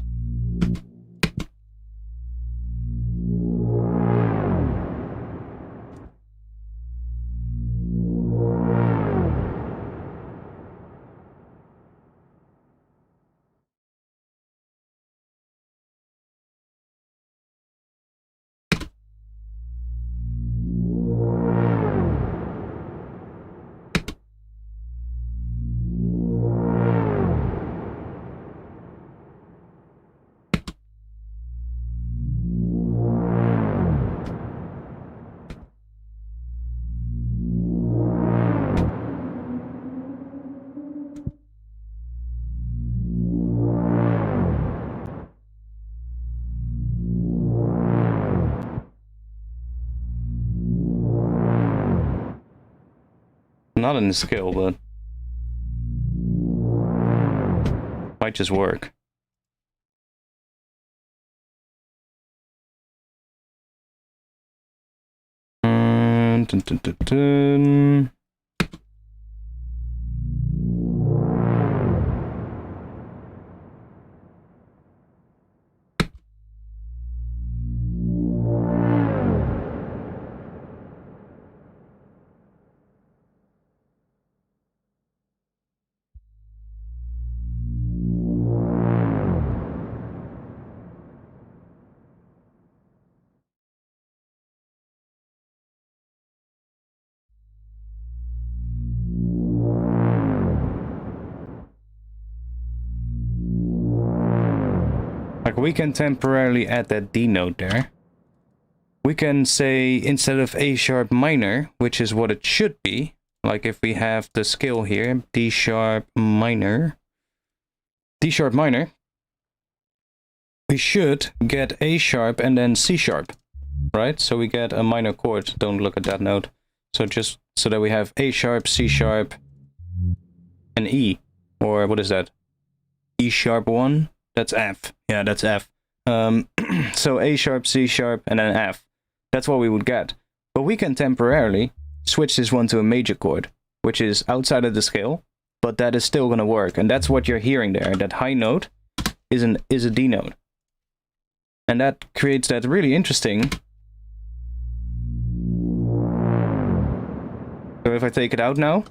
Not in the skill, but might just work. Dun, dun, dun, dun. Like, we can temporarily add that D note there. We can say, instead of A sharp minor, which is what it should be, like if we have the scale here, D sharp minor, we should get A sharp and then C sharp, right? So we get a minor chord. Don't look at that note. So just so that we have A sharp, C sharp, and E. Or what is that? E sharp 1? That's F. Yeah, that's F. So A sharp, C sharp, and then F. That's what we would get. But we can temporarily switch this one to a major chord, which is outside of the scale, but that is still going to work. And that's what you're hearing there. That high note is a D note. And that creates that really interesting. So if I take it out now,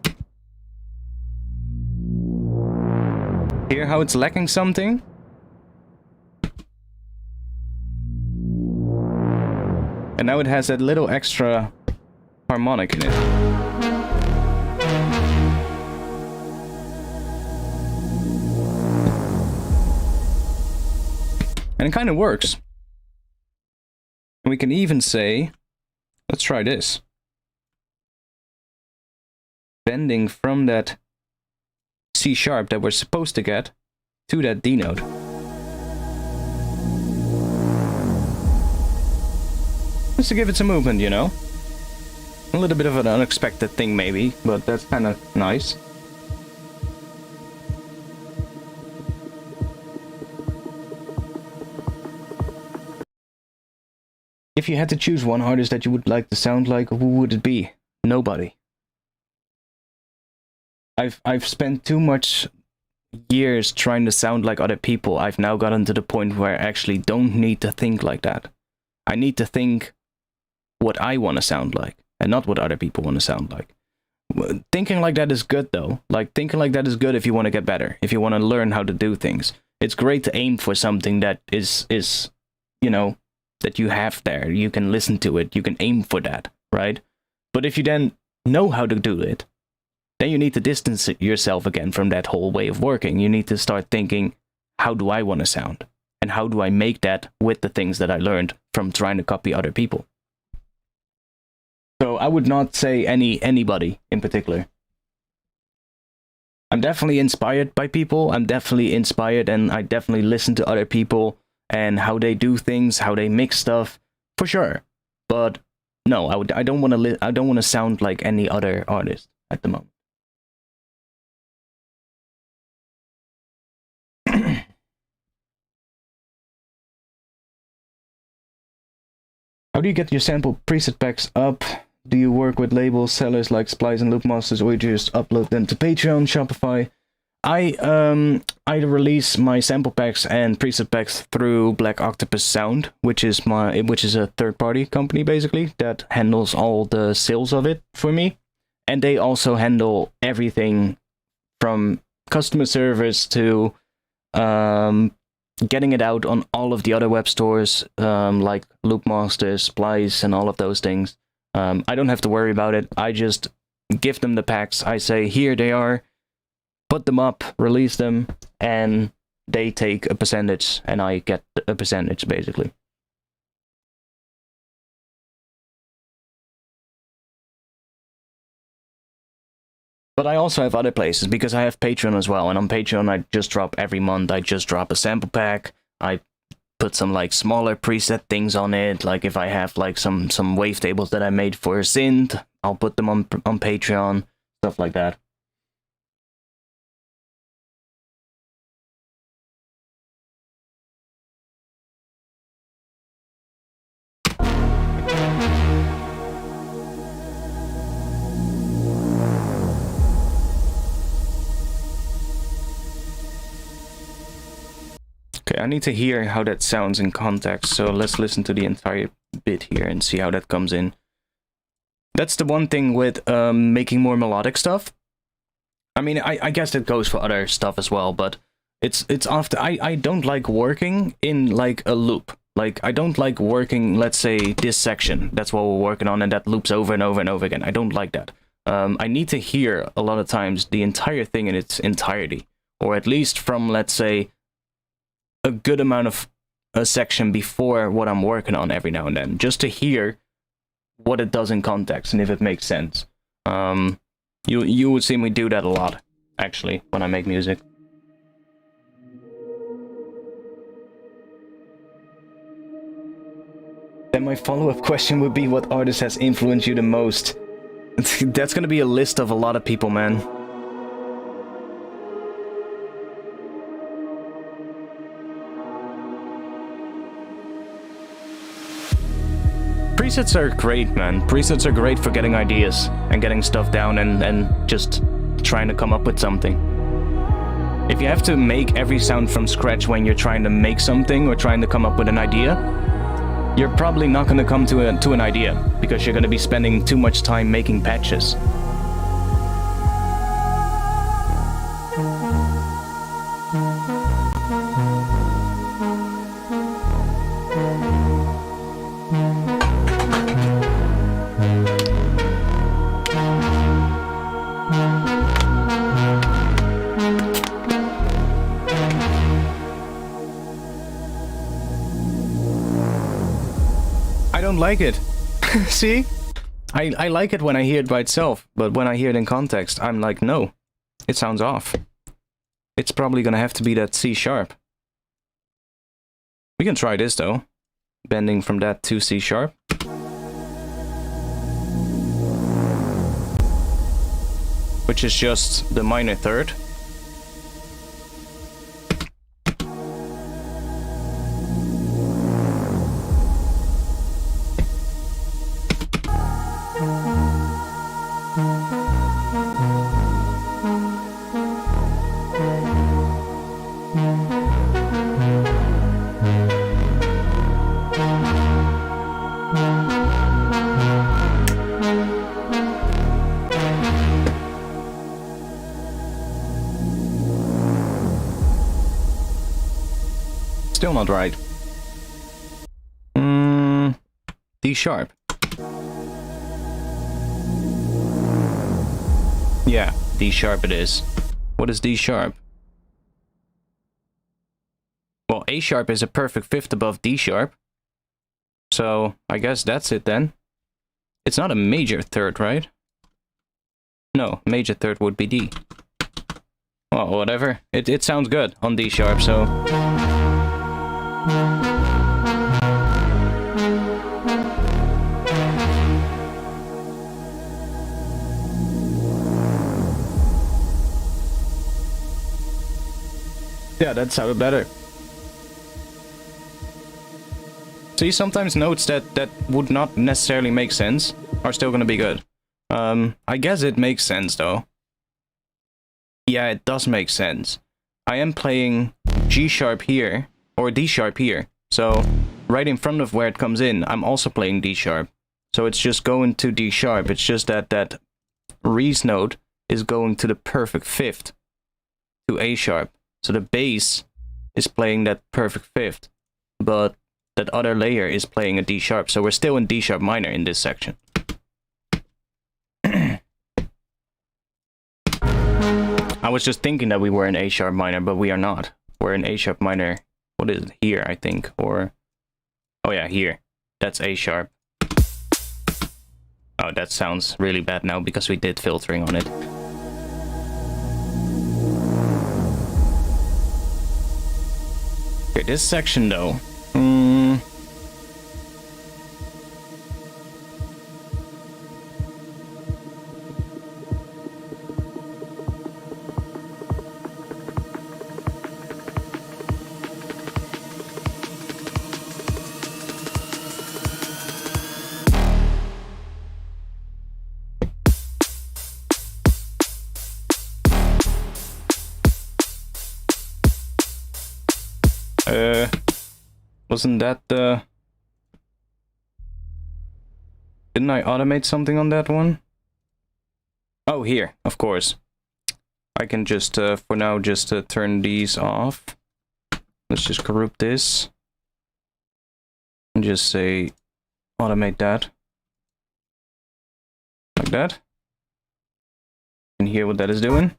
hear how it's lacking something? And now it has that little extra harmonic in it. And it kind of works. And we can even say, let's try this. Bending from that C sharp that we're supposed to get to that D note. Just to give it some movement, you know? A little bit of an unexpected thing maybe, but that's kind of nice. If you had to choose one artist that you would like to sound like, who would it be? Nobody. I've spent too much years trying to sound like other people. I've now gotten to the point where I actually don't need to think like that. I need to think what I want to sound like, and not what other people want to sound like. Thinking like that is good, though. Like, thinking like that is good if you want to get better, if you want to learn how to do things. It's great to aim for something that is, you know, that you have there. You can listen to it, you can aim for that, right? But if you then know how to do it, then you need to distance yourself again from that whole way of working. You need to start thinking, how do I want to sound? And how do I make that with the things that I learned from trying to copy other people? So I would not say anybody in particular. I'm definitely inspired by people. I'm definitely inspired, and I definitely listen to other people and how they do things, how they mix stuff, for sure. But no, I don't want to sound like any other artist at the moment. How do you get your sample preset packs up? Do you work with labels, sellers like Splice and Loopmasters, or you just upload them to Patreon, Shopify? I release my sample packs and preset packs through Black Octopus Sound, which is a third-party company basically that handles all the sales of it for me, and they also handle everything from customer service to getting it out on all of the other web stores, like Loopmasters, Splice, and all of those things. I don't have to worry about it. I just give them the packs. I say, here they are, put them up, release them, and they take a percentage, and I get a percentage, basically. But I also have other places, because I have Patreon as well, and on Patreon I just drop every month, I just drop a sample pack, I put some like smaller preset things on it, like if I have like some wavetables that I made for a synth, I'll put them on Patreon, stuff like that. Okay, I need to hear how that sounds in context, so let's listen to the entire bit here and see how that comes in. That's the one thing with making more melodic stuff. I mean, I guess that goes for other stuff as well, but it's often, I don't like working in like a loop. Like, I don't like working, let's say, this section, that's what we're working on, and that loops over and over and over again. I don't like that. I need to hear, a lot of times, the entire thing in its entirety. Or at least from, let's say, a good amount of a section before what I'm working on every now and then, just to hear what it does in context and if it makes sense. You would see me do that a lot, actually, when I make music. Then my follow-up question would be, what artist has influenced you the most? That's gonna be a list of a lot of people, man. Presets are great, man. Presets are great for getting ideas and getting stuff down and just trying to come up with something. If you have to make every sound from scratch when you're trying to make something or trying to come up with an idea, you're probably not going to come to an idea because you're going to be spending too much time making patches. I don't like it. See? I like it when I hear it by itself, but when I hear it in context, I'm like, no, it sounds off. It's probably gonna have to be that C sharp. We can try this though. Bending from that to C sharp. Which is just the minor third. Still not right. D sharp. Yeah, D sharp it is. What is D sharp? Well, A sharp is a perfect fifth above D sharp. So, I guess that's it then. It's not a major third, right? No, major third would be D. Well, whatever. It sounds good on D sharp, so... Yeah, that sounded better. See, sometimes notes that would not necessarily make sense are still gonna be good. I guess it makes sense, though. Yeah, it does make sense. I am playing G sharp here, or D sharp here. So, right in front of where it comes in, I'm also playing D sharp. So it's just going to D sharp. It's just that Reese note is going to the perfect fifth, to A sharp. So the bass is playing that perfect fifth, but that other layer is playing a D sharp. So we're still in D sharp minor in this section. I was just thinking that we were in A sharp minor, but we are not. We're in A sharp minor. What is it? Here, I think. Or... oh yeah, here. That's A sharp. Oh, that sounds really bad now because we did filtering on it. Okay, this section though. Wasn't that the... didn't I automate something on that one? Oh, here, of course. I can just, for now, just turn these off. Let's just group this. And just say, automate that. Like that. You can hear what that is doing.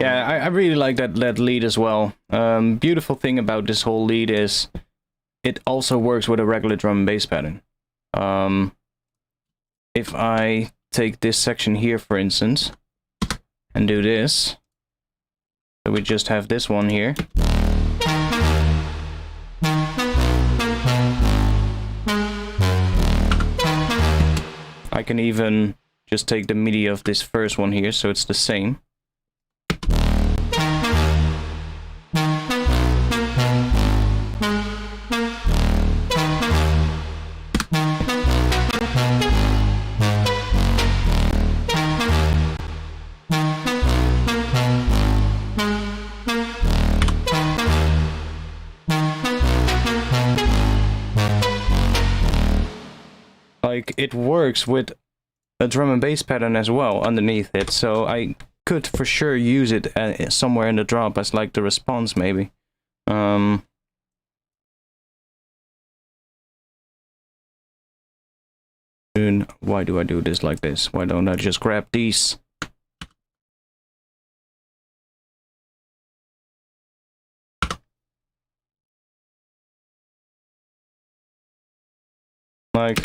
Yeah, I really like that lead as well. Beautiful thing about this whole lead is it also works with a regular drum and bass pattern. If I take this section here, for instance, and do this, so we just have this one here. I can even just take the MIDI of this first one here, so it's the same. Like, it works with a drum and bass pattern as well underneath it, so I could for sure use it somewhere in the drop as like the response maybe. Why do I do this like this? Why don't I just grab these? Like...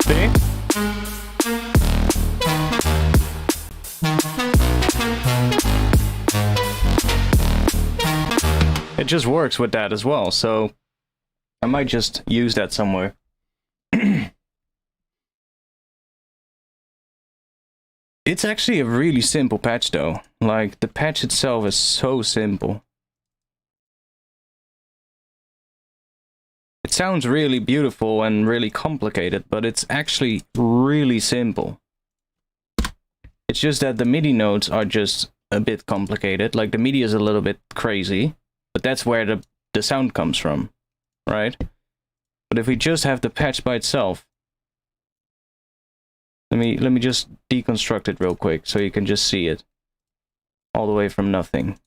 See? It just works with that as well, so I might just use that somewhere. It's actually a really simple patch though. Like, the patch itself is so simple. It sounds really beautiful and really complicated, but it's actually really simple. It's just that the MIDI notes are just a bit complicated. Like, the MIDI is a little bit crazy, but that's where the sound comes from, right? But if we just have the patch by itself, let me just deconstruct it real quick so you can just see it all the way from nothing.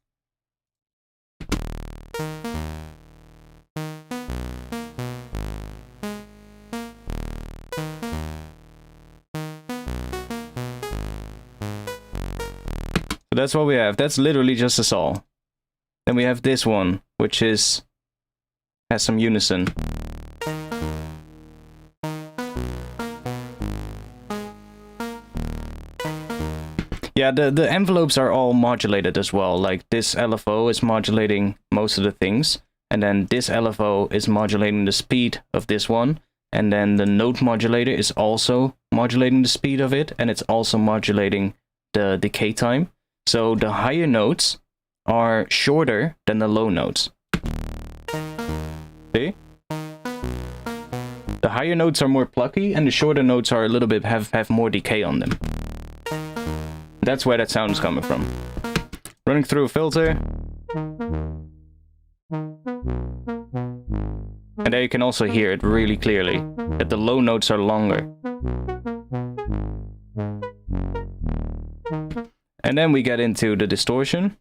So that's what we have. That's literally just a saw. Then we have this one, which has some unison. Yeah, the envelopes are all modulated as well. Like, this LFO is modulating most of the things, and then this LFO is modulating the speed of this one, and then the note modulator is also modulating the speed of it, and it's also modulating the decay time. So the higher notes are shorter than the low notes. See? The higher notes are more plucky, and the shorter notes are a little bit have more decay on them. That's where that sound is coming from. Running through a filter. And there you can also hear it really clearly, that the low notes are longer. And then we get into the distortion.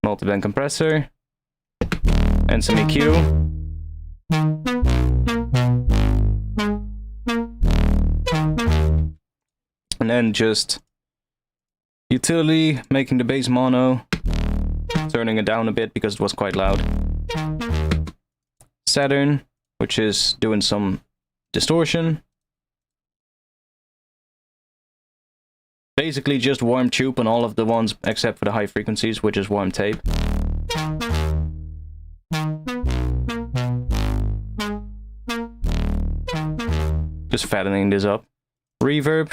Multiband compressor. And some EQ. And then just utility, making the bass mono, turning it down a bit because it was quite loud. Saturn, which is doing some distortion. Basically just warm tube on all of the ones except for the high frequencies, which is warm tape. Just fattening this up. Reverb.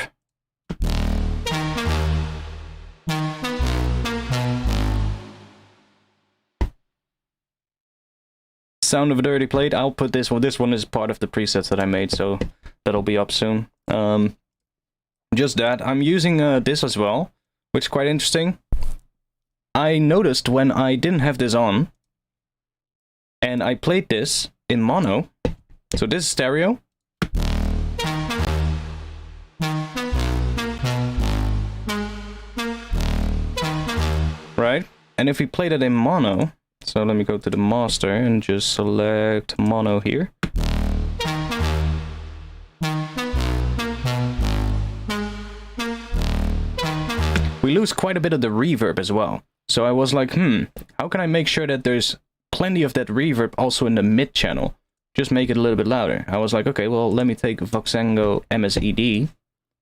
Sound of a dirty plate. I'll put this one. This one is part of the presets that I made, so that'll be up soon. Just that. I'm using this as well, which is quite interesting. I noticed when I didn't have this on, and I played this in mono. So this is stereo. Right? And if we play that in mono, so let me go to the master and just select mono here. We lose quite a bit of the reverb as well. So I was like, how can I make sure that there's plenty of that reverb also in the mid channel. Just make it a little bit louder. I was like, okay, well, let me take Voxengo MSED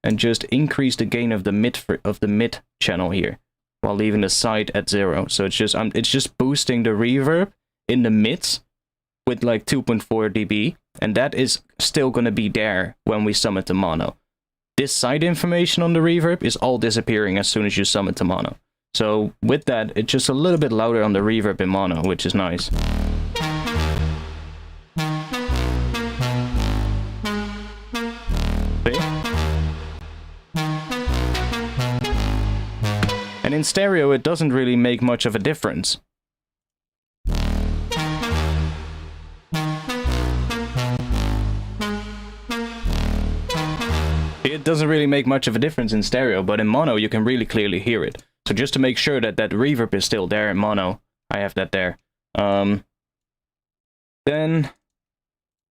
and just increase the gain of the mid channel here, while leaving the side at 0. So it's just boosting the reverb in the mids with like 2.4 dB, and that is still gonna be there when we sum it to mono. This side information on the reverb is all disappearing as soon as you sum it to mono. So with that, it's just a little bit louder on the reverb in mono, which is nice. See? And in stereo, it doesn't really make much of a difference. It doesn't really make much of a difference in stereo, but in mono you can really clearly hear it. So just to make sure that that reverb is still there in mono, I have that there. Then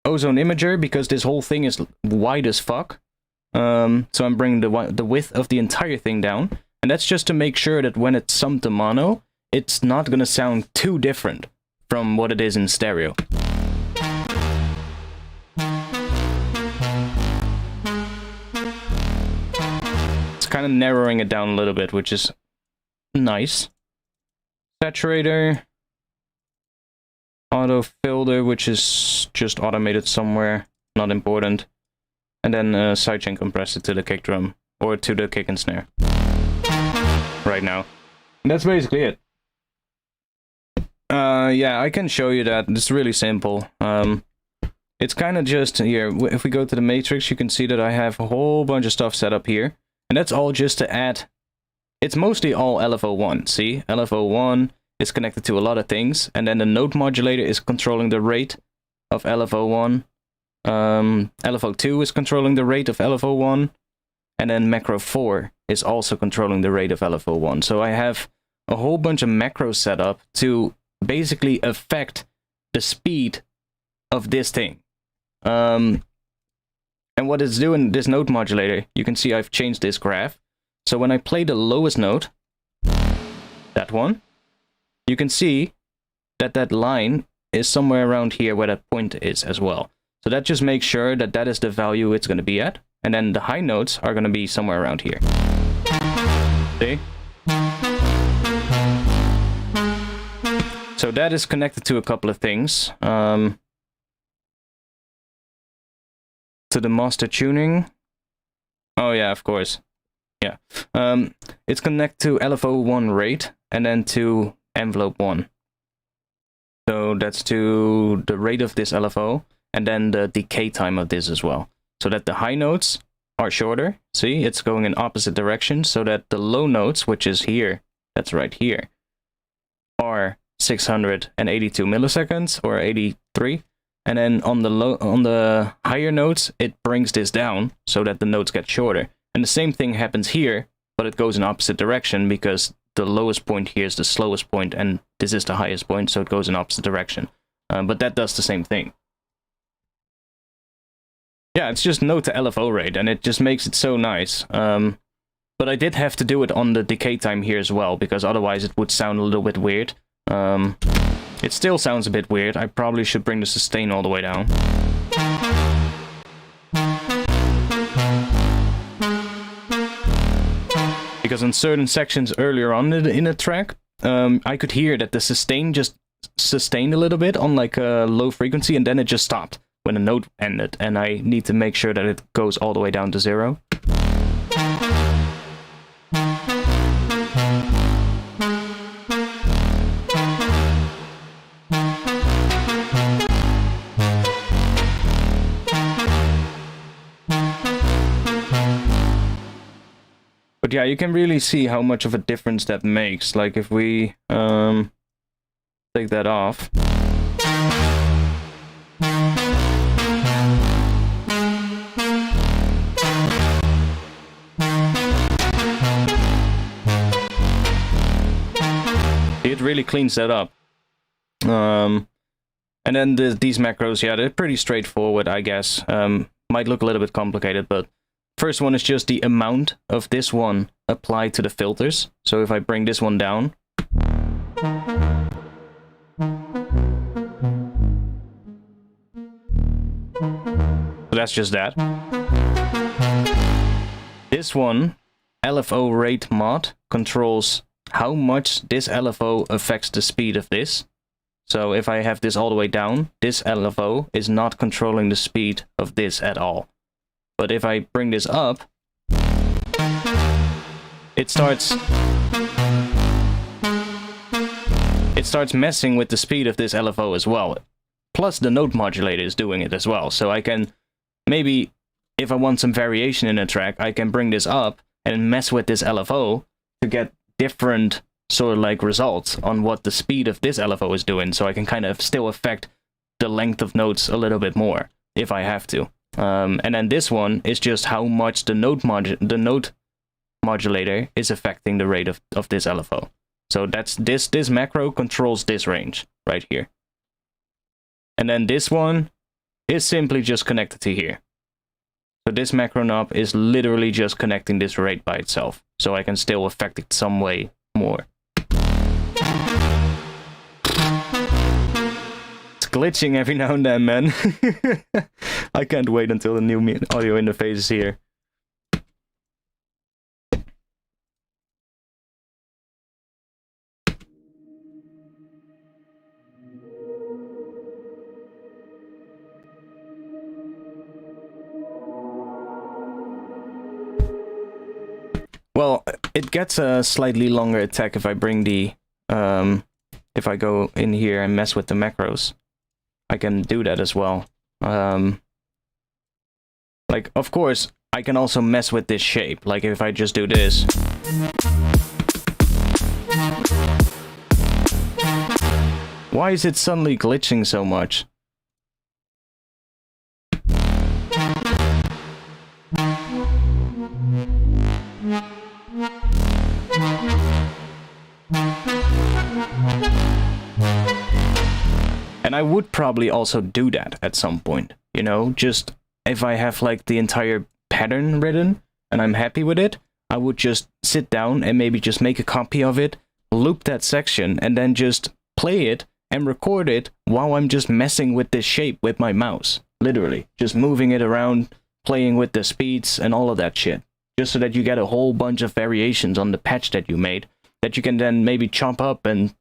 Ozone Imager, because this whole thing is wide as fuck. So I'm bringing the width of the entire thing down. And that's just to make sure that when it's summed to mono, it's not going to sound too different from what it is in stereo. Kind of narrowing it down a little bit, which is nice. Saturator, auto filter, which is just automated somewhere, not important, and then sidechain compressor to the kick drum or to the kick and snare. Right now, and that's basically it. Yeah, I can show you that. It's really simple. It's kind of just here. If we go to the matrix, you can see that I have a whole bunch of stuff set up here. And that's all just to add, it's mostly all LFO1, see? LFO1 is connected to a lot of things, and then the note modulator is controlling the rate of LFO1. LFO2 is controlling the rate of LFO1, and then macro 4 is also controlling the rate of LFO1. So I have a whole bunch of macros set up to basically affect the speed of this thing. And what it's doing, this note modulator, you can see I've changed this graph. So when I play the lowest note, that one, you can see that that line is somewhere around here where that point is as well. So that just makes sure that that is the value it's going to be at. And then the high notes are going to be somewhere around here. See? So that is connected to a couple of things. To the master tuning. Oh yeah, of course. Yeah. It's connected to LFO1 rate and then to envelope 1. So that's to the rate of this LFO and then the decay time of this as well. So that the high notes are shorter. See, it's going in opposite directions, so that the low notes, which is here, that's right here, are 682 milliseconds or 83. And then on the higher notes, it brings this down so that the notes get shorter. And the same thing happens here, but it goes in opposite direction because the lowest point here is the slowest point and this is the highest point, so it goes in opposite direction. But that does the same thing. Yeah, it's just note to LFO rate, and it just makes it so nice. But I did have to do it on the decay time here as well, because otherwise it would sound a little bit weird. It still sounds a bit weird. I probably should bring the sustain all the way down. Because in certain sections earlier on in a track, I could hear that the sustain just sustained a little bit on like a low frequency, and then it just stopped when the note ended, and I need to make sure that it goes all the way down to 0. But yeah, you can really see how much of a difference that makes. Like if we take that off. It really cleans that up. And then these macros, yeah, they're pretty straightforward, I guess. Might look a little bit complicated, but first one is just the amount of this one applied to the filters. So if I bring this one down, that's just that. This one, LFO rate mod, controls how much this LFO affects the speed of this. So if I have this all the way down, this LFO is not controlling the speed of this at all. But if I bring this up, it starts messing with the speed of this LFO as well. Plus the note modulator is doing it as well. So I can, maybe if I want some variation in a track, I can bring this up and mess with this LFO to get different sort of like results on what the speed of this LFO is doing. So I can kind of still affect the length of notes a little bit more if I have to. And then this one is just how much the note modulator is affecting the rate of this LFO. So that's this macro controls this range right here. And then this one is simply just connected to here. So this macro knob is literally just connecting this rate by itself. So I can still affect it some way more. It's glitching every now and then, man. I can't wait until the new audio interface is here. Well, it gets a slightly longer attack if I bring the, if I go in here and mess with the macros. I can do that as well. Like, of course, I can also mess with this shape. Like, if I just do this. Why is it suddenly glitching so much? And I would probably also do that at some point, you know, just if I have like the entire pattern written and I'm happy with it, I would just sit down and maybe just make a copy of it, loop that section, and then just play it and record it while I'm just messing with this shape with my mouse. Literally, just moving it around, playing with the speeds and all of that shit. Just so that you get a whole bunch of variations on the patch that you made that you can then maybe chop up and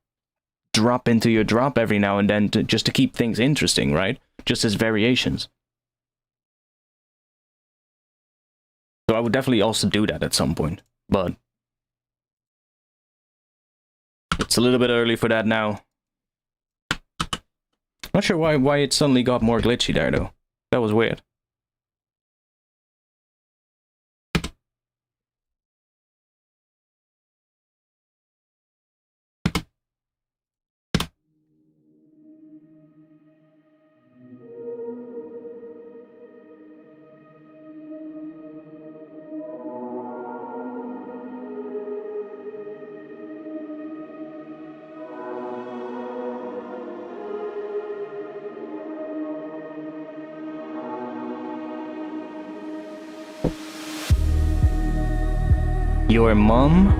drop into your drop every now and then just to keep things interesting, right? Just as variations. So I would definitely also do that at some point, but it's a little bit early for that now. Not sure why it suddenly got more glitchy there though. That was weird. Your mom?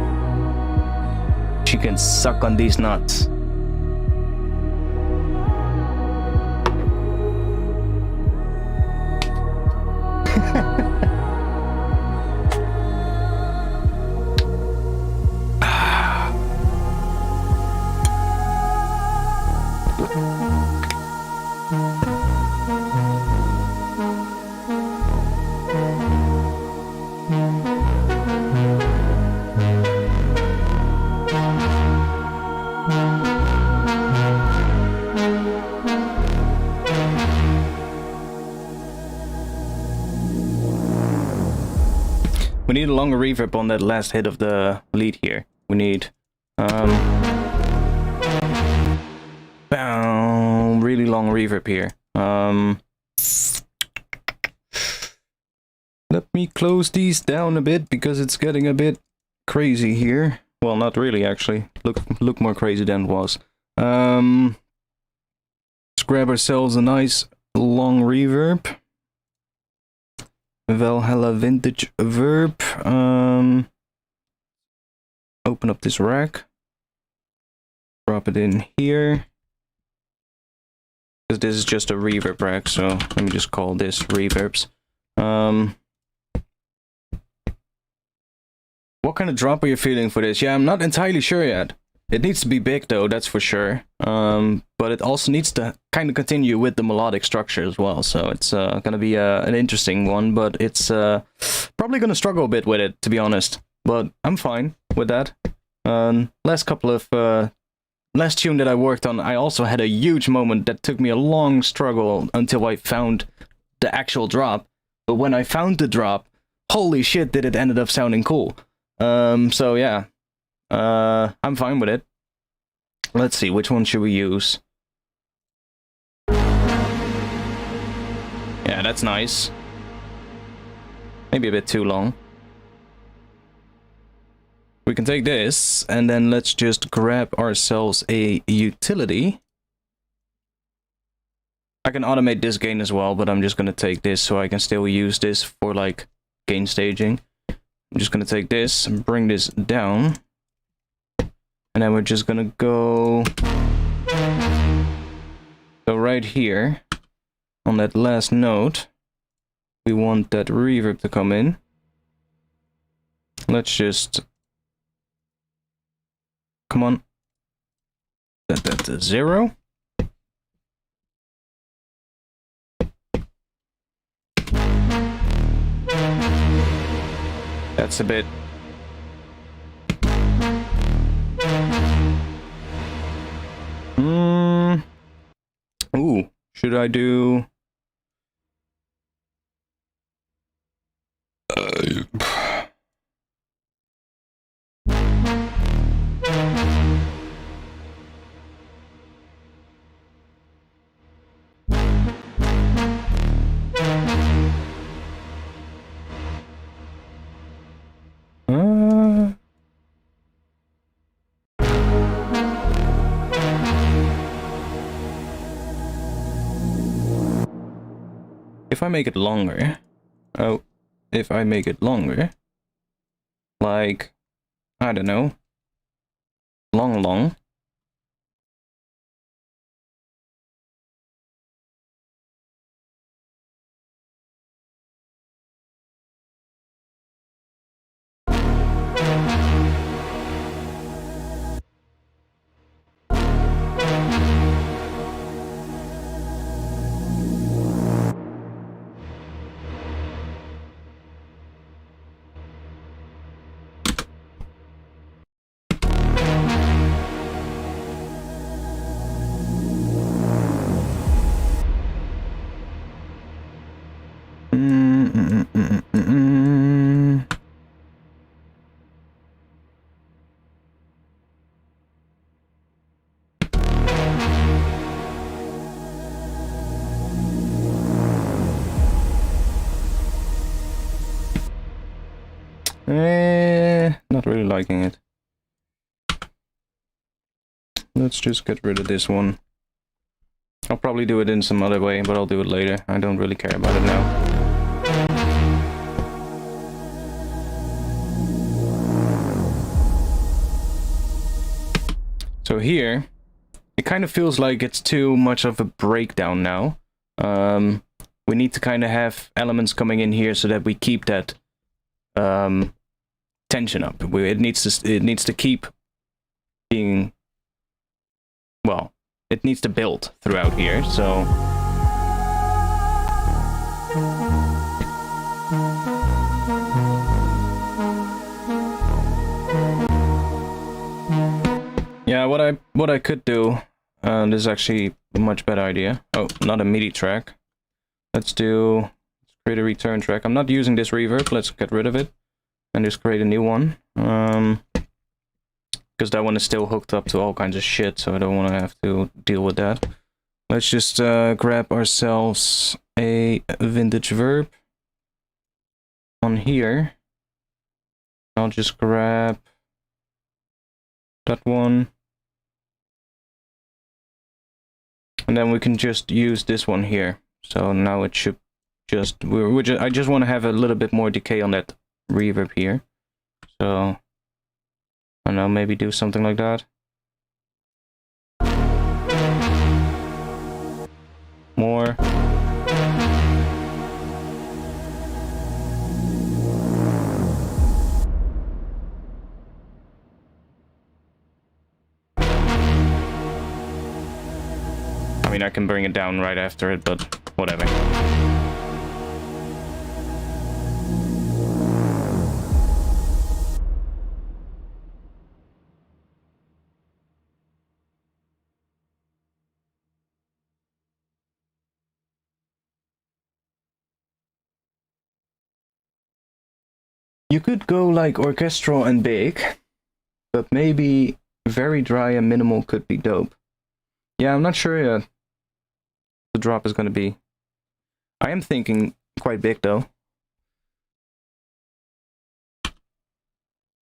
She can suck on these nuts. We need a longer reverb on that last hit of the lead here. We need really long reverb here. Let me close these down a bit because it's getting a bit crazy here. Well, not really actually. Look more crazy than it was. Let's grab ourselves a nice long reverb. Valhalla Vintage Verb. Open up this rack. Drop it in here. because this is just a reverb rack, so let me just call this reverbs. What kind of drop are you feeling for this? Yeah, I'm not entirely sure yet. It needs to be big though, that's for sure. But it also needs to kind of continue with the melodic structure as well. So it's gonna be an interesting one, but it's probably gonna struggle a bit with it, to be honest. But I'm fine with that. Last tune that I worked on, I also had a huge moment that took me a long struggle until I found the actual drop. But when I found the drop, holy shit, did it ended up sounding cool. So yeah. I'm fine with it. Let's see, which one should we use? Yeah, that's nice. Maybe a bit too long. We can take this, and then let's just grab ourselves a utility. I can automate this gain as well, but I'm just gonna take this so I can still use this for, like, gain staging. I'm just gonna take this and bring this down. And then we're just gonna go right here on that last note. We want that reverb to come in. Let's just come on. Set that to 0. That's a bit. Ooh, should I do? If I make it longer, if I make it longer, like, I don't know, long. Not really liking it. Let's just get rid of this one. I'll probably do it in some other way, but I'll do it later. I don't really care about it now. So here, it kind of feels like it's too much of a breakdown now. We need to kind of have elements coming in here so that we keep that tension up. It needs to keep being, well, it needs to build throughout here, so yeah, what I could do, this is actually a much better idea. Oh, not a MIDI track. Let's create a return track. I'm not using this reverb. Let's get rid of it and just create a new one. Because that one is still hooked up to all kinds of shit, so I don't want to have to deal with that. Let's just grab ourselves a vintage verb on here. I'll just grab that one. And then we can just use this one here. So now it should just, I just want to have a little bit more decay on that reverb here. So I don't know, maybe do something like that. I mean, I can bring it down right after it, but whatever. You could go like orchestral and big, but maybe very dry and minimal could be dope. Yeah, I'm not sure the drop is going to be. I am thinking quite big though.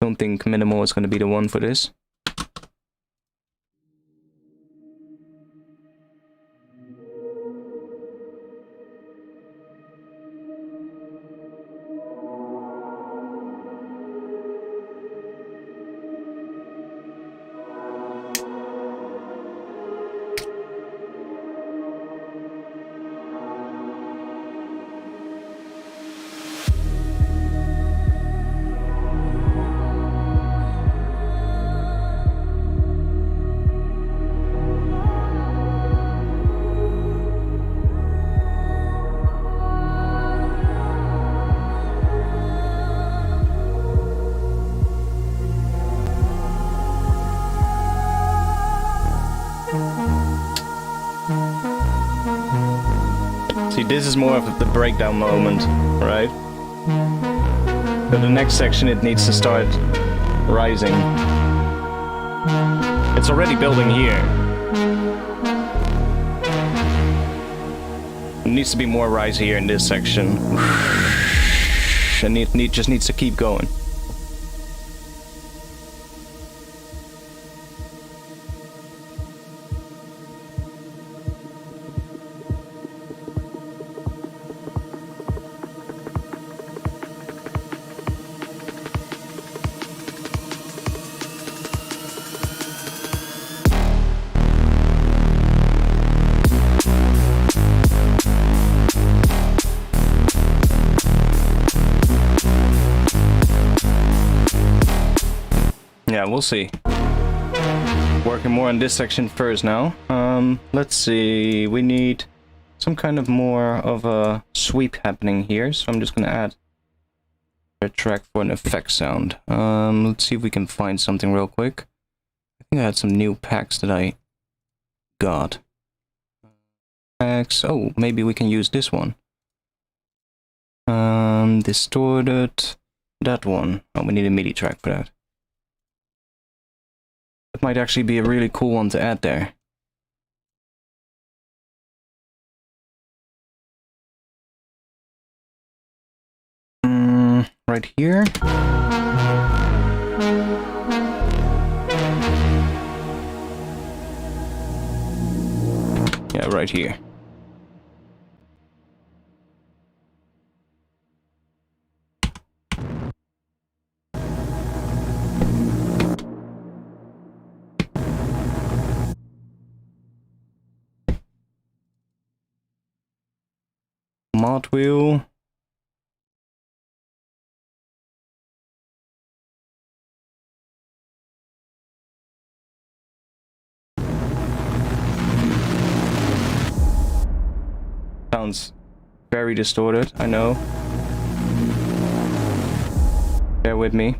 Don't think minimal is going to be the one for this. See, this is more of the breakdown moment, right? But the next section, it needs to start rising. It's already building here. It needs to be more rise here in this section. And it just needs to keep going. Yeah, we'll see. Working more on this section first now. Let's see. We need some kind of more of a sweep happening here, so I'm just gonna add a track for an effect sound. Let's see if we can find something real quick. I think I had some new packs that I got. Packs. Oh, maybe we can use this one. Distorted. That one. Oh, we need a MIDI track for that. That might actually be a really cool one to add there. Right here. Yeah, right here. Mod wheel. Sounds very distorted, I know. Bear with me.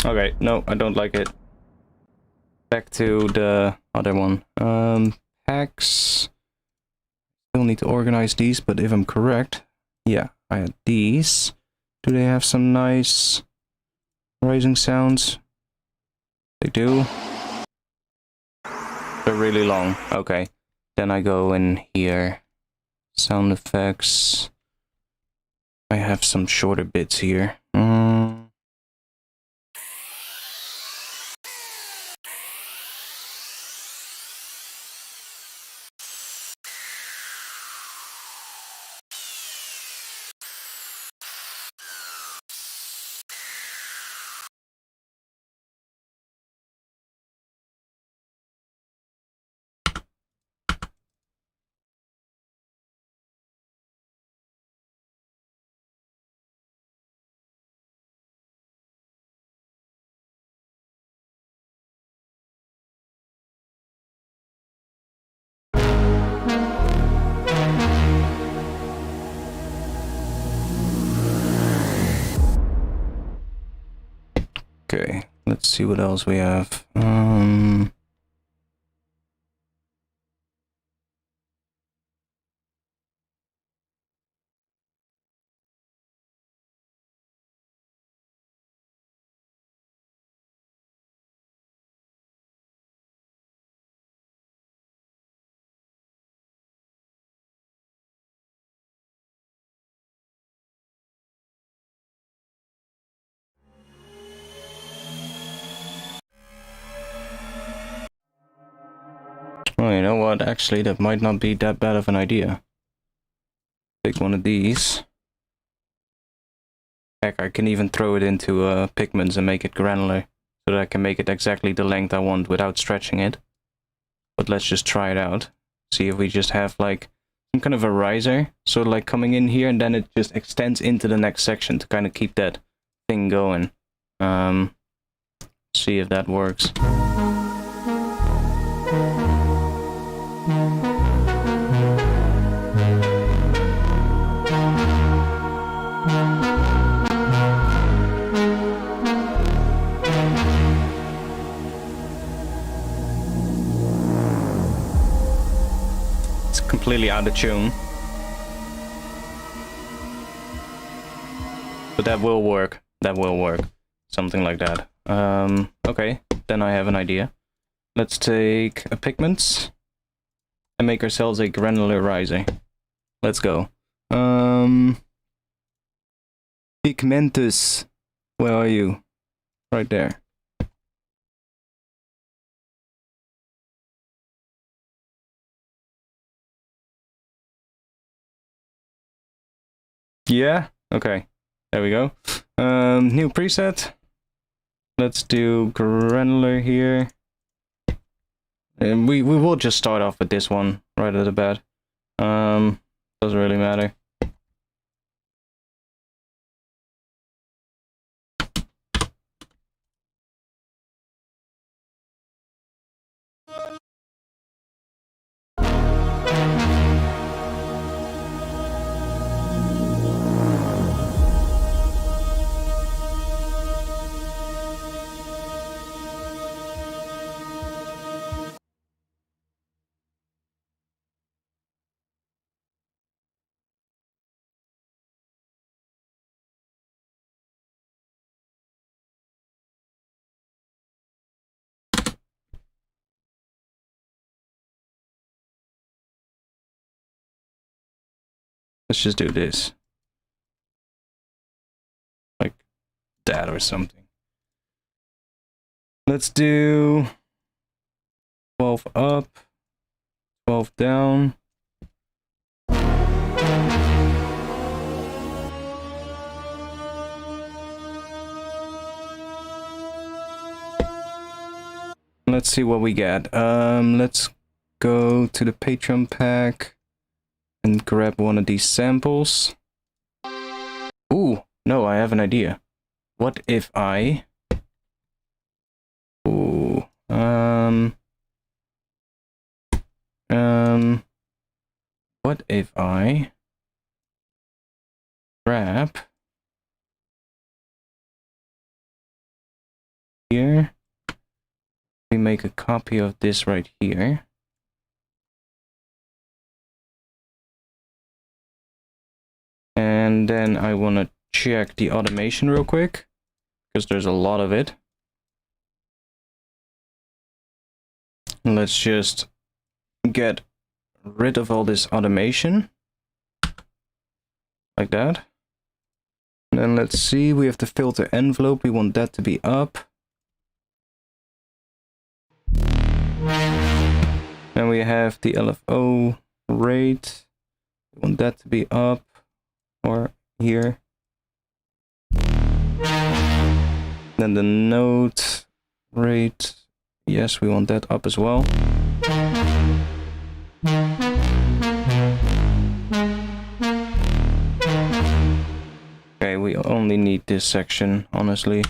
Okay, no, I don't like it. Back to the other one. Packs. Still need to organize these, but if I'm correct, yeah, I had these. Do they have some nice rising sounds? They do. They're really long. Okay. Then I go in here. Sound effects. I have some shorter bits here. Okay, let's see what else we have. Oh, you know what? Actually, that might not be that bad of an idea. Take one of these. Heck, I can even throw it into pigments and make it granular, so that I can make it exactly the length I want without stretching it. But let's just try it out. See if we just have like some kind of a riser, sort of like coming in here, and then it just extends into the next section to kind of keep that thing going. See if that works. It's completely out of tune. But that will work. That will work. Something like that. Okay, then I have an idea. Let's take a pigments and make ourselves a granular riser. Let's go. Pigmentus. Where are you? Right there. Yeah? Okay. There we go. New preset. Let's do granular here. And we will just start off with this one right at the bat. Doesn't really matter. Let's just do this. Like that or something. Let's do 12 up, 12 down. Let's see what we get. Let's go to the Patreon pack and grab one of these samples. Ooh, no, I have an idea. What if I... Ooh, what if I grab here? We make a copy of this right here. And then I want to check the automation real quick, because there's a lot of it. Let's just get rid of all this automation. Like that. And then let's see, we have the filter envelope, we want that to be up. Then we have the LFO rate, we want that to be up, or here. Then the note rate, yes, we want that up as well. Okay, we only need this section, honestly.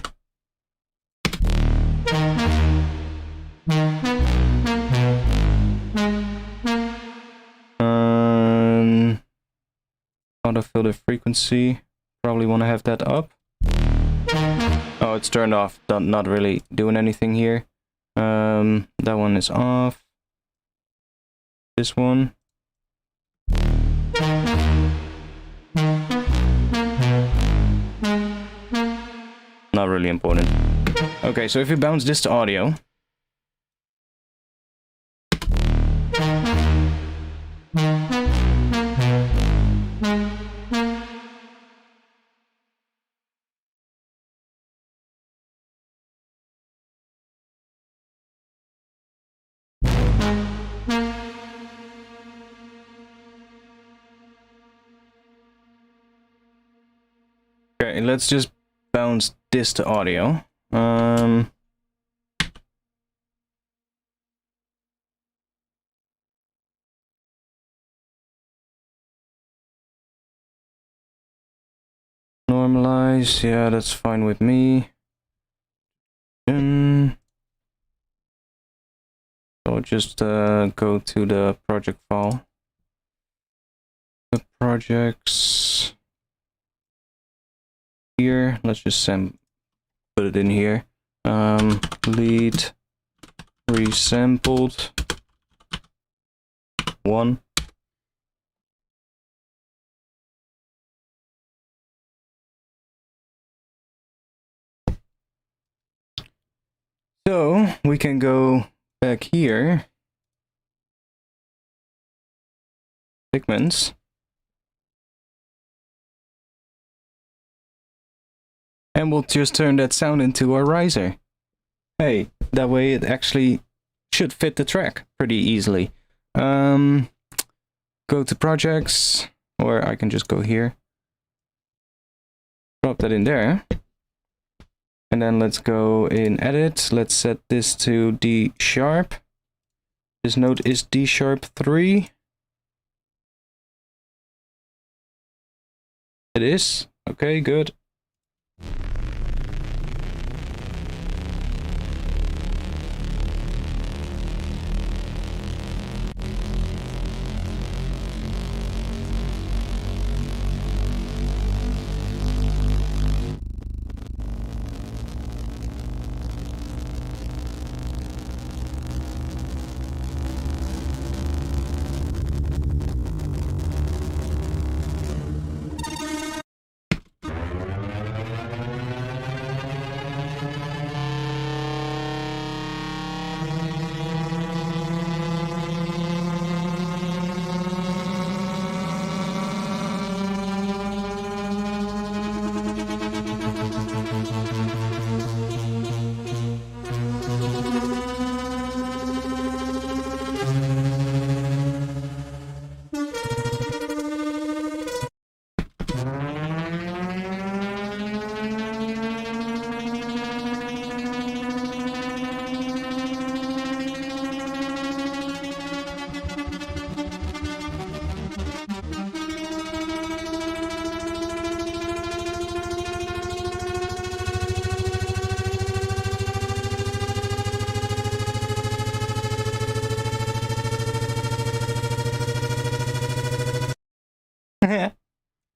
Auto filter frequency, probably want to have that up. Oh, it's turned off. Not really doing anything here. That one is off. This one. Not really important. Okay, so if you bounce this to audio. Okay, let's just bounce this to audio. Normalize, yeah, that's fine with me. I'll just go to the project file. The projects here. Let's just put it in here. Lead resampled 1. So we can go back here. Pigments. And we'll just turn that sound into our riser. Hey, that way it actually should fit the track pretty easily. Go to projects, or I can just go here. Drop that in there. And then let's go in edit. Let's set this to D sharp. This note is D sharp 3. It is. Okay, good.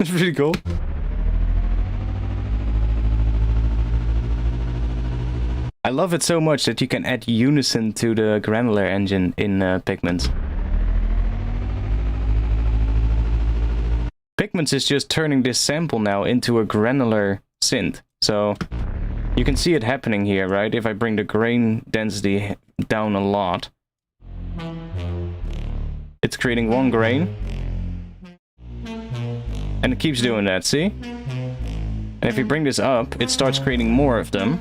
It's pretty cool. I love it so much that you can add unison to the granular engine in Pigments. Pigments is just turning this sample now into a granular synth. So you can see it happening here, right? If I bring the grain density down a lot, it's creating one grain. And it keeps doing that, see? And if you bring this up, it starts creating more of them.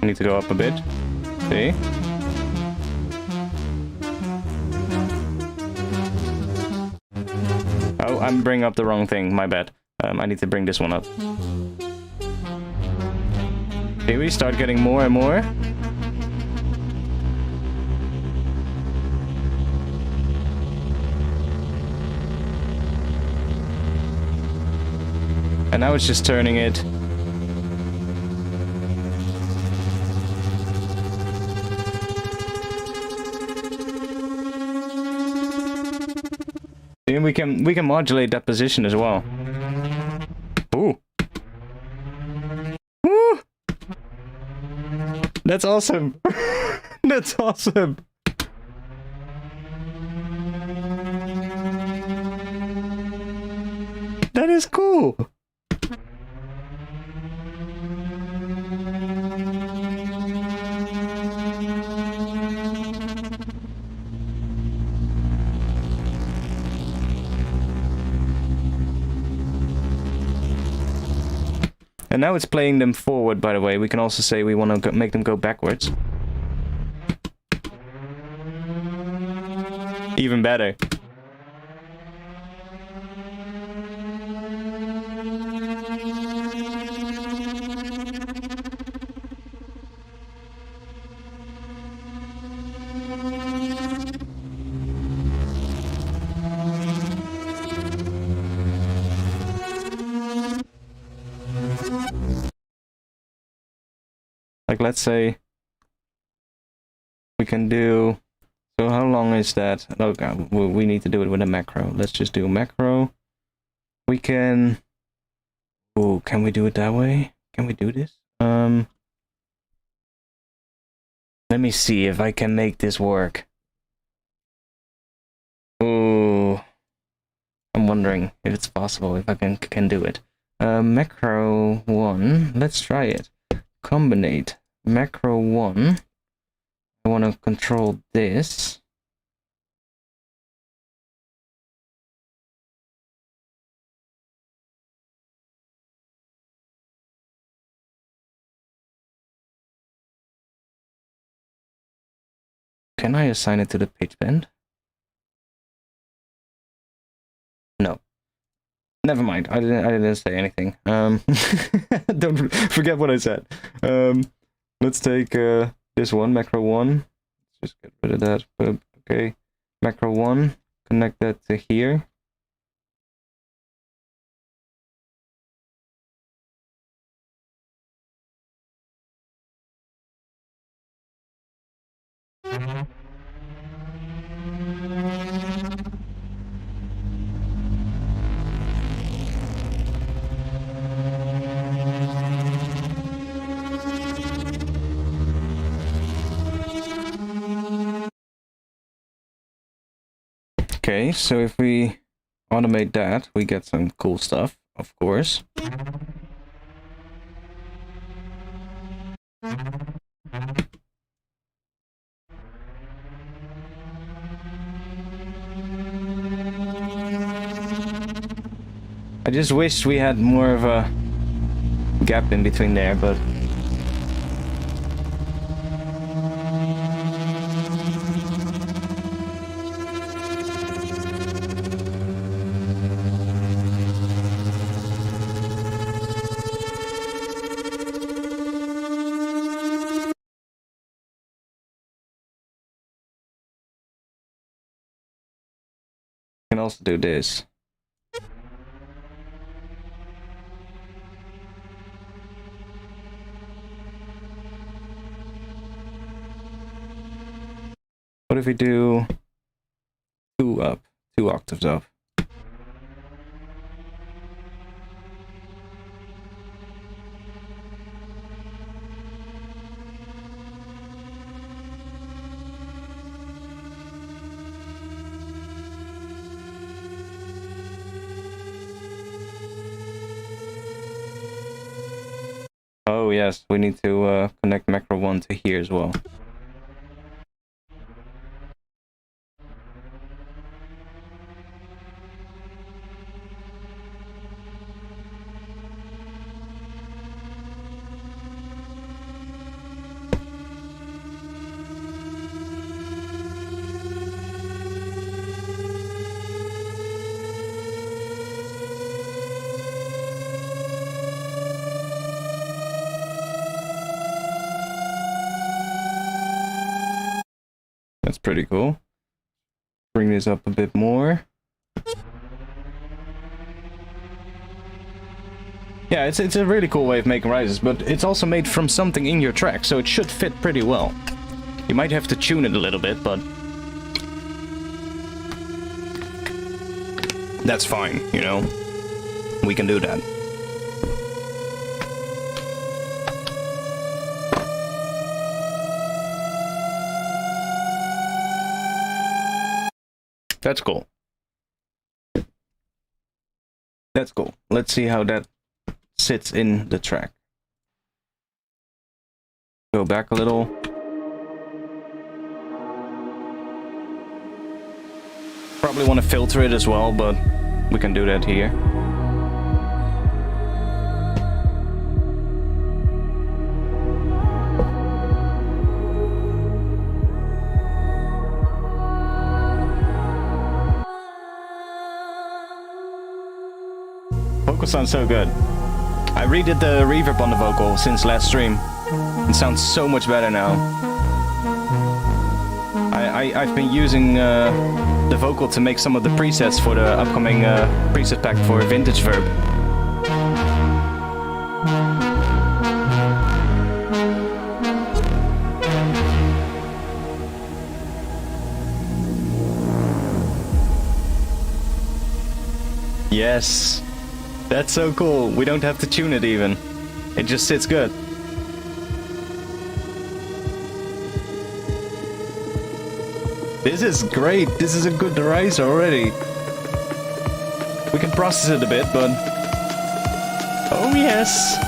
I need to go up a bit. See? Oh, I'm bringing up the wrong thing, my bad. I need to bring this one up. Okay, we start getting more and more. And now it's just turning it. And we can modulate that position as well. Ooh. That's awesome. That's awesome. That is cool. And now it's playing them forward, by the way. We can also say we want to make them go backwards. Even better. Like, let's say we can do, so how long is that? Okay, we need to do it with a macro. Let's just do a macro. We can, oh, can we do it that way? Can we do this? Let me see if I can make this work. Oh, I'm wondering if it's possible, if I can do it. Macro 1, let's try it. Combinate. Macro 1. I want to control this. Can I assign it to the pitch bend? No. Never mind. I didn't say anything. Don't forget what I said. Let's take this one, macro 1. Let's just get rid of that. Okay. Macro 1. Connect that to here. Okay, so if we automate that, we get some cool stuff, of course. I just wish we had more of a gap in between there, but... can also do this. What if we do 2 up, 2 octaves up? Oh yes, we need to connect macro 1 to here as well. That's pretty cool. Bring this up a bit more. Yeah, it's a really cool way of making rises, but it's also made from something in your track, so it should fit pretty well. You might have to tune it a little bit, but that's fine, you know? We can do that. That's cool. That's cool. Let's see how that sits in the track. Go back a little. Probably want to filter it as well, but we can do that here. Vocal sounds so good. I redid the reverb on the vocal since last stream. It sounds so much better now. I've been using the vocal to make some of the presets for the upcoming preset pack for Vintage Verb. Yes, that's so cool. We don't have to tune it even. It just sits good. This is great. This is a good rise already. We can process it a bit, but... Oh yes!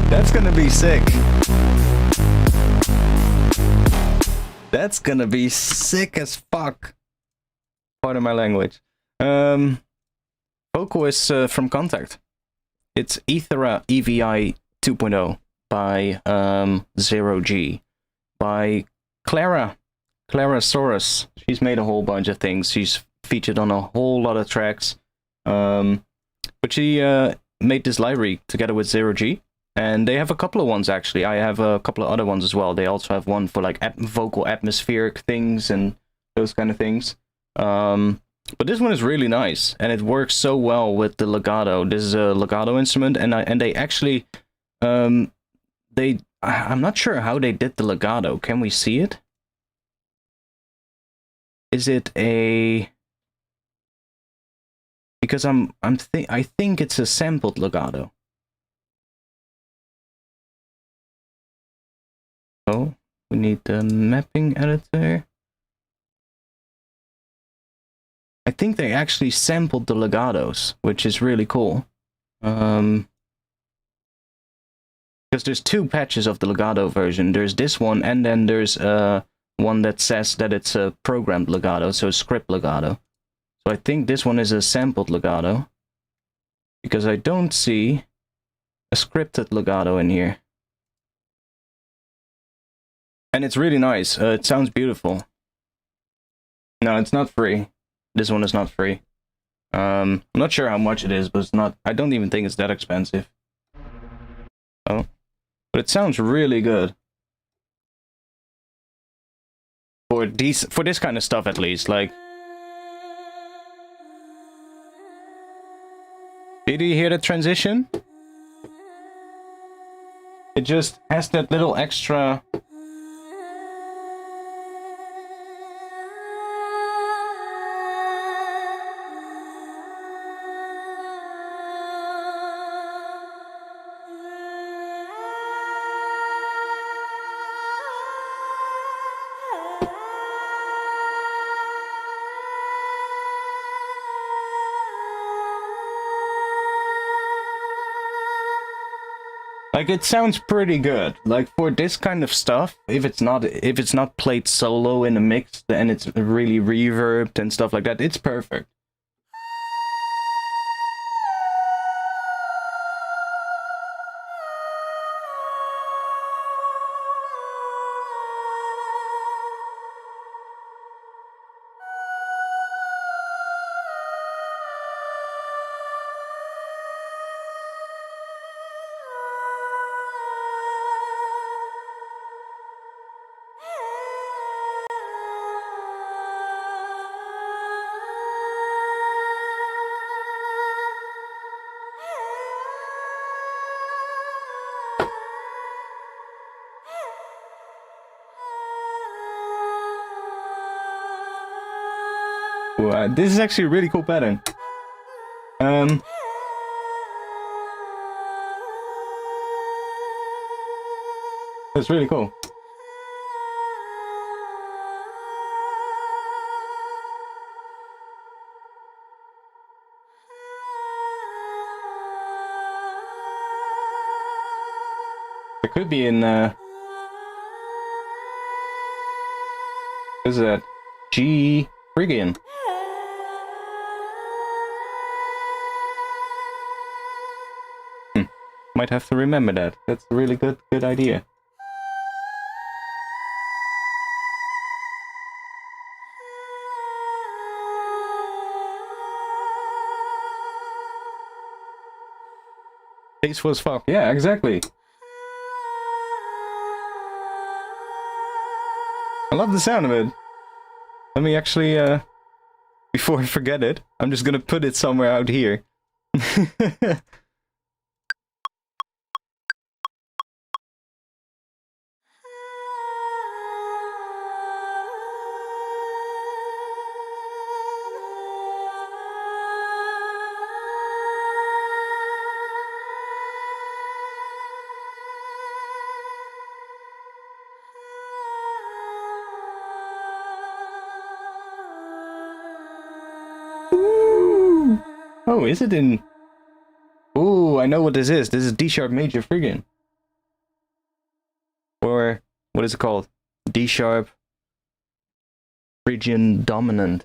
That's gonna be sick. That's gonna be sick as fuck. Pardon my language. Vocal is from Contact. It's Ethera EVI 2.0 by 0G. By Clara Saurus. She's made a whole bunch of things. She's featured on a whole lot of tracks. But she made this library together with 0G. And they have a couple of ones actually. I have a couple of other ones as well. They also have one for like vocal atmospheric things and those kind of things. But this one is really nice, and it works so well with the legato. This is a legato instrument, and they actually I'm not sure how they did the legato. Can we see it? Is it a... Because I think it's a sampled legato. Oh, we need the mapping editor. I think they actually sampled the legatos, which is really cool. Because there's two patches of the legato version. There's this one, and then there's one that says that it's a programmed legato, so script legato. So I think this one is a sampled legato, because I don't see a scripted legato in here. And it's really nice. It sounds beautiful. No, it's not free. This one is not free. I'm not sure how much it is, but it's not... I don't even think it's that expensive. Oh. But it sounds really good. For this kind of stuff, at least. Like... Did you hear the transition? It just has that little extra... Like, it sounds pretty good. Like, for this kind of stuff, if it's not played solo in a mix and it's really reverbed and stuff like that, it's perfect. Wow, this is actually a really cool pattern. It's really cool. could be in, what is that? G Phrygian. Might have to remember that. That's a really good idea. Tasteful as fuck. Yeah, exactly. I love the sound of it. Let me actually, before I forget it, I'm just gonna put it somewhere out here. Ooh. Oh, is it in... Ooh, I know what this is. This is D-sharp major Phrygian. Or, what is it called? D-sharp Phrygian dominant.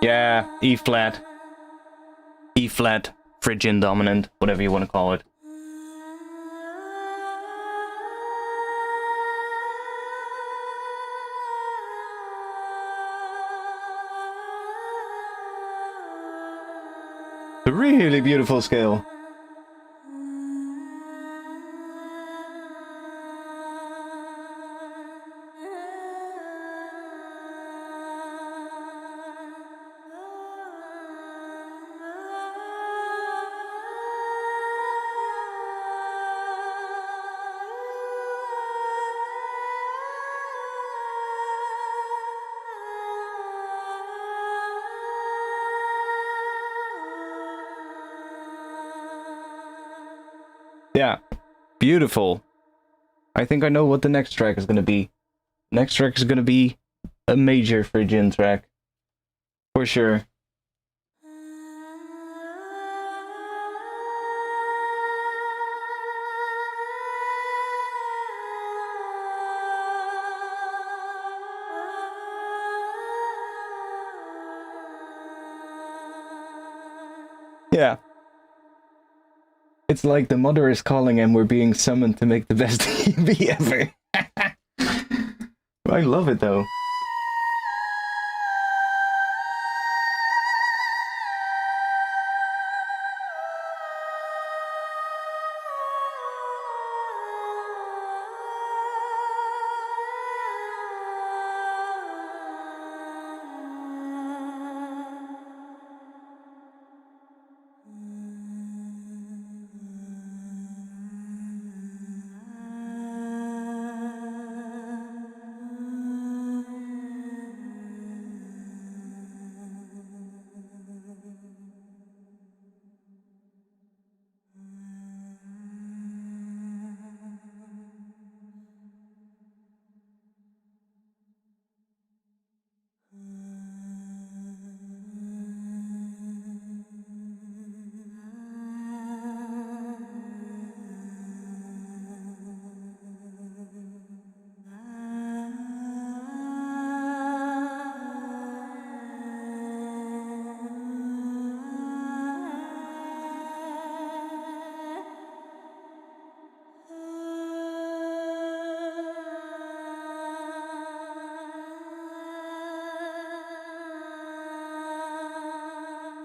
Yeah, E flat, Phrygian dominant, whatever you want to call it. A really beautiful scale. Yeah, beautiful. I think I know what the next track is going to be. Next track is going to be a major Phrygian track. For sure. Yeah. It's like the mother is calling and we're being summoned to make the best TV ever. I love it though.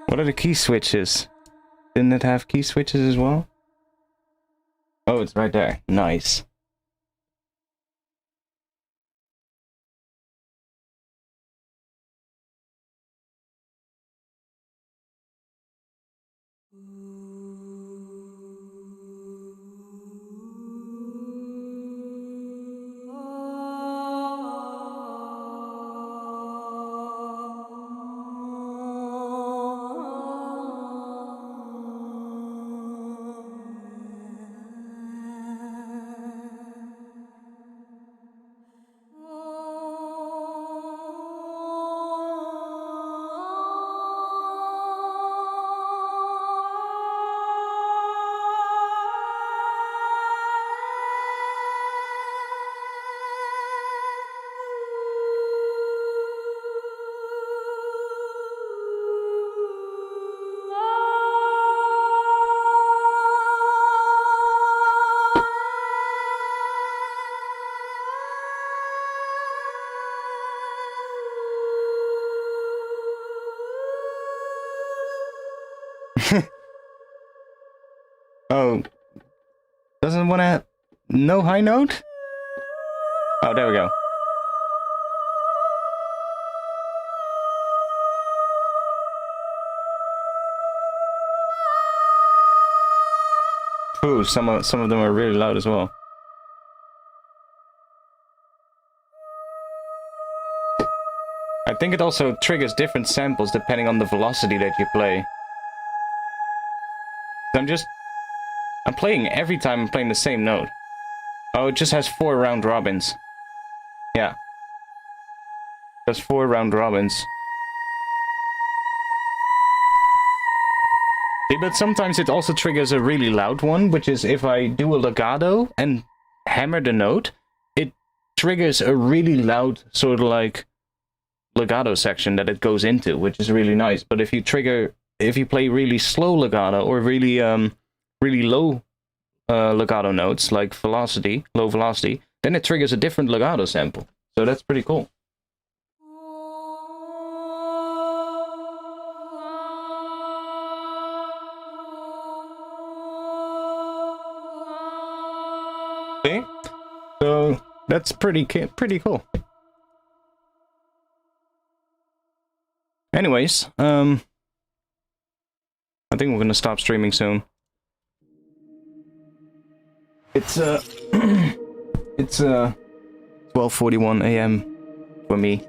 What are the key switches? Didn't it have key switches as well? Oh, it's right there. Nice. Oh, doesn't want to... No high note? Oh, there we go. Ooh, some of them are really loud as well. I think it also triggers different samples depending on the velocity that you play. I'm playing every time I'm playing the same note. Oh, it just has 4 round robins. Yeah. There's 4 round robins. See, but sometimes it also triggers a really loud one, which is if I do a legato and hammer the note, it triggers a really loud sort of like legato section that it goes into, which is really nice. But if you play really slow legato or really really low legato notes like low velocity, then it triggers a different legato sample. So that's pretty cool. See? So that's pretty cool. Anyways, I think we're gonna stop streaming soon. It's it's 12:41 a.m. for me.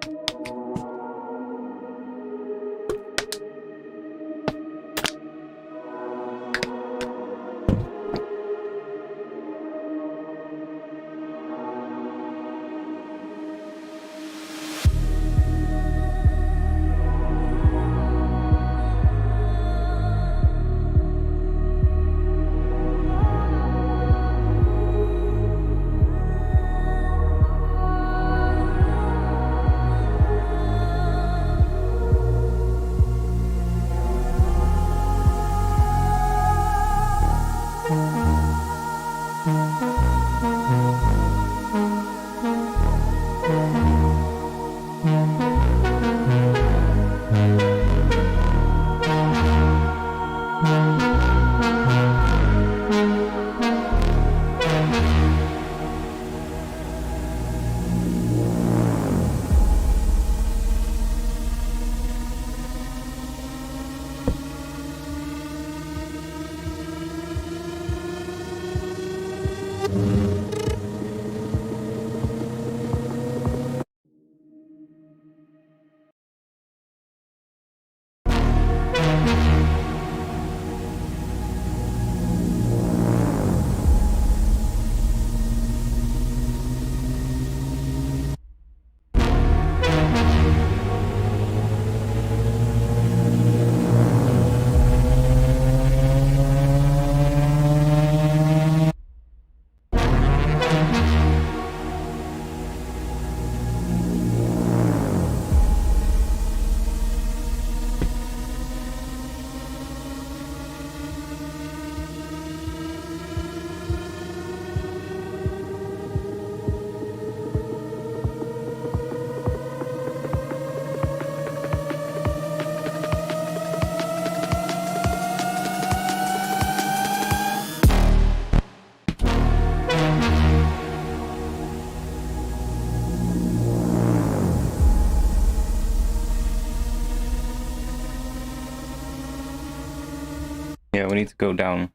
Yeah, we need to go down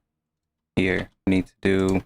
here. We need to do...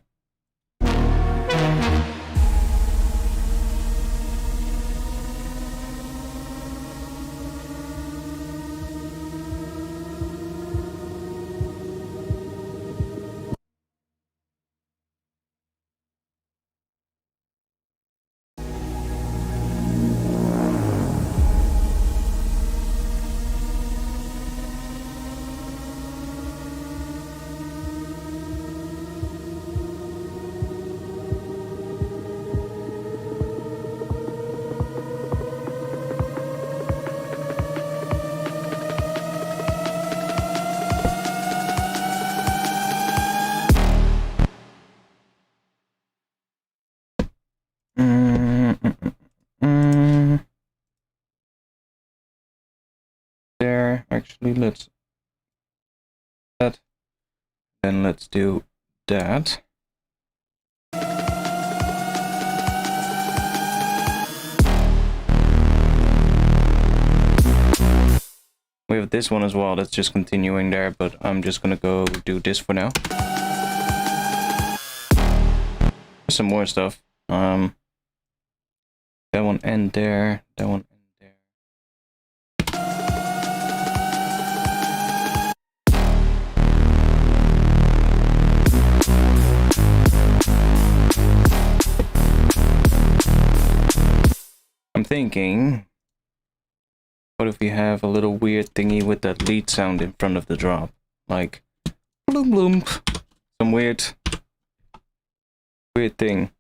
There, actually, let's that. Then let's do that. We have this one as well, that's just continuing there, but I'm just gonna go do this for now. There's some more stuff. That one end there, that one end there. I'm thinking, what if we have a little weird thingy with that lead sound in front of the drop? Like, bloom bloom. Some weird thing.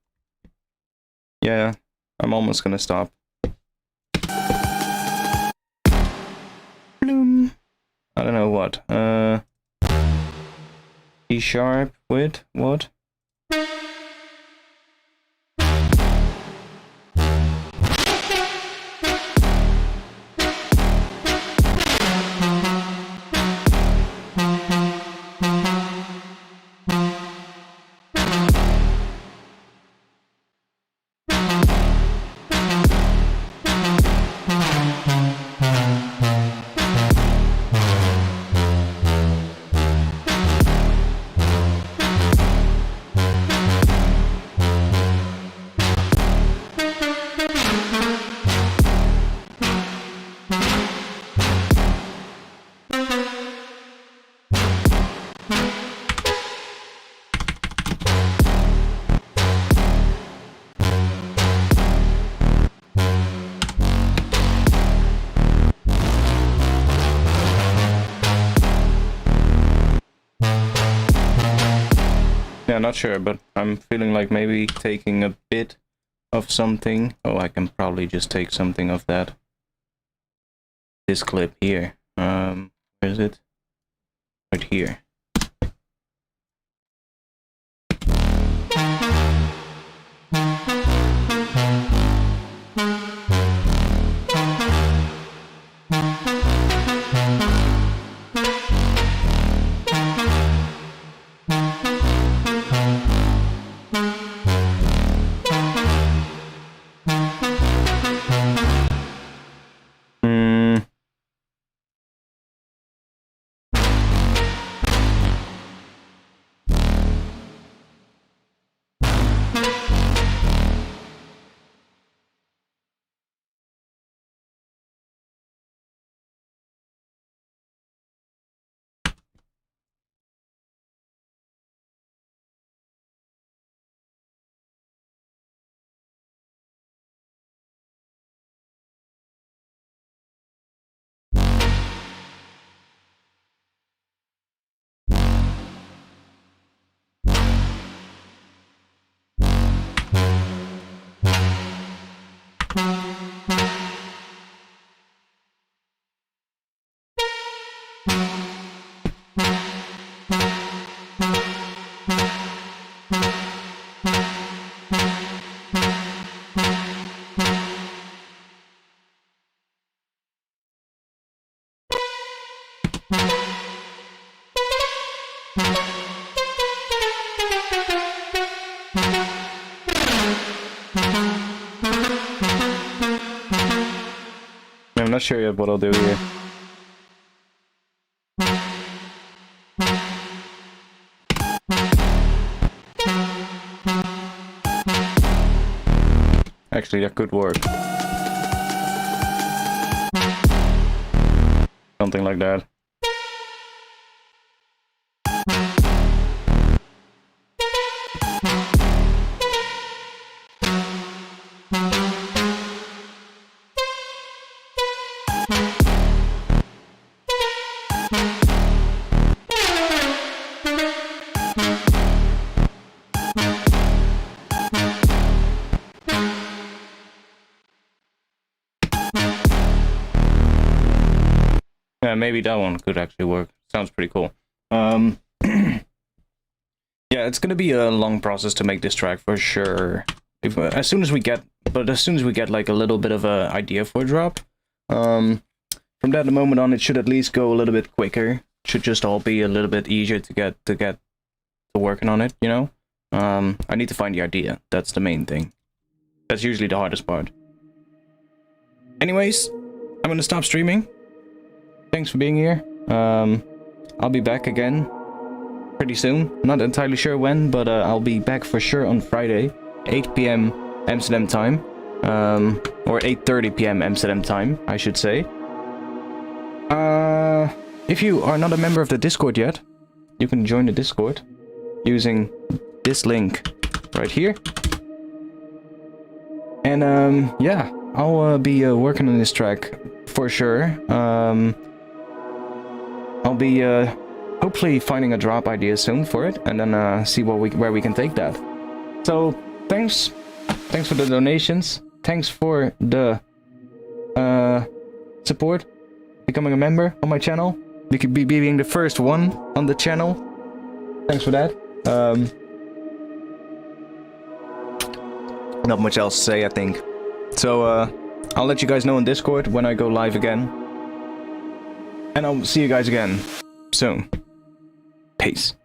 Yeah, I'm almost gonna stop. Bloom. I don't know what. E sharp with what? Yeah, not sure, but I'm feeling like maybe taking a bit of something. Oh, I can probably just take something of that. This clip here. Where is it? Right here. I'm not sure yet what I'll do here. Actually, that could work. Something like that. Yeah, maybe that one could actually work. Sounds pretty cool. Yeah, it's gonna be a long process to make this track for sure. As soon as we get like a little bit of a idea for a drop, from that moment on, it should at least go a little bit quicker. It should just all be a little bit easier to get to working on it, you know? I need to find the idea. That's the main thing. That's usually the hardest part. Anyways, I'm gonna stop streaming. Thanks for being here. I'll be back again pretty soon. Not entirely sure when, but I'll be back for sure on Friday, 8 p.m. Amsterdam time. Or 8:30 p.m. Amsterdam time, I should say. If you are not a member of the Discord yet, you can join the Discord using this link right here. And yeah, I'll be working on this track for sure. I'll be hopefully finding a drop idea soon for it, and then see where we can take that. So thanks for the donations. Thanks for the support, becoming a member on my channel. You could be being the first one on the channel. Thanks for that. Not much else to say, I think. So I'll let you guys know on Discord when I go live again. And I'll see you guys again soon. Peace.